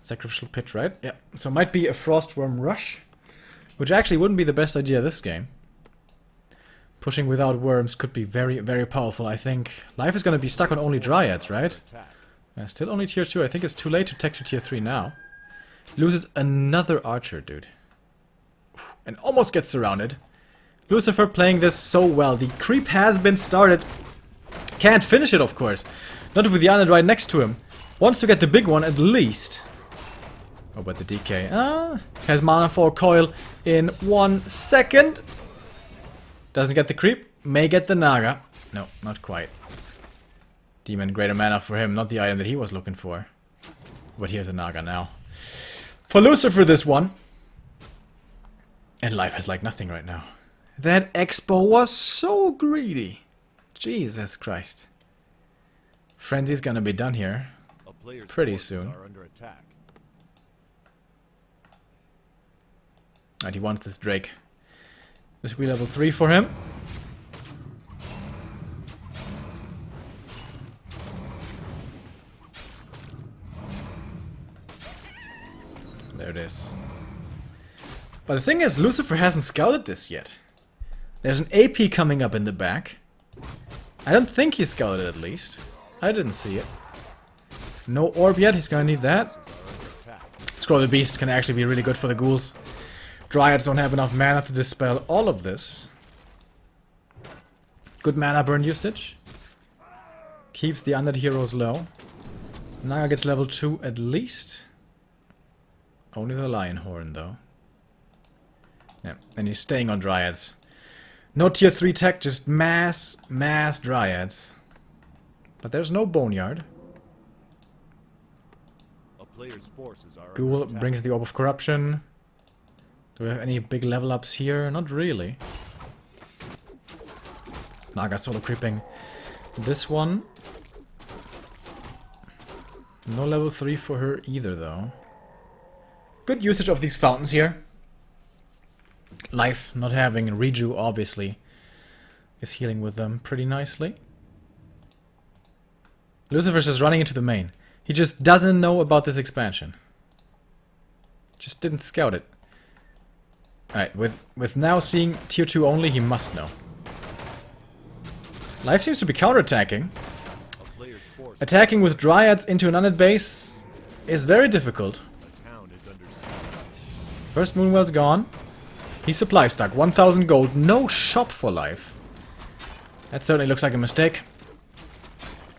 Sacrificial Pit, right? Yeah. So might be a Frostworm Rush. Which actually wouldn't be the best idea this game. Pushing without worms could be very, very powerful, I think. Life is going to be stuck on only Dryads, right? Still only tier 2. I think it's too late to tech to tier 3 now. Loses another archer, dude. And almost gets surrounded. Lucifer playing this so well. The creep has been started. Can't finish it, of course. Not with the island right next to him. Wants to get the big one at least. Oh, but the DK. Has mana for a coil in 1 second. Doesn't get the creep. May get the Naga. No, not quite. Demon, greater mana for him. Not the item that he was looking for. But here's a Naga now. For Lucifer, this one. And Life has like nothing right now. That Expo was so greedy. Jesus Christ. Frenzy's gonna be done here pretty soon. And he wants this Drake. This will be level 3 for him. There it is. But the thing is, Lucifer hasn't scouted this yet. There's an AP coming up in the back. I don't think he scouted it, at least. I didn't see it. No orb yet, he's gonna need that. Scroll the Beast can actually be really good for the ghouls. Dryads don't have enough mana to dispel all of this. Good mana burn usage. Keeps the undead heroes low. Naga gets level 2 at least. Only the Lion Horn, though. Yeah, and he's staying on Dryads. No tier 3 tech, just mass Dryads. But there's no Boneyard. Ghoul brings the Orb of Corruption. Do we have any big level ups here? Not really. Naga solo creeping. This one. No level 3 for her either, though. Good usage of these fountains here. Life not having Reju, obviously, is healing with them pretty nicely. Lucifer's just running into the main. He just doesn't know about this expansion. Just didn't scout it. Alright, with now seeing tier 2 only, he must know. Life seems to be counterattacking. Attacking with Dryads into an undead base is very difficult. First Moonwell's gone. He's supply stuck. 1000 gold. No shop for Life. That certainly looks like a mistake.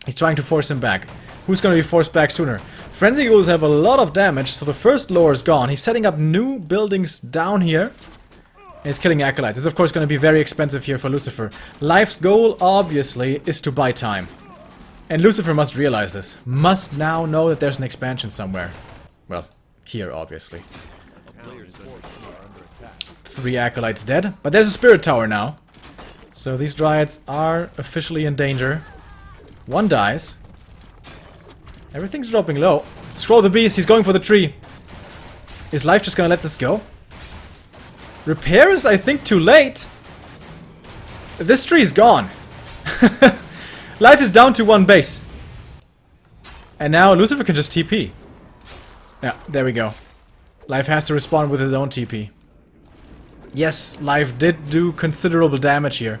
He's trying to force him back. Who's going to be forced back sooner? Frenzy Ghouls have a lot of damage, so the first lore is gone. He's setting up new buildings down here. And he's killing Acolytes. It's of course going to be very expensive here for Lucifer. Life's goal, obviously, is to buy time. And Lucifer must realize this. Must now know that there's an expansion somewhere. Well, here, obviously. 3 acolytes dead. But there's a spirit tower now. So these dryads are officially in danger. 1 dies. Everything's dropping low. Scroll the beast, he's going for the tree. Is life just gonna let this go? Repair is, I think, too late. This tree is gone. Life is down to 1 base. And now Lucifer can just TP. Yeah, there we go. Life has to respond with his own TP. Yes, Life did do considerable damage here.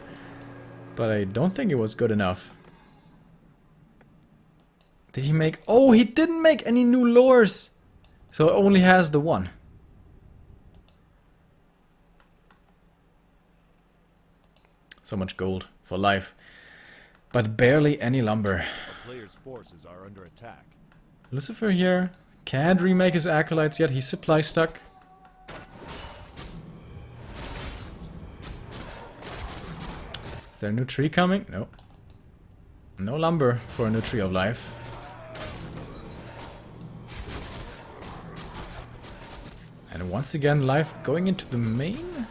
But I don't think it was good enough. Did he make... Oh, he didn't make any new lures. So it only has the 1. So much gold for Life. But barely any lumber. The player's forces are under attack. Lucifer here can't remake his acolytes yet. He's supply stuck. Is there a new tree coming? No. No lumber for a new tree of life. And once again, life going into the main.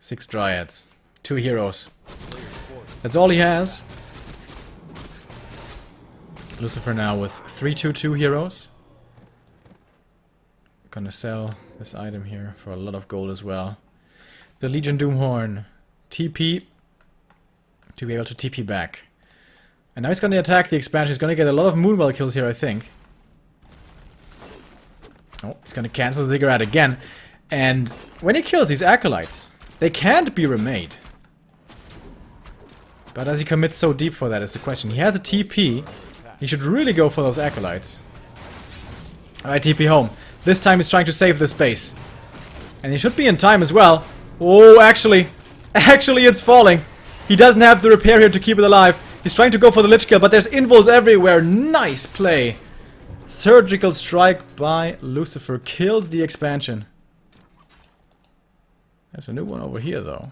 6 dryads, 2 heroes. That's all he has. Lucifer now with 3/2/2 heroes. Gonna sell this item here for a lot of gold as well. The Legion Doomhorn. TP. To be able to TP back. And now he's gonna attack the expansion. He's gonna get a lot of Moonwell kills here, I think. Oh, he's gonna cancel the Ziggurat again. And when he kills these acolytes, they can't be remade. But does he commit so deep for that is the question. He has a TP. He should really go for those acolytes. Alright, TP home. This time he's trying to save this base. And he should be in time as well. Oh, actually it's falling. He doesn't have the repair here to keep it alive. He's trying to go for the Lich Kill, but there's invols everywhere. Nice play. Surgical strike by Lucifer kills the expansion. There's a new one over here, though.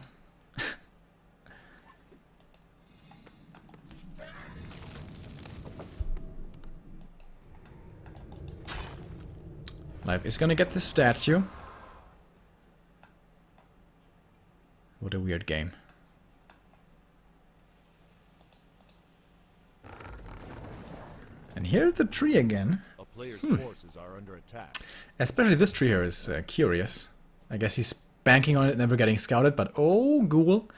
Life is gonna get this statue. What a weird game. And here's the tree again. A player's forces are under attack. Especially this tree here is curious. I guess he's banking on it, never getting scouted, but oh, ghoul.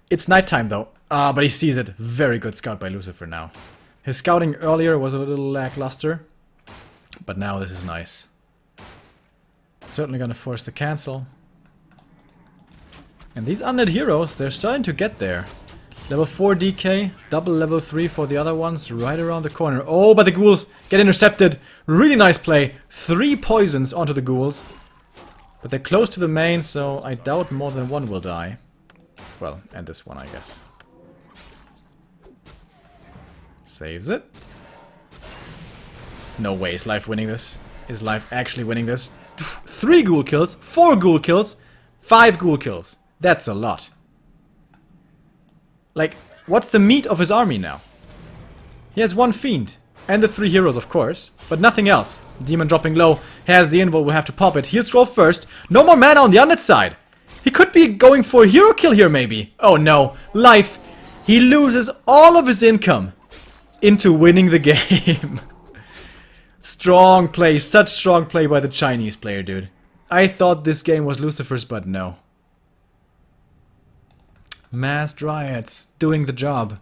It's nighttime though. But he sees it. Very good scout by Lucifer now. His scouting earlier was a little lackluster, but now this is nice. Certainly gonna force the cancel. And these undead heroes, they're starting to get there. Level 4 DK, double level 3 for the other ones, right around the corner. Oh, but the ghouls get intercepted. Really nice play. 3 poisons onto the ghouls. But they're close to the main, so I doubt more than 1 will die. Well, and this one, I guess. Saves it. No way, is Life winning this? Is Life actually winning this? 3 ghoul kills, 4 ghoul kills, 5 ghoul kills. That's a lot. Like, what's the meat of his army now? He has 1 fiend. And the 3 heroes, of course. But nothing else. Demon dropping low. Has the invul, will have to pop it. He'll scroll first. No more mana on the undead side. He could be going for a hero kill here, maybe. Oh no. Life. He loses all of his income into winning the game. Strong play. Such strong play by the Chinese player, dude. I thought this game was Lucifer's, but no. Mass Dryads. Doing the job.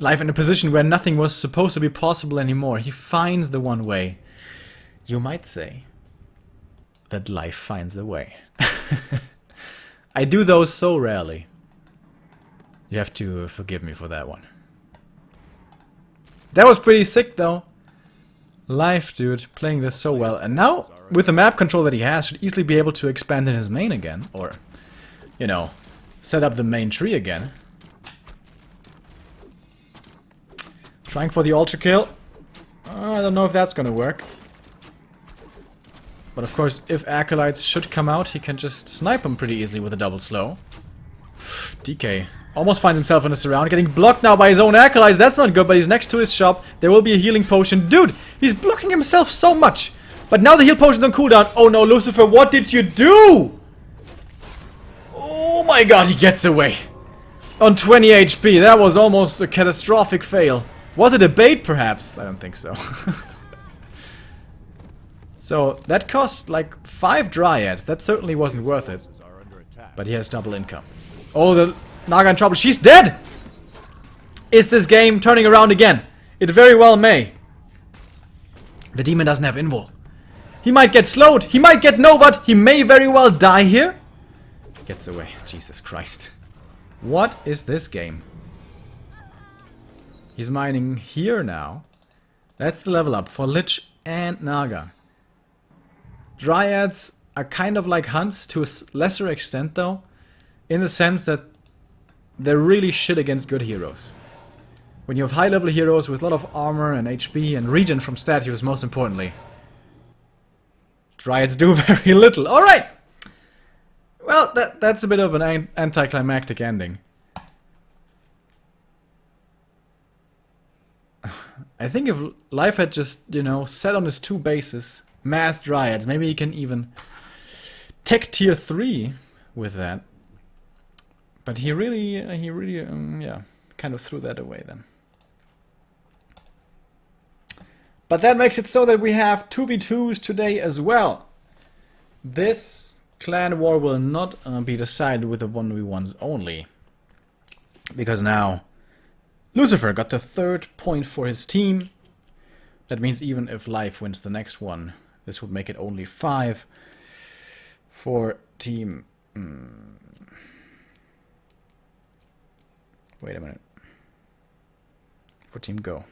Life in a position where nothing was supposed to be possible anymore. He finds the one way. You might say that life finds a way. I do those so rarely. You have to forgive me for that one. That was pretty sick though. Life, dude, playing this so well. And now, with the map control that he has, should easily be able to expand in his main again. Or, you know, set up the main tree again. Trying for the altar kill. I don't know if that's gonna work. But of course, if Acolytes should come out, he can just snipe them pretty easily with a double slow. DK almost finds himself in a surround, getting blocked now by his own Acolytes. That's not good, but he's next to his shop. There will be a healing potion. Dude, he's blocking himself so much. But now the heal potion's on cooldown. Oh no, Lucifer, what did you do? Oh my god, he gets away. On 20 HP, that was almost a catastrophic fail. Was it a bait, perhaps? I don't think so. So, that cost like 5 Dryads. That certainly wasn't worth it. But he has double income. Oh, the Naga in trouble. She's dead! Is this game turning around again? It very well may. The demon doesn't have invul. He might get slowed. He might get novad. He may very well die here. Gets away. Jesus Christ. What is this game? He's mining here now. That's the level up for Lich and Naga. Dryads are kind of like hunts to a lesser extent though. In the sense that they're really shit against good heroes. When you have high level heroes with a lot of armor and HP and regen from statues most importantly. Dryads do very little. Alright! Well, that's a bit of an anticlimactic ending. I think if Life had just, you know, set on his 2 bases, mass Dryads, maybe he can even tech tier 3 with that. But he really, yeah, kind of threw that away then. But that makes it so that we have 2v2s today as well. This clan war will not be decided with the 1v1s only. Because now Lucifer got the 3rd point for his team. That means even if Life wins the next one, this would make it only 5 for team... Wait a minute. For team Go.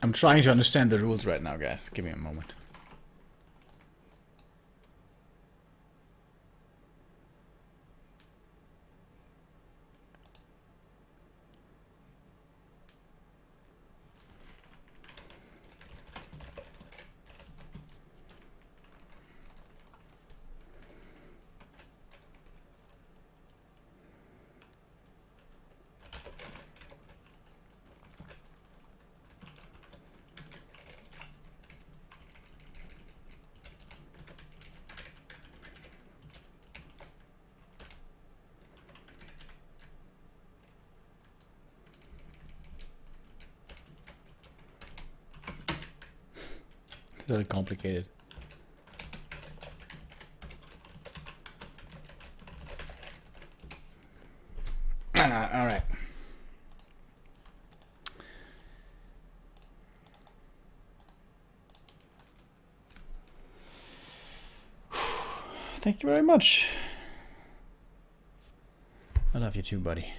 I'm trying to understand the rules right now, guys. Give me a moment. It's very complicated. All right. Thank you very much. I love you too, buddy.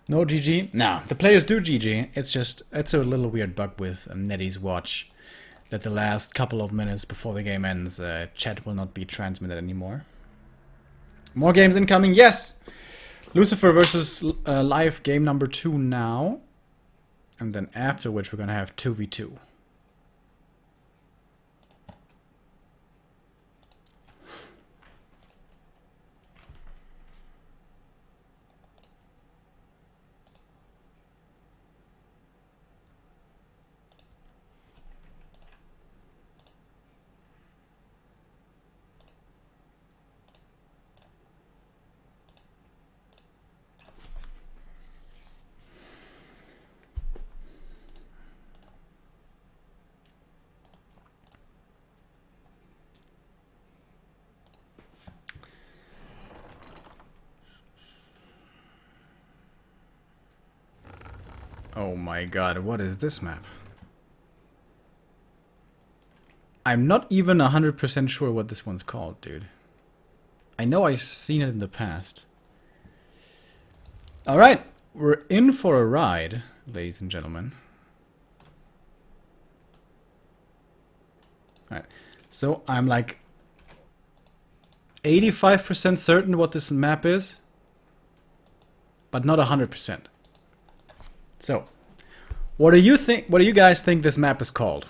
No GG? No, the players do GG. It's just, it's a little weird bug with Nettie's watch. That the last couple of minutes before the game ends, chat will not be transmitted anymore. More games incoming, yes! Lucifer versus live game number 2 now. And then after which we're gonna have 2v2. Oh my god, what is this map? I'm not even 100% sure what this one's called, dude. I know I've seen it in the past. Alright, we're in for a ride, ladies and gentlemen. Alright, so I'm like 85% certain what this map is, but not 100%. So, what do you think? What do you guys think this map is called?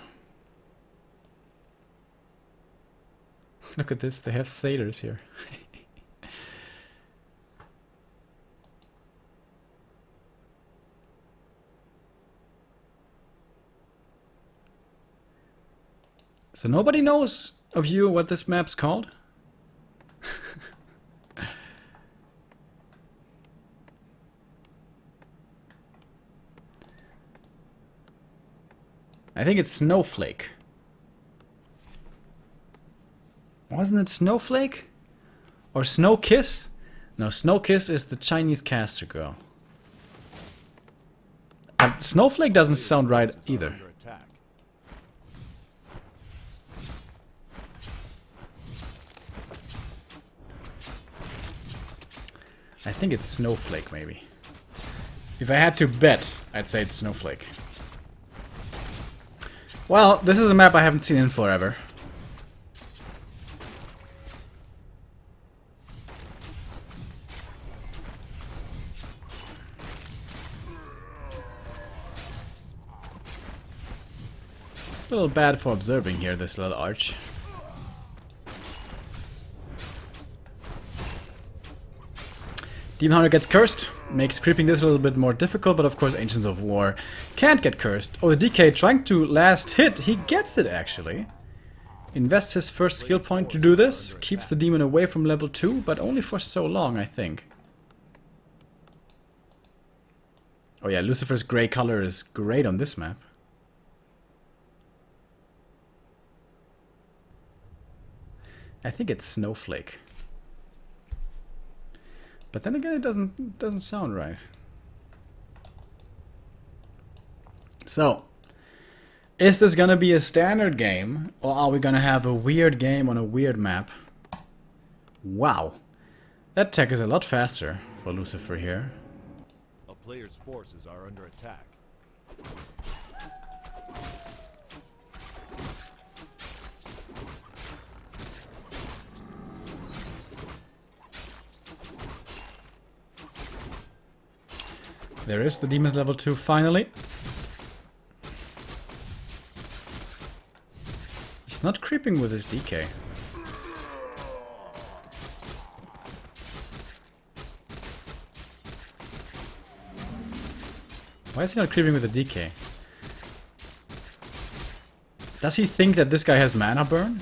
Look at this, they have satyrs here. So nobody knows of you what this map's called? I think it's Snowflake. Wasn't it Snowflake? Or Snow Kiss? No, Snow Kiss is the Chinese caster girl. But Snowflake doesn't sound right either. I think it's Snowflake, maybe. If I had to bet, I'd say it's Snowflake. Well, this is a map I haven't seen in forever. It's a little bad for observing here, this little arch. Demon Hunter gets cursed, makes creeping this a little bit more difficult, but of course Ancients of War can't get cursed. Oh, the DK trying to last hit, he gets it actually. Invests his first skill point to do this, keeps the demon away from level 2, but only for so long, I think. Oh yeah, Lucifer's grey color is great on this map. I think it's Snowflake. But then again, it doesn't sound right. So, is this gonna be a standard game, or are we gonna have a weird game on a weird map? Wow, that tech is a lot faster for Lucifer here. A player's forces are under attack. There is the demon's level 2 finally. He's not creeping with his DK. Why is he not creeping with the DK? Does he think that this guy has mana burn?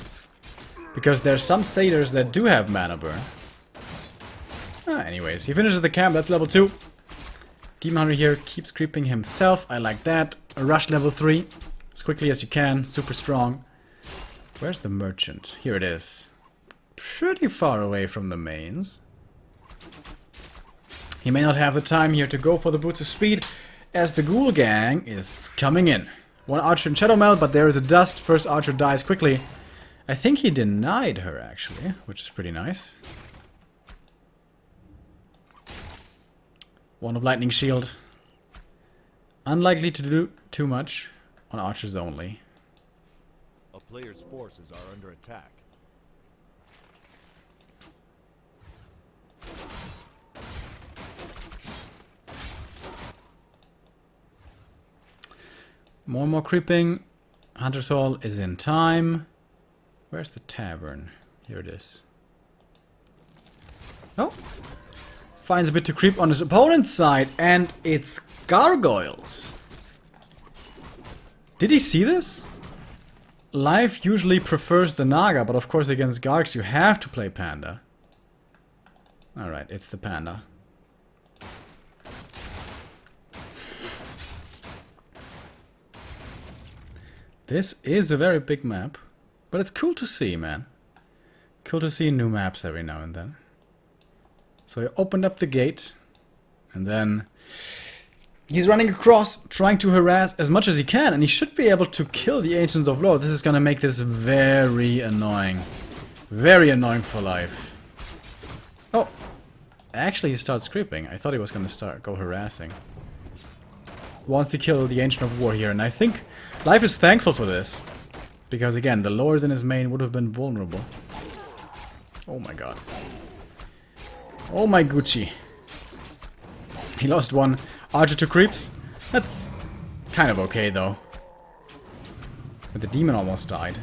Because there's some satyrs that do have mana burn. Anyways, he finishes the camp, that's level 2. Demon Hunter here keeps creeping himself. I like that. A rush level 3. As quickly as you can. Super strong. Where's the merchant? Here it is. Pretty far away from the mains. He may not have the time here to go for the boots of speed, as the ghoul gang is coming in. One archer in Shadow Meld, but there is a dust. First archer dies quickly. I think he denied her actually, which is pretty nice. One of lightning shield. Unlikely to do too much on archers only. A player's forces are under attack. More and more creeping. Hunter's Hall is in time. Where's the tavern? Here it is. Oh. Finds a bit to creep on his opponent's side, and it's gargoyles. Did he see this? Life usually prefers the Naga, but of course against Gargs you have to play Panda. Alright, it's the Panda. This is a very big map, but it's cool to see, man. Cool to see new maps every now and then. So he opened up the gate, and then he's running across, trying to harass as much as he can, and he should be able to kill the Ancients of Law. This is gonna make this very annoying. Very annoying for life. Oh, actually he starts creeping. I thought he was gonna go harassing. Wants to kill the Ancient of War here, and I think life is thankful for this. Because again, the lords in his main would have been vulnerable. Oh my god. Oh my Gucci. He lost one archer to creeps. That's kind of okay though. But the demon almost died.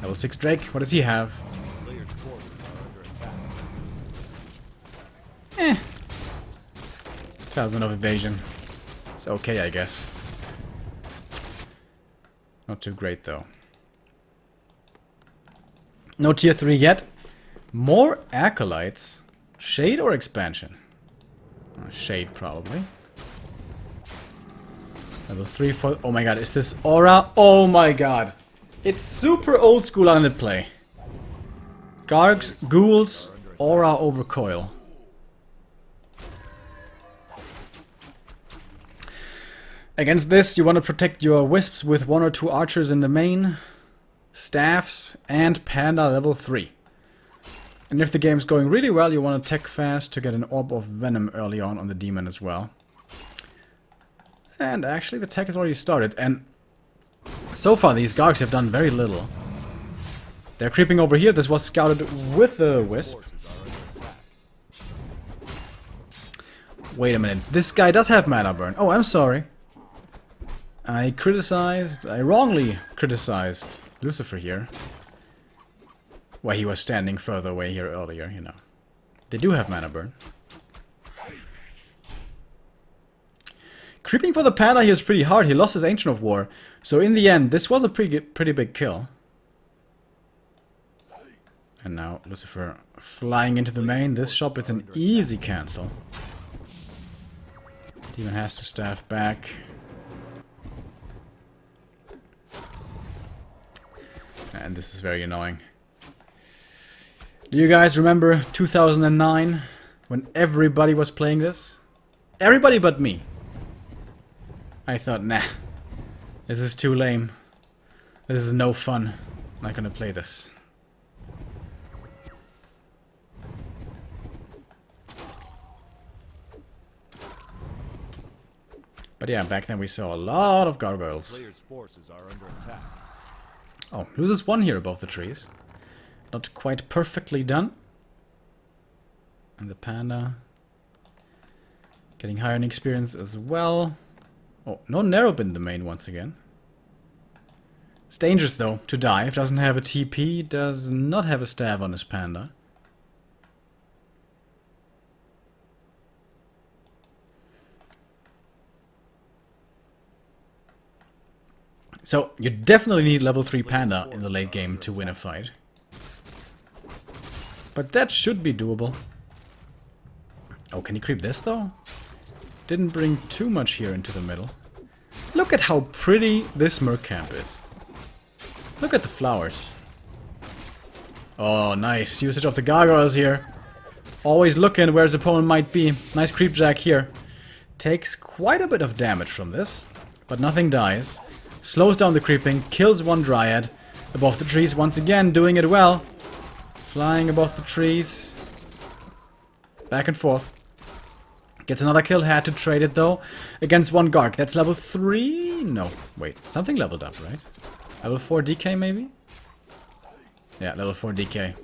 Level 6 Drake, what does he have? Player's forces are under attack. Talisman of Evasion. It's okay, I guess. Not too great though. No tier 3 yet. More acolytes. Shade or expansion? Shade probably. Level 3 for... Oh my god, is this aura? Oh my god. It's super old school unlit play. Gargs, ghouls, aura over coil. Against this, you want to protect your wisps with 1 or 2 archers in the main, staffs, and Panda level 3. And if the game's going really well, you want to tech fast to get an Orb of Venom early on the demon as well. And actually, the tech has already started, and so far these Gargs have done very little. They're creeping over here. This was scouted with the wisp. Wait a minute, this guy does have mana burn. Oh, I'm sorry. I wrongly criticized Lucifer here. Why he was standing further away here earlier, you know. They do have mana burn. Creeping for the Panda here is pretty hard. He lost his Ancient of War. So in the end, this was a pretty big kill. And now Lucifer flying into the main. This shop is an easy cancel. Demon has to staff back. And this is very annoying. Do you guys remember 2009 when everybody was playing this? Everybody but me. I thought, nah, this is too lame. This is no fun. I'm not gonna play this. But yeah, back then we saw a lot of gargoyles. Player's forces are under attack. Oh, loses 1 here above the trees. Not quite perfectly done. And the Panda getting higher in experience as well. Oh, no Narrowbin in the main once again. It's dangerous though to dive. Doesn't have a TP, does not have a staff on his Panda. So, you definitely need level 3 Panda in the late game to win a fight. But that should be doable. Oh, can he creep this though? Didn't bring too much here into the middle. Look at how pretty this Merc camp is. Look at the flowers. Oh, nice usage of the gargoyles here. Always looking where his opponent might be. Nice creep jack here. Takes quite a bit of damage from this, but nothing dies. Slows down the creeping, kills 1 Dryad. Above the trees once again, doing it well. Flying above the trees. Back and forth. Gets another kill, had to trade it though. Against one Garg. That's level 3? No, wait. Something leveled up, right? Level 4 DK maybe? Yeah, level 4 DK.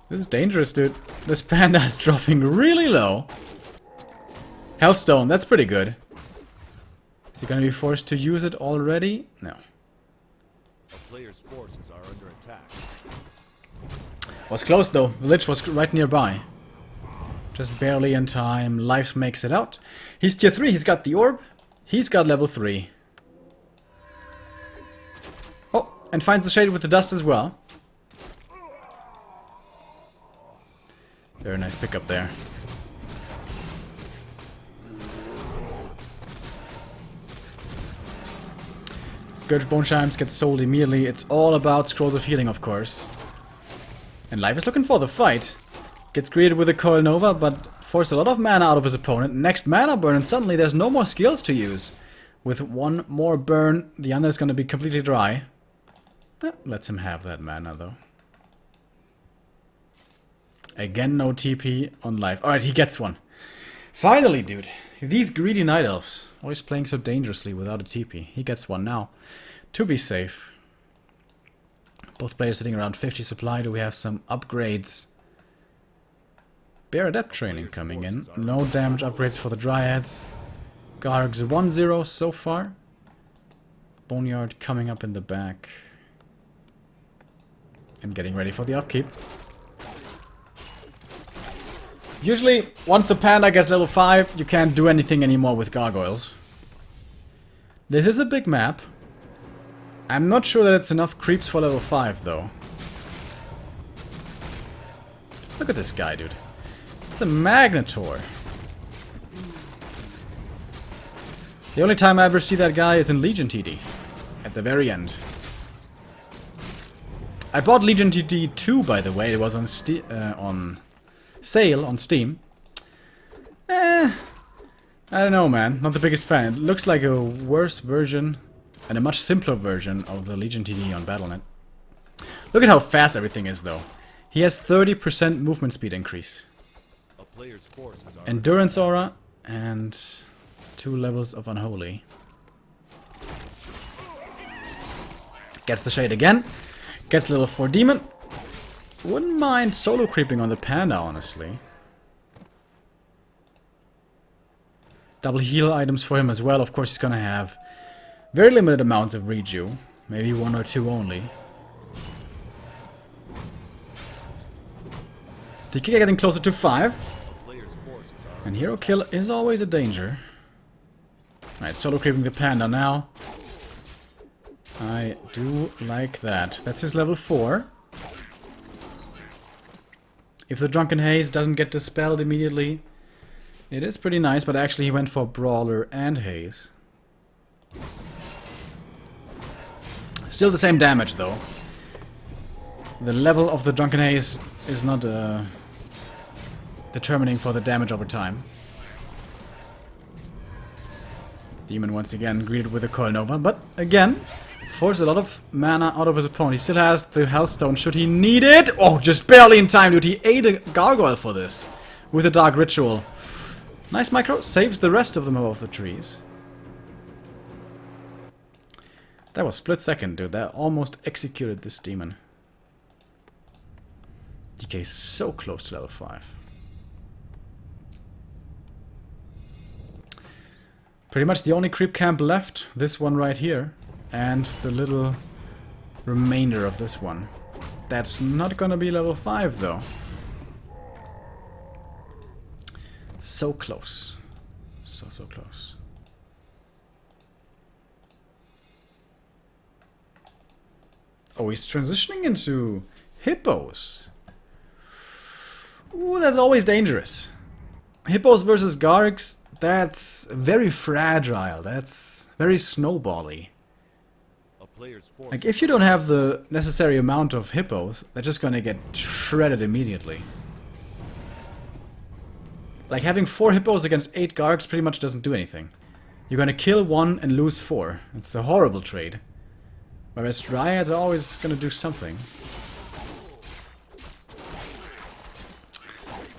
This is dangerous, dude. This panda is dropping really low. Hellstone, that's pretty good. Is he gonna be forced to use it already? No. A player's forces are under attack. Was close though. The Lich was right nearby. Just barely in time. Life makes it out. He's tier 3. He's got the orb. He's got level 3. Oh, and finds the shade with the dust as well. Very nice pickup there. Scourge Bone Chimes gets sold immediately. It's all about Scrolls of Healing, of course. And Life is looking for the fight. Gets greeted with a Coil Nova, but forced a lot of mana out of his opponent. Next mana burn, and suddenly there's no more skills to use. With one more burn, the Under is going to be completely dry. That lets him have that mana, though. Again, no TP on Life. Alright, he gets one. Finally, dude. These greedy Night Elves. Always playing so dangerously without a TP. He gets one now. To be safe. Both players sitting around 50 supply. Do we have some upgrades? Bear Adept training coming in. No damage upgrades for the Dryads. Gargs 1-0 so far. Boneyard coming up in the back. And getting ready for the upkeep. Usually, once the Panda gets level 5, you can't do anything anymore with Gargoyles. This is a big map. I'm not sure that it's enough creeps for level 5, though. Look at this guy, dude. It's a Magnetor. The only time I ever see that guy is in Legion TD. At the very end. I bought Legion TD 2, by the way. It was on sale on Steam. I don't know, man. Not the biggest fan. It looks like a worse version and a much simpler version of the Legion TD on Battle.net. Look at how fast everything is, though. He has 30% movement speed increase. A player's forces are Endurance aura and 2 levels of Unholy. Gets the Shade again. Gets level 4 Demon. Wouldn't mind solo creeping on the Panda, honestly. Double heal items for him as well. Of course, he's gonna have very limited amounts of reju. Maybe 1 or 2 only. DK getting closer to 5. And hero kill is always a danger. Alright, solo creeping the Panda now. I do like that. That's his level 4. If the Drunken Haze doesn't get dispelled immediately, it is pretty nice, but actually he went for Brawler and Haze. Still the same damage, though. The level of the Drunken Haze is not determining for the damage over time. Demon once again greeted with a Coil Nova, but again, forced a lot of mana out of his opponent. He still has the Hellstone should he need it. Oh, just barely in time, dude. He ate a Gargoyle for this with a Dark Ritual. Nice micro. Saves the rest of them above the trees. That was split second, dude. That almost executed this demon. DK is so close to level 5. Pretty much the only creep camp left. This one right here. And the little remainder of this one. That's not gonna be level 5, though. So close. So close. Oh, he's transitioning into hippos. Ooh, that's always dangerous. Hippos versus Gargs, that's very fragile. That's very snowbally. Like, if you don't have the necessary amount of hippos, they're just gonna get shredded immediately. Like, having 4 hippos against 8 Gargs pretty much doesn't do anything. You're gonna kill 1 and lose 4. It's a horrible trade. Whereas Dryads are always gonna do something.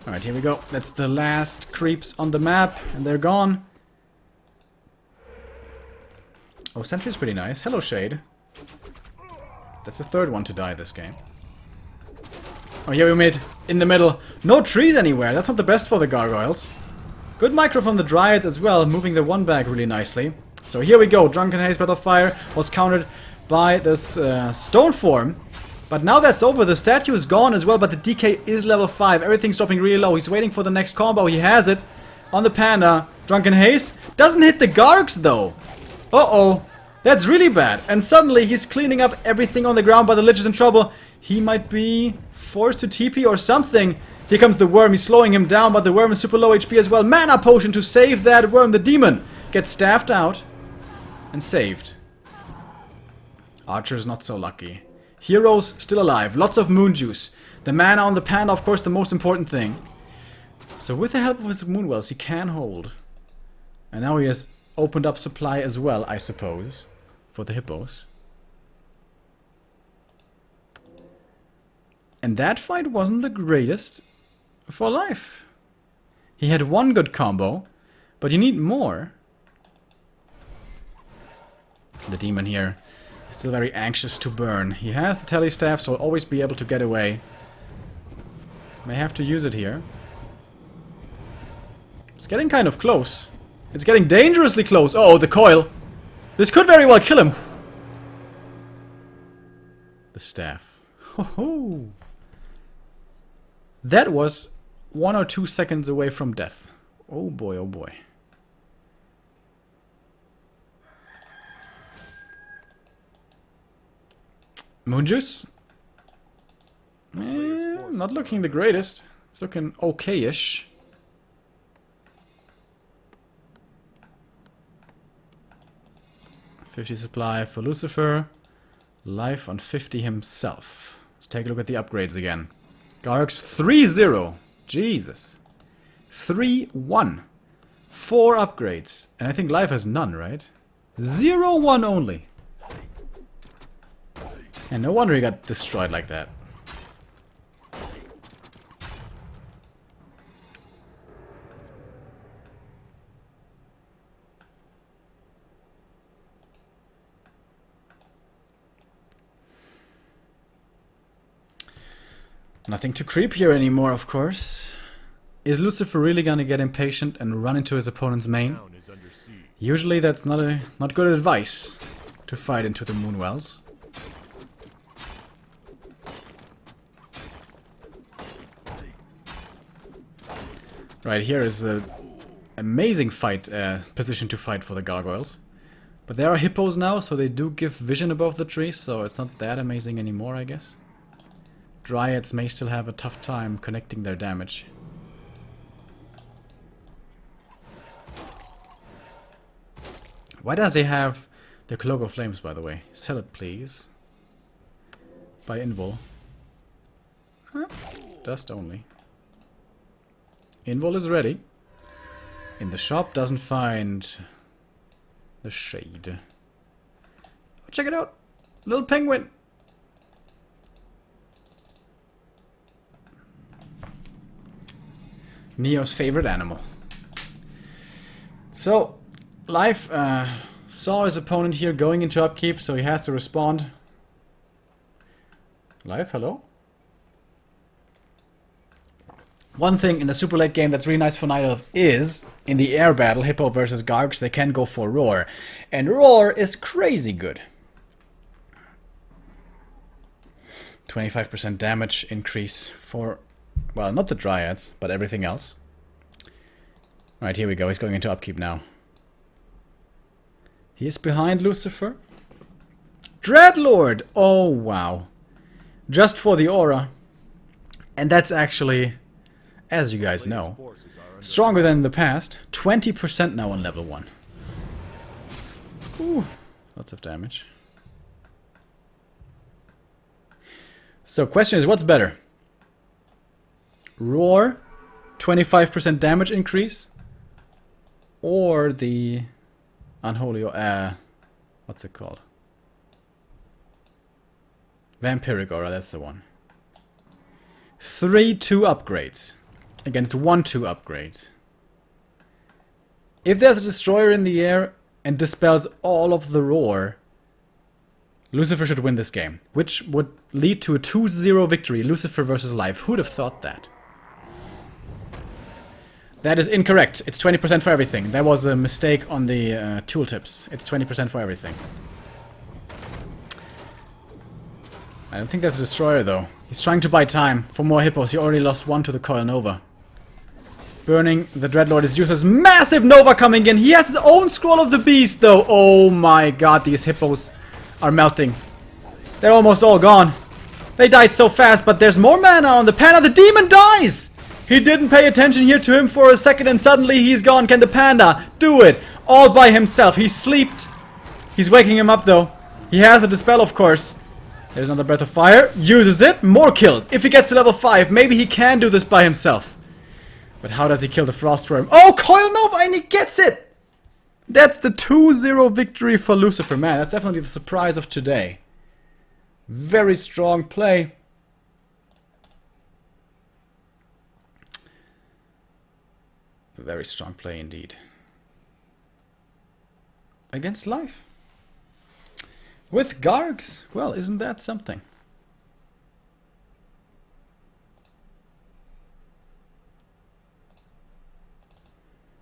Alright, here we go. That's the last creeps on the map, and they're gone. Oh, Sentry's pretty nice. Hello, Shade. That's the third one to die this game. Oh, here we made in the middle. No trees anywhere. That's not the best for the gargoyles. Good micro from the Dryads as well, moving the one back really nicely. So here we go. Drunken Haze, Breath of Fire was countered by this stone form. But now that's over. The statue is gone as well, but the DK is level 5. Everything's dropping really low. He's waiting for the next combo. He has it on the Panda. Drunken Haze doesn't hit the Gargs though. Uh-oh. That's really bad. And suddenly he's cleaning up everything on the ground, but the Lich is in trouble. He might be forced to TP or something. Here comes the Worm. He's slowing him down, but the Worm is super low HP as well. Mana Potion to save that Worm. The Demon gets staffed out and saved. Archer's not so lucky. Heroes still alive. Lots of Moon Juice. The mana on the Panda, of course, the most important thing. So with the help of his Moonwells, he can hold. And now he has opened up supply as well, I suppose, for the Hippos. And that fight wasn't the greatest for life. He had one good combo, but you need more. The Demon here is still very anxious to burn. He has the Telestaff, so he'll always be able to get away. May have to use it here. It's getting kind of close. It's getting dangerously close. Oh, the coil. This could very well kill him. The staff. Ho ho. That was 1 or 2 seconds away from death. Oh boy, oh boy. Moon Juice? Not looking the greatest. It's looking okay-ish. $50 supply for Lucifer. Life on 50 himself. Let's take a look at the upgrades again. Gargs 3-0. Jesus. 3-1. 4 upgrades. And I think life has none, right? 0-1 only. And no wonder he got destroyed like that. Nothing to creep here anymore, of course. Is Lucifer really gonna get impatient and run into his opponent's main? Usually that's not good advice to fight into the Moonwells. Right, here is an amazing fight position to fight for the gargoyles. But there are hippos now, so they do give vision above the trees, so it's not that amazing anymore, I guess. Dryads may still have a tough time connecting their damage. Why does he have the Cloak of Flames, by the way? Sell it, please. By Invul. Huh? Dust only. Invul is ready. In the shop, doesn't find the shade. Oh, check it out! Little penguin! Neo's favorite animal. So, Life saw his opponent here going into upkeep, so he has to respond. Life, hello? One thing in the super late game that's really nice for Night Elf is, in the air battle, Hippo versus Gargs, they can go for Roar. And Roar is crazy good. 25% damage increase for, well, not the Dryads, but everything else. Alright, here we go. He's going into upkeep now. He is behind Lucifer. Dreadlord! Oh, wow. Just for the aura. And that's actually, as you guys know, stronger than in the past. 20% now on level 1. Ooh, lots of damage. So, question is, what's better? Roar, 25% damage increase, or the unholy, what's it called? Vampiric Aura, that's the one. 3-2 upgrades. against 1-2 upgrades. If there's a destroyer in the air and dispels all of the roar, Lucifer should win this game, which would lead to a 2-0 victory, Lucifer versus Life. Who'd have thought that? That is incorrect. It's 20% for everything. That was a mistake on the tooltips. It's 20% for everything. I don't think that's a destroyer, though. He's trying to buy time for more hippos. He already lost 1 to the Coil Nova. Burning the Dreadlord is useless. Massive Nova coming in. He has his own Scroll of the Beast, though. Oh my god, these hippos are melting. They're almost all gone. They died so fast, but there's more mana on the Panda. The demon dies! He didn't pay attention here to him for a second and suddenly he's gone. Can the Panda do it? All by himself. He slept. He's waking him up though. He has a Dispel, of course. There's another Breath of Fire. Uses it. More kills. If he gets to level 5, maybe he can do this by himself. But how does he kill the Frostworm? Oh, Coil Nova, and he gets it! That's the 2-0 victory for Lucifer. Man, that's definitely the surprise of today. Very strong play. Very strong play indeed. Against Life. With Gargs. Well, isn't that something?